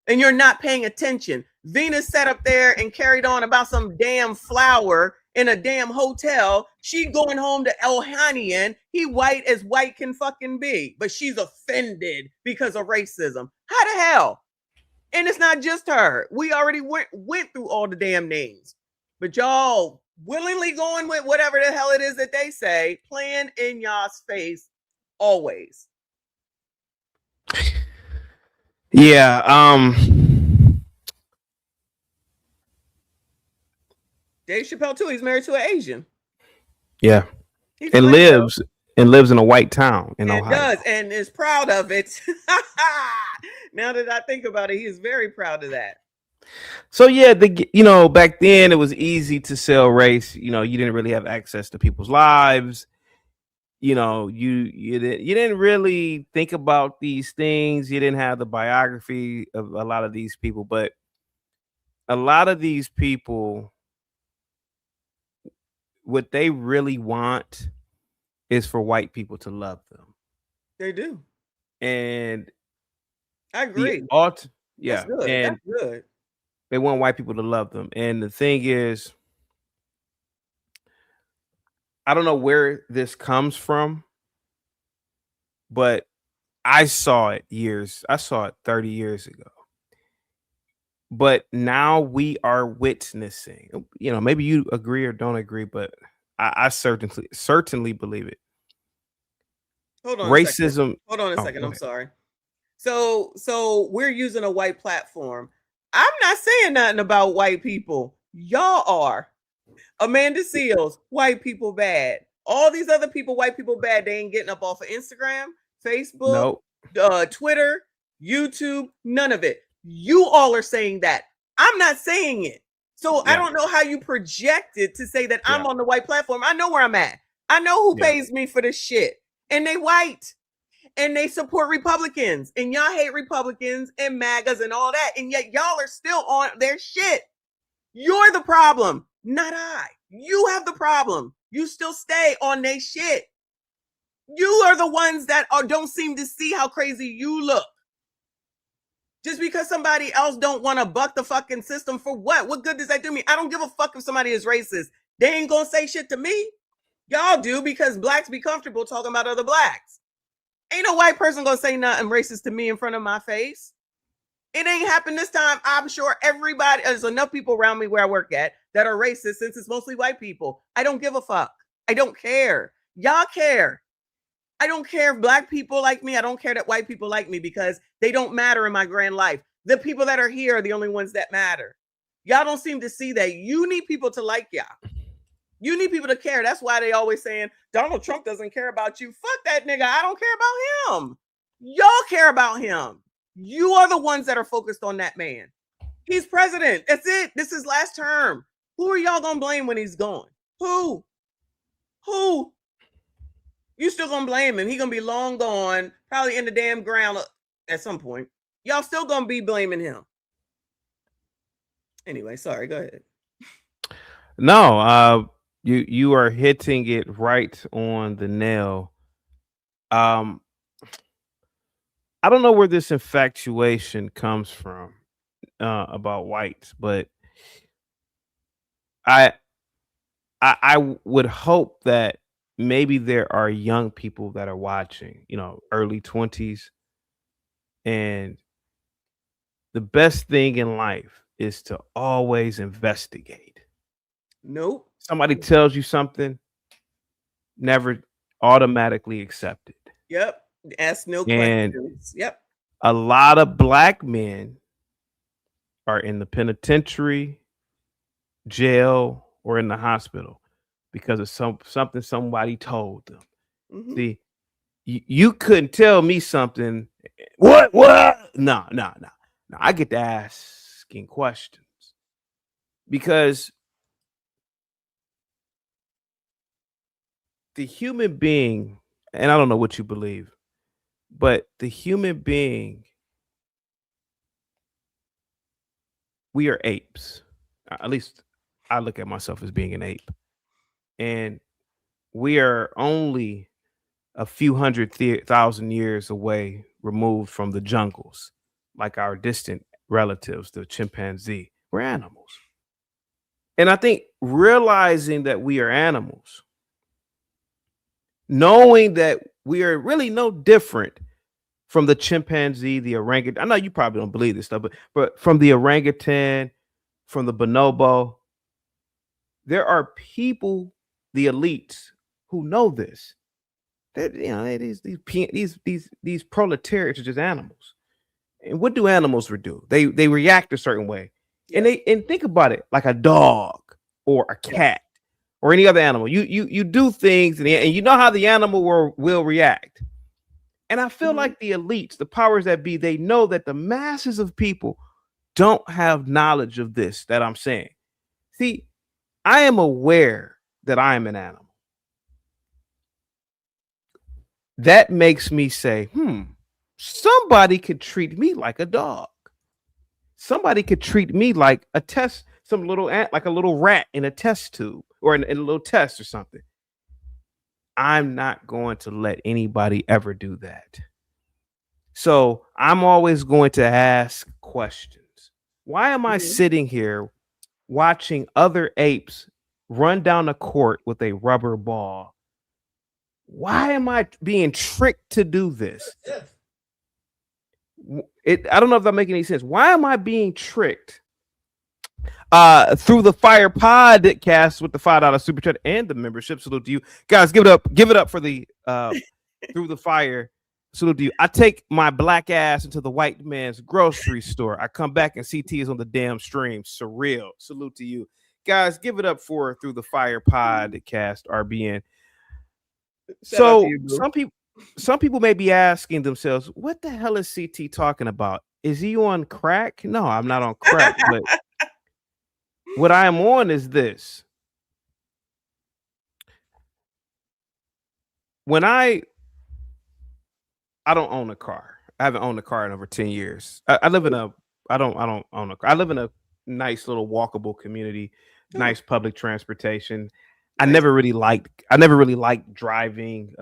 and you're not paying attention. Venus sat up there and carried on about some damn flower in a damn hotel. She going home to Elhanian. He white as white can fucking be, but she's offended because of racism. How the hell? And it's not just her. We already went through all the damn names, but y'all willingly going with whatever the hell it is that they say, playing in y'all's face always. Yeah. Dave Chappelle too. He's married to an Asian. Yeah. He's and Latino. lives in a white town in And Ohio. does, and is proud of it. Now that I think about it, he is very proud of that. So yeah, back then it was easy to sell race. You didn't really have access to people's lives. You didn't really think about these things. You didn't have the biography of a lot of these people, but a lot of these people, what they really want is for white people to love them. They do. And I agree. Yeah. That's good. And that's good. they want white people to love them. And the thing is, I don't know where this comes from, but I saw it 30 years ago. But now we are witnessing, maybe you agree or don't agree, but I certainly believe it. Hold on Racism. Hold on a second. I'm sorry. So we're using a white platform. I'm not saying nothing about white people. Y'all are. Amanda Seals, white people bad. All these other people, white people bad. They ain't getting up off of Instagram, Facebook, Twitter, YouTube, none of it. You all are saying that. I'm not saying it. So I don't know how you project it to say that I'm on the white platform. I know where I'm at. I know who pays me for this shit. And they white. And they support Republicans. And y'all hate Republicans and MAGAs and all that. And yet y'all are still on their shit. You're the problem, not I. You have the problem. You still stay on their shit. You are the ones that don't seem to see how crazy you look. Just because somebody else don't want to buck the fucking system for what? What good does that do me? I don't give a fuck if somebody is racist. They ain't gonna say shit to me. Y'all do, because blacks be comfortable talking about other blacks. Ain't no white person gonna say nothing racist to me in front of my face. It ain't happened this time. I'm sure there's enough people around me where I work at that are racist, since it's mostly white people. I don't give a fuck. I don't care. Y'all care. I don't care if black people like me. I don't care that white people like me, because they don't matter in my grand life. The people that are here are the only ones that matter. Y'all don't seem to see that. You need people to like y'all. You need people to care. That's why they always saying Donald Trump doesn't care about you. Fuck that nigga. I don't care about him. Y'all care about him. You are the ones that are focused on that man. He's president. That's it. This is last term. Who are y'all gonna blame when he's gone? Who? You still gonna blame him? He gonna be long gone, probably in the damn ground at some point. Y'all still gonna be blaming him. Anyway, sorry. Go ahead. No, you are hitting it right on the nail. I don't know where this infatuation comes from about whites, but I I would hope that maybe there are young people that are watching, early 20s, and the best thing in life is to always investigate. Nope. Somebody tells you something, never automatically accept it. Yep. Ask no And questions. Yep. a lot of black men are in the penitentiary, jail, or in the hospital because of something somebody told them. Mhm. See, you couldn't tell me something. What? No. I get to asking questions because the human being, and I don't know what you believe, but the human being, we are apes. At least I look at myself as being an ape. And we are only a few thousand years away removed from the jungles, like our distant relatives, the chimpanzee. We're animals. And I think realizing that we are animals, knowing that we are really no different from the chimpanzee, the orangutan. I know you probably don't believe this stuff, but from the orangutan, from the bonobo, there are people, the elites, who know this. That these proletariats are just animals. And what do animals do? They react a certain way. And think about it, like a dog or a cat or any other animal. You do things and you know how the animal will react. And I feel like the elites, the powers that be, they know that the masses of people don't have knowledge of this that I'm saying. See, I am aware that I am an animal. That makes me say, somebody could treat me like a dog. Somebody could treat me like a test, like a little rat in a test tube or in a little test or something. I'm not going to let anybody ever do that. So I'm always going to ask questions. Why am I sitting here watching other apes run down a court with a rubber ball? Why am I being tricked to do this? I don't know if that makes any sense. Why am I being tricked? Through the Fire podcast with the $5 super chat and the membership. Salute to you guys. Give it up for the Through the Fire. Salute to you. I take my black ass into the white man's grocery store. I come back and CT is on the damn stream. Surreal. Salute to you guys. Give it up for Through the Fire podcast, RBN. So some people may be asking themselves, what the hell is CT talking about? Is he on crack? No, I'm not on crack. But what I am on is this. When I don't own a car. I haven't owned a car in over 10 years. I live in I don't own a car. I live in a nice little walkable community, nice public transportation. I never really liked driving.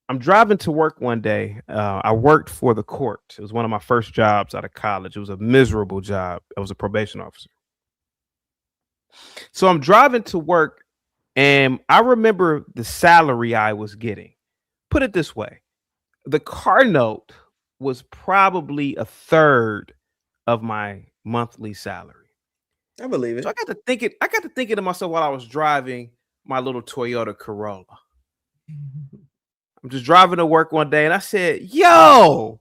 I'm driving to work one day. I worked for the court. It was one of my first jobs out of college. It was a miserable job. I was a probation officer. So I'm driving to work, and I remember the salary I was getting. Put it this way. The car note was probably a third of my monthly salary. I believe it. So I got to thinking to myself while I was driving my little Toyota Corolla. I'm just driving to work one day and I said, yo,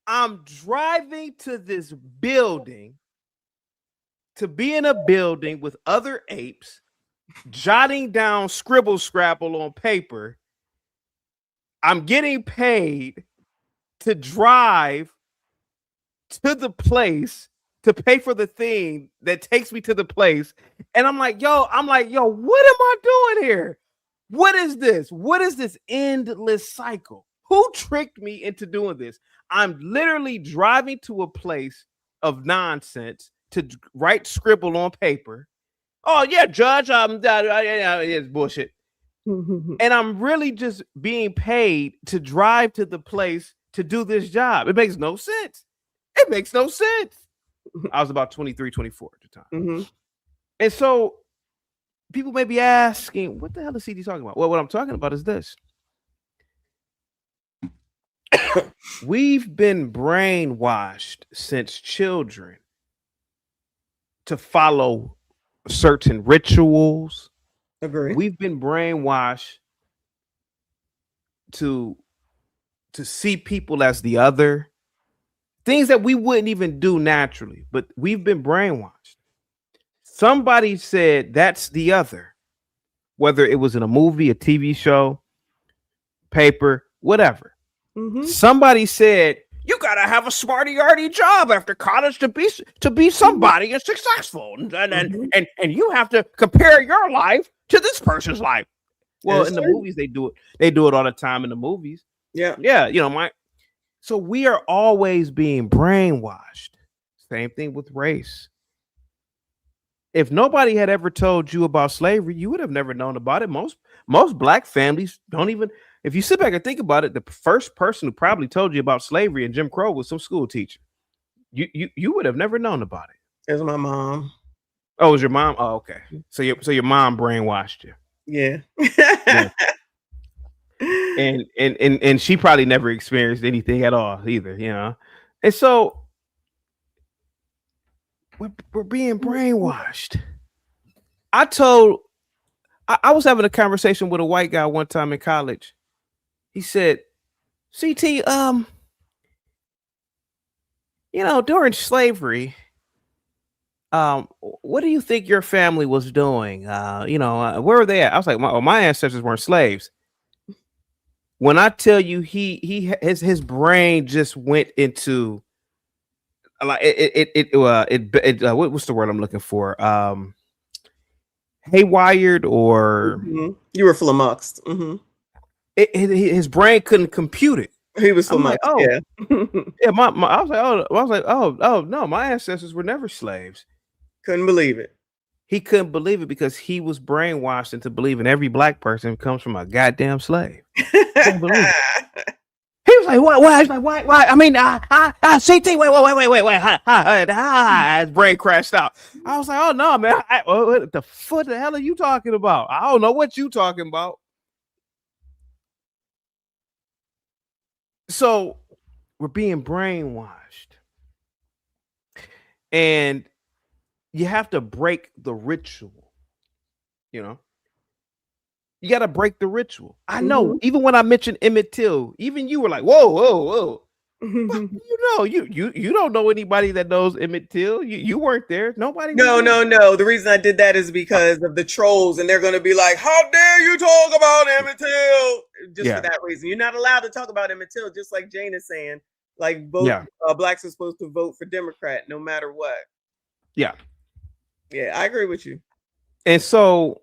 I'm driving to this building to be in a building with other apes, jotting down scrabble on paper. I'm getting paid to drive to the place to pay for the thing that takes me to the place. And I'm like, yo, what am I doing here? What is this? What is this endless cycle? Who tricked me into doing this? I'm literally driving to a place of nonsense to write scribble on paper. Oh yeah, Judge, it's bullshit. And I'm really just being paid to drive to the place to do this job. It makes no sense. It makes no sense. I was about 23, 24 at the time. And so people may be asking, what the hell is CD talking about? Well, what I'm talking about is this. We've been brainwashed since children to follow certain rituals. Agree. We've been brainwashed to see people as the other. Things that we wouldn't even do naturally, but we've been brainwashed. Somebody said that's the other, whether it was in a movie, a TV show, paper, whatever. Somebody said you gotta have a smarty-arty job after college to be somebody and successful, and you have to compare your life to this person's life. Well, in the movies they do it all the time in the movies. Yeah, so we are always being brainwashed. Same thing with race. If nobody had ever told you about slavery, you would have never known about it. Most black families don't even. If you sit back and think about it, the first person who probably told you about slavery and Jim Crow was some school teacher. You would have never known about it. It was my mom. Oh, it was your mom? Oh, okay. So your mom brainwashed you. Yeah. Yeah. And she probably never experienced anything at all either, And so we're being brainwashed. I was having a conversation with a white guy one time in college. He said, CT, during slavery, what do you think your family was doing? Where were they at? I was like, my ancestors weren't slaves. When I tell you his brain just went into like what's the word I'm looking for? Haywired or you were flummoxed. His brain couldn't compute it. He was flummoxed. Like, yeah. I was like, oh no, my ancestors were never slaves. Couldn't believe it. He couldn't believe it because he was brainwashed into believing every black person comes from a goddamn slave. Couldn't believe it. He was like, what? Why? I mean, CT, wait. His brain crashed out. I was like, oh no, man. What the hell are you talking about? I don't know what you talking about. So we're being brainwashed. And you have to break the ritual. You got to break the ritual. I know. Even when I mentioned Emmett Till, even you were like, whoa. You don't know anybody that knows Emmett Till. You weren't there. Nobody. No. The reason I did that is because of the trolls, and they're going to be like, "How dare you talk about Emmett Till?" Just for that reason, you're not allowed to talk about Emmett Till. Just like Jane is saying, like blacks are supposed to vote for Democrat no matter what. Yeah, I agree with you. And so,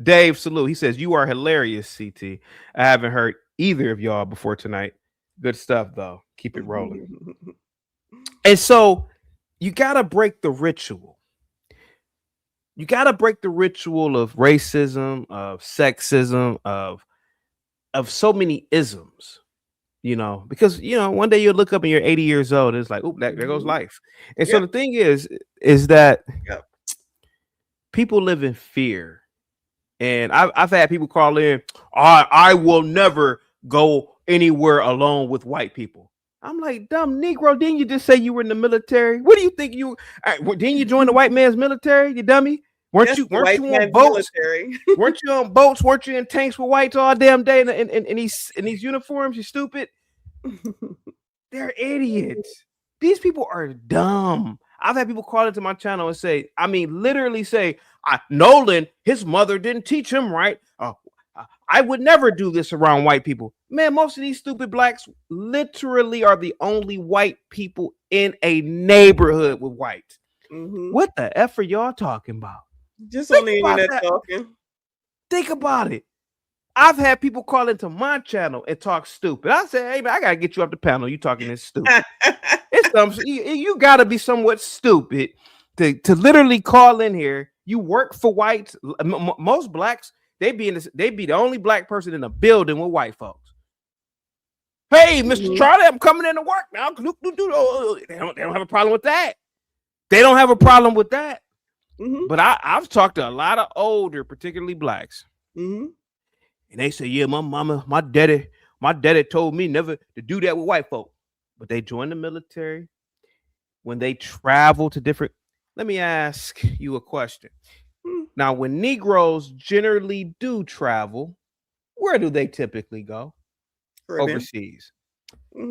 Dave Salute, he says you are hilarious, CT. I haven't heard either of y'all before tonight. Good stuff, though. Keep it rolling. And so you got to break the ritual. You got to break the ritual of racism, of sexism, of so many isms, because, one day you'll look up and you're 80 years old. And it's like, there goes life. And so the thing is that people live in fear. And I've had people call in, I will never go anywhere alone with white people. I'm like, dumb Negro, didn't you just say you were in the military? What do you think didn't you join the white man's military, you dummy? Weren't you on boats? Weren't you on boats? Weren't you in tanks with whites all damn day in these uniforms? You stupid. They're idiots. These people are dumb. I've had people call into my channel and say, literally say, Nolan, his mother didn't teach him right. I would never do this around white people. Man, most of these stupid blacks literally are the only white people in a neighborhood with whites. What the F are y'all talking about? Just on the internet talking. Think about it. I've had people call into my channel and talk stupid. I say, hey, man, I got to get you off the panel. You talking this stupid. You got to be somewhat stupid to literally call in here. You work for whites. Most blacks, they be the only black person in the building with white folks. Hey, Mr. Charlie, I'm coming into work now. They don't have a problem with that. They don't have a problem with that. But I've talked to a lot of older, particularly blacks. And they say, yeah, my daddy told me never to do that with white folk. But they join the military. When they travel to different, let me ask you a question. Now, when Negroes generally do travel, where do they typically go? Caribbean. Overseas.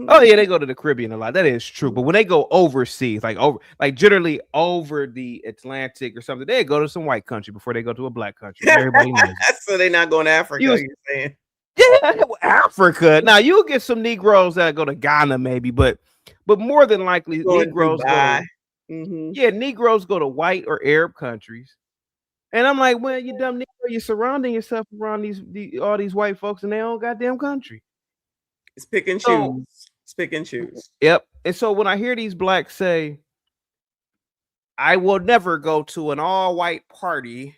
Oh yeah, they go to the Caribbean a lot. That is true. But when they go overseas, like generally over the Atlantic or something, they go to some white country before they go to a black country. Everybody knows. So they're not going to Africa. You're saying? Yeah, Africa. Now you'll get some Negroes that go to Ghana, maybe, but more than likely, Negroes go. Yeah, Negroes go to white or Arab countries. And I'm like, well, you dumb Negro, you're surrounding yourself around all these white folks in their own goddamn country. It's pick and choose. It's pick and choose. Yep. And so when I hear these blacks say, I will never go to an all-white party,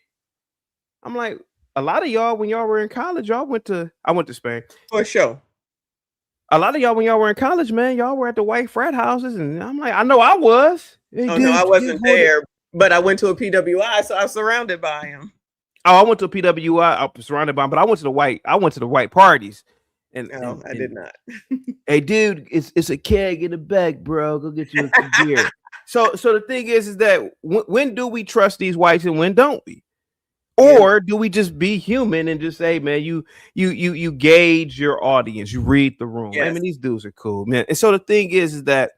I'm like, a lot of y'all, when y'all were in college, I went to Spain. For sure. A lot of y'all, when y'all were in college, man, y'all were at the white frat houses. And I'm like, I know I was. Hey, no, I wasn't there, but I went to a PWI, so I was surrounded by him. Oh, I went to a PWI. I was surrounded by him, but I went to the white parties. And I did not. Hey, dude, it's a keg in the back, bro. Go get you a beer. So the thing is that when do we trust these whites and when don't we? Or do we just be human and just say, man, you gauge your audience, you read the room. Yes. I mean, these dudes are cool, man. And so the thing is that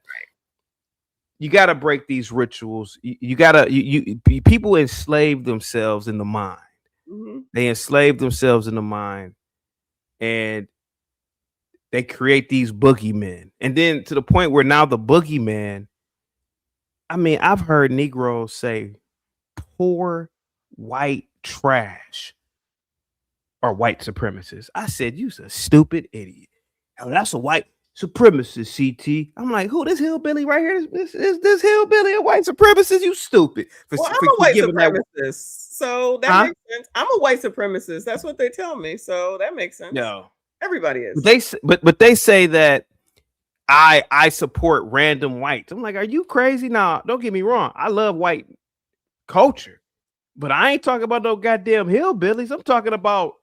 you got to break these rituals. People enslave themselves in the mind. They enslave themselves in the mind, and they create these boogeymen. And then to the point where now the boogeyman, I mean, I've heard Negroes say poor white trash or white supremacists. I said, you's a stupid idiot. Oh, that's a white supremacist, CT. I'm like, who? This hillbilly right here? This hillbilly a white supremacist? You stupid. I'm a white supremacist. So that makes sense. I'm a white supremacist. That's what they tell me. So that makes sense. No. Everybody is. But they say that I support random whites. I'm like, are you crazy? Nah, don't get me wrong. I love white culture, but I ain't talking about no goddamn hillbillies. I'm talking about,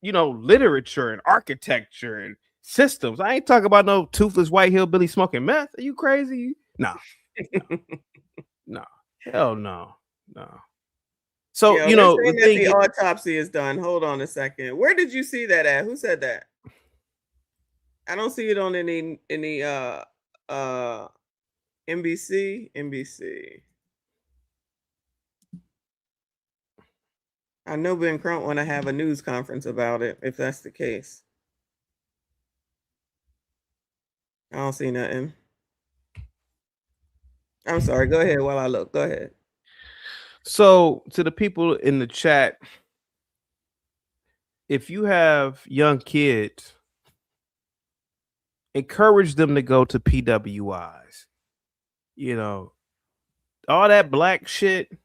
literature and architecture and systems. I ain't talking about no toothless white hillbilly smoking meth. Are you crazy? No. No. Hell no. No. So, the autopsy is done. Hold on a second. Where did you see that at? Who said that? I don't see it on any NBC. I know Ben Crump want to have a news conference about it, if that's the case. I don't see nothing. I'm sorry. Go ahead while I look. Go ahead. So to the people in the chat, if you have young kids, encourage them to go to PWIs. All that black shit,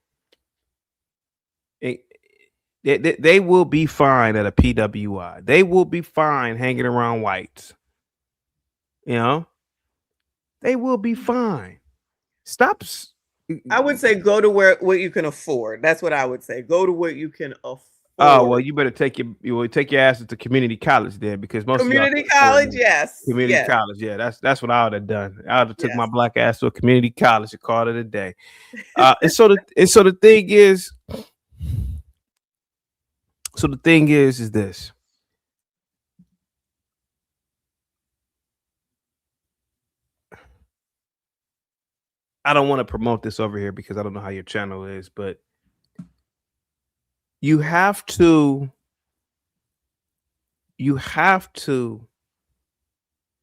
they will be fine at a PWI. They will be fine hanging around whites. They will be fine. Stop. I would say go to what you can afford. That's what I would say. Go to what you can afford. Oh well, you better take your asses to community college then, because most community college, yes, community college, yeah. That's what I would have done. I would have took my black ass to a community college and called it a day. And so the thing is this. I don't want to promote this over here because I don't know how your channel is, but you have to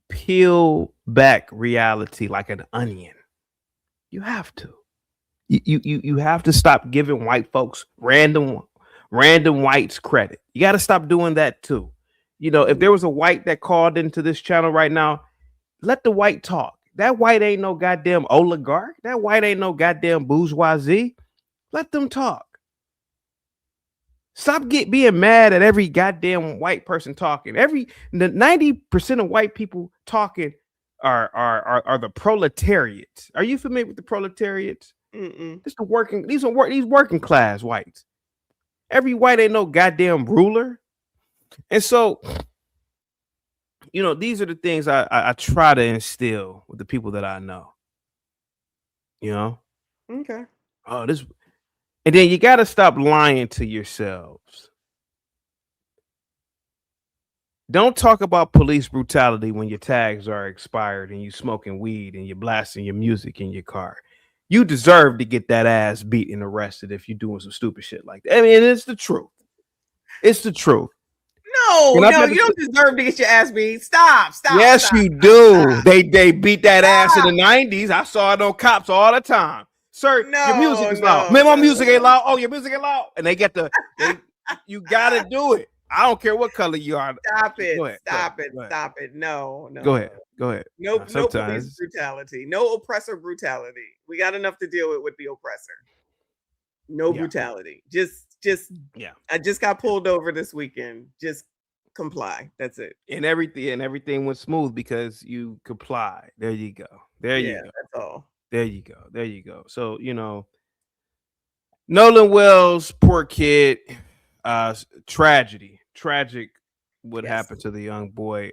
peel back reality like an onion. You have to. You have to stop giving white folks random whites credit. You got to stop doing that too. If there was a white that called into this channel right now, let the white talk. That white ain't no goddamn oligarch. That white ain't no goddamn bourgeoisie. Let them talk. Stop being mad at every goddamn white person talking. The 90% of white people talking are the proletariat. Are you familiar with the proletariat? It's the working. These working class whites. Every white ain't no goddamn ruler, and so these are the things I try to instill with the people that I know. Okay. Oh, this. And then you got to stop lying to yourselves. Don't talk about police brutality when your tags are expired and you smoking weed and you're blasting your music in your car. You deserve to get that ass beat and arrested if you're doing some stupid shit like that. I mean, it's the truth. It's the truth. No, you don't deserve to get your ass beat. Stop. Yes, stop, you do. stop. They beat that ass in the 90s. I saw it on cops all the time. Sir, your music is loud. Man, my music ain't loud. Oh, your music ain't loud. And they get you gotta do it. I don't care what color you are. Stop it. Go ahead. Stop it. No. Go ahead. No police brutality. No oppressor brutality. We got enough to deal with the oppressor. No brutality. Just I just got pulled over this weekend. Just comply. That's it. And everything went smooth because you comply. There you go. You go. That's all. There you go. So, Nolan Wells, poor kid, tragic what happened to the young boy.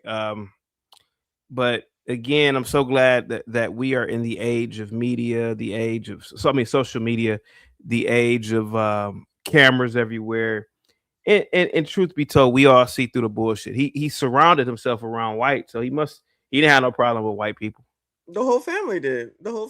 But again, I'm so glad that we are in the age of media, the age of social media, the age of cameras everywhere. And truth be told, we all see through the bullshit. He surrounded himself around white, so he didn't have no problem with white people. The whole family did. No,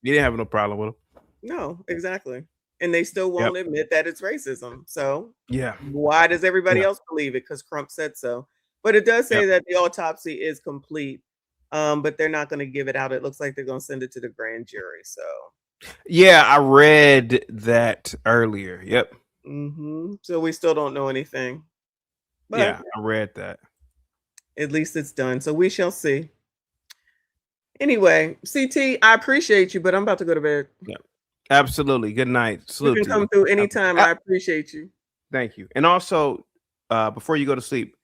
he didn't have no problem with them. No, exactly. And they still won't admit that it's racism. So yeah, why does everybody else believe it? Because Crump said so. But it does say that the autopsy is complete. But they're not going to give it out. It looks like they're going to send it to the grand jury. So yeah, I read that earlier. Yep. So we still don't know anything. But yeah, I read that. At least it's done. So we shall see. Anyway, CT, I appreciate you, but I'm about to go to bed. Yeah, absolutely. Good night. Salute you can come through anytime. I appreciate you. Thank you. And also, before you go to sleep,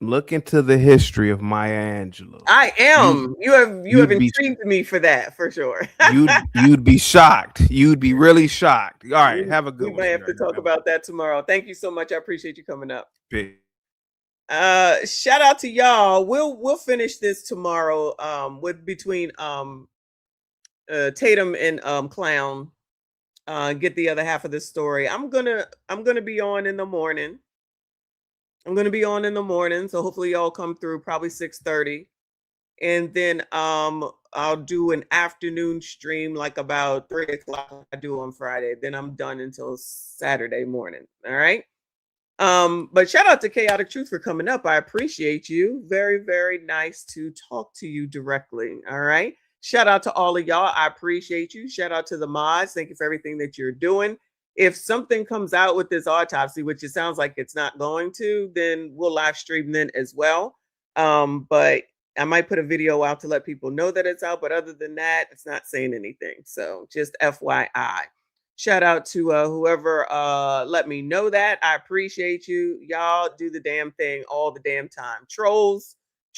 look into the history of Maya Angelou. I am. You have intrigued me for that, for sure. you'd be shocked. You'd be really shocked. All right, have a good one. We might have to talk about that tomorrow. Thank you so much. I appreciate you coming up. Peace. Shout out to y'all. We'll finish this tomorrow with between Tatum and Clown. Get the other half of this story. I'm gonna be on in the morning. So hopefully y'all come through probably 6:30. And then I'll do an afternoon stream like about 3 o'clock I do on Friday. Then I'm done until Saturday morning. All right. But shout out to Chaotic Truth for coming up. I appreciate you. Very, very nice to talk to you directly. All right. Shout out to all of y'all. I appreciate you. Shout out to the mods. Thank you for everything that you're doing. If something comes out with this autopsy, which it sounds like it's not going to, then we'll live stream then as well. But I might put a video out to let people know that it's out. But other than that, it's not saying anything. So just FYI. Shout out to whoever let me know that. I appreciate you. Y'all do the damn thing all the damn time. Troll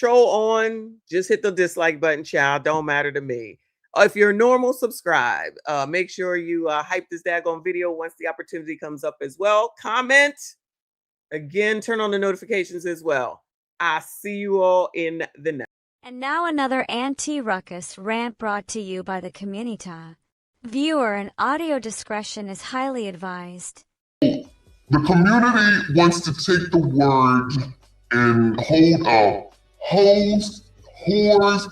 on. Just hit the dislike button, child. Don't matter to me. If you're normal, subscribe. Make sure you hype this daggone video once the opportunity comes up as well. Comment. Again, turn on the notifications as well. I see you all in the next. And now another anti-ruckus rant brought to you by the community. Viewer and audio discretion is highly advised. The community wants to take the word and hold up hoes, whores,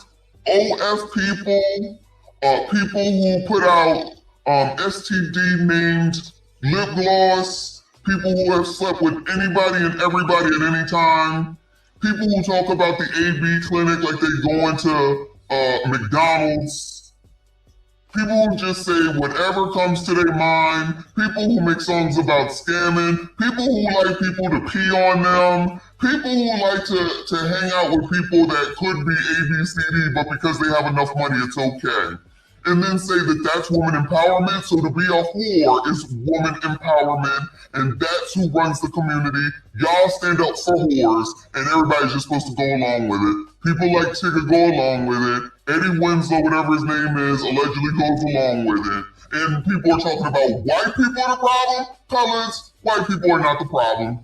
OF people, people who put out STD named lip gloss, people who have slept with anybody and everybody at any time, people who talk about the AB clinic like they going to McDonald's, people who just say whatever comes to their mind, people who make songs about scamming, people who like people to pee on them, people who like to hang out with people that could be ABCD, but because they have enough money, it's okay. and then say that that's woman empowerment. So to be a whore is woman empowerment, and that's who runs the community. Y'all stand up for whores, and everybody's just supposed to go along with it. People like Tigger go along with it. Eddie Winslow, whatever his name is, allegedly goes along with it. And people are talking about white people are the problem. Colors, white people are not the problem.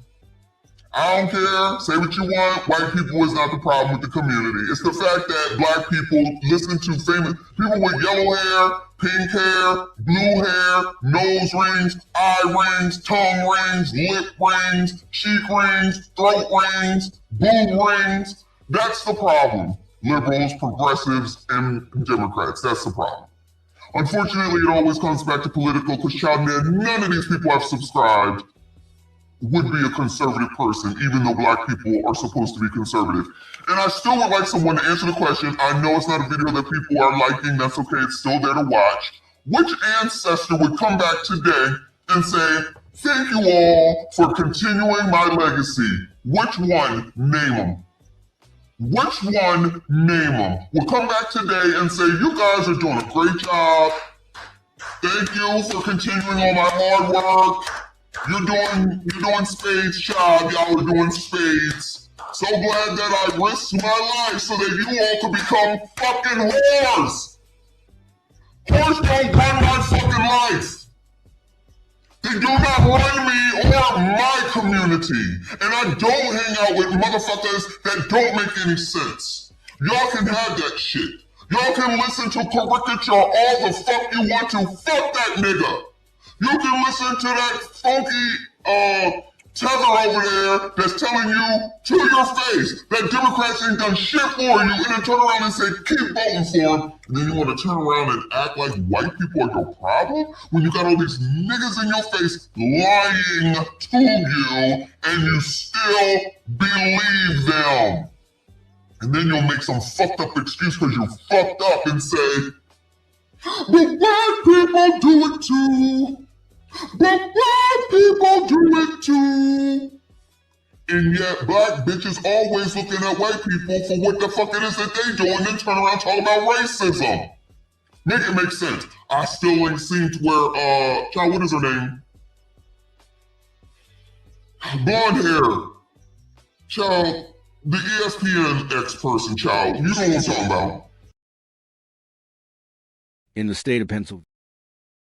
I don't care. Say what you want. White people is not the problem with the community. It's the fact that black people listen to famous people with yellow hair, pink hair, blue hair, nose rings, eye rings, tongue rings, lip rings, cheek rings, throat rings, boob rings. That's the problem. Liberals, progressives, and Democrats. That's the problem. Unfortunately, it always comes back to political because none of these people have subscribed would be a conservative person, even though black people are supposed to be conservative. And I still would like someone to answer the question. I know it's not a video that people are liking. That's okay. It's still there to watch. Which ancestor would come back today and say, thank you all for continuing my legacy? Which one? Name them. Which one? Name them. Will come back today and say, you guys are doing a great job. Thank you for continuing all my hard work. You're doing spades, child. Y'all are doing spades. So glad that I risked my life so that you all could become fucking whores. Whores don't run my fucking life. They do not run me or my community. And I don't hang out with motherfuckers that don't make any sense. Y'all can have that shit. Y'all can listen to caricature all the fuck you want to. Fuck that nigga. You can listen to that funky tether over there that's telling you to your face that Democrats ain't done shit for you, and then turn around and say, keep voting for them. And then you want to turn around and act like white people are your problem when you got all these niggas in your face lying to you, and you still believe them. And then you'll make some fucked up excuse because you fucked up and say, but black people do it too. But black people do it too. And yet black bitches always looking at white people for what the fuck it is that they do and then turn around talking about racism. Make it make sense. I still ain't seen to where, child, what is her name? Blonde hair. Child, the ESPN ex-person, child. You know what I'm talking about. In the state of Pennsylvania.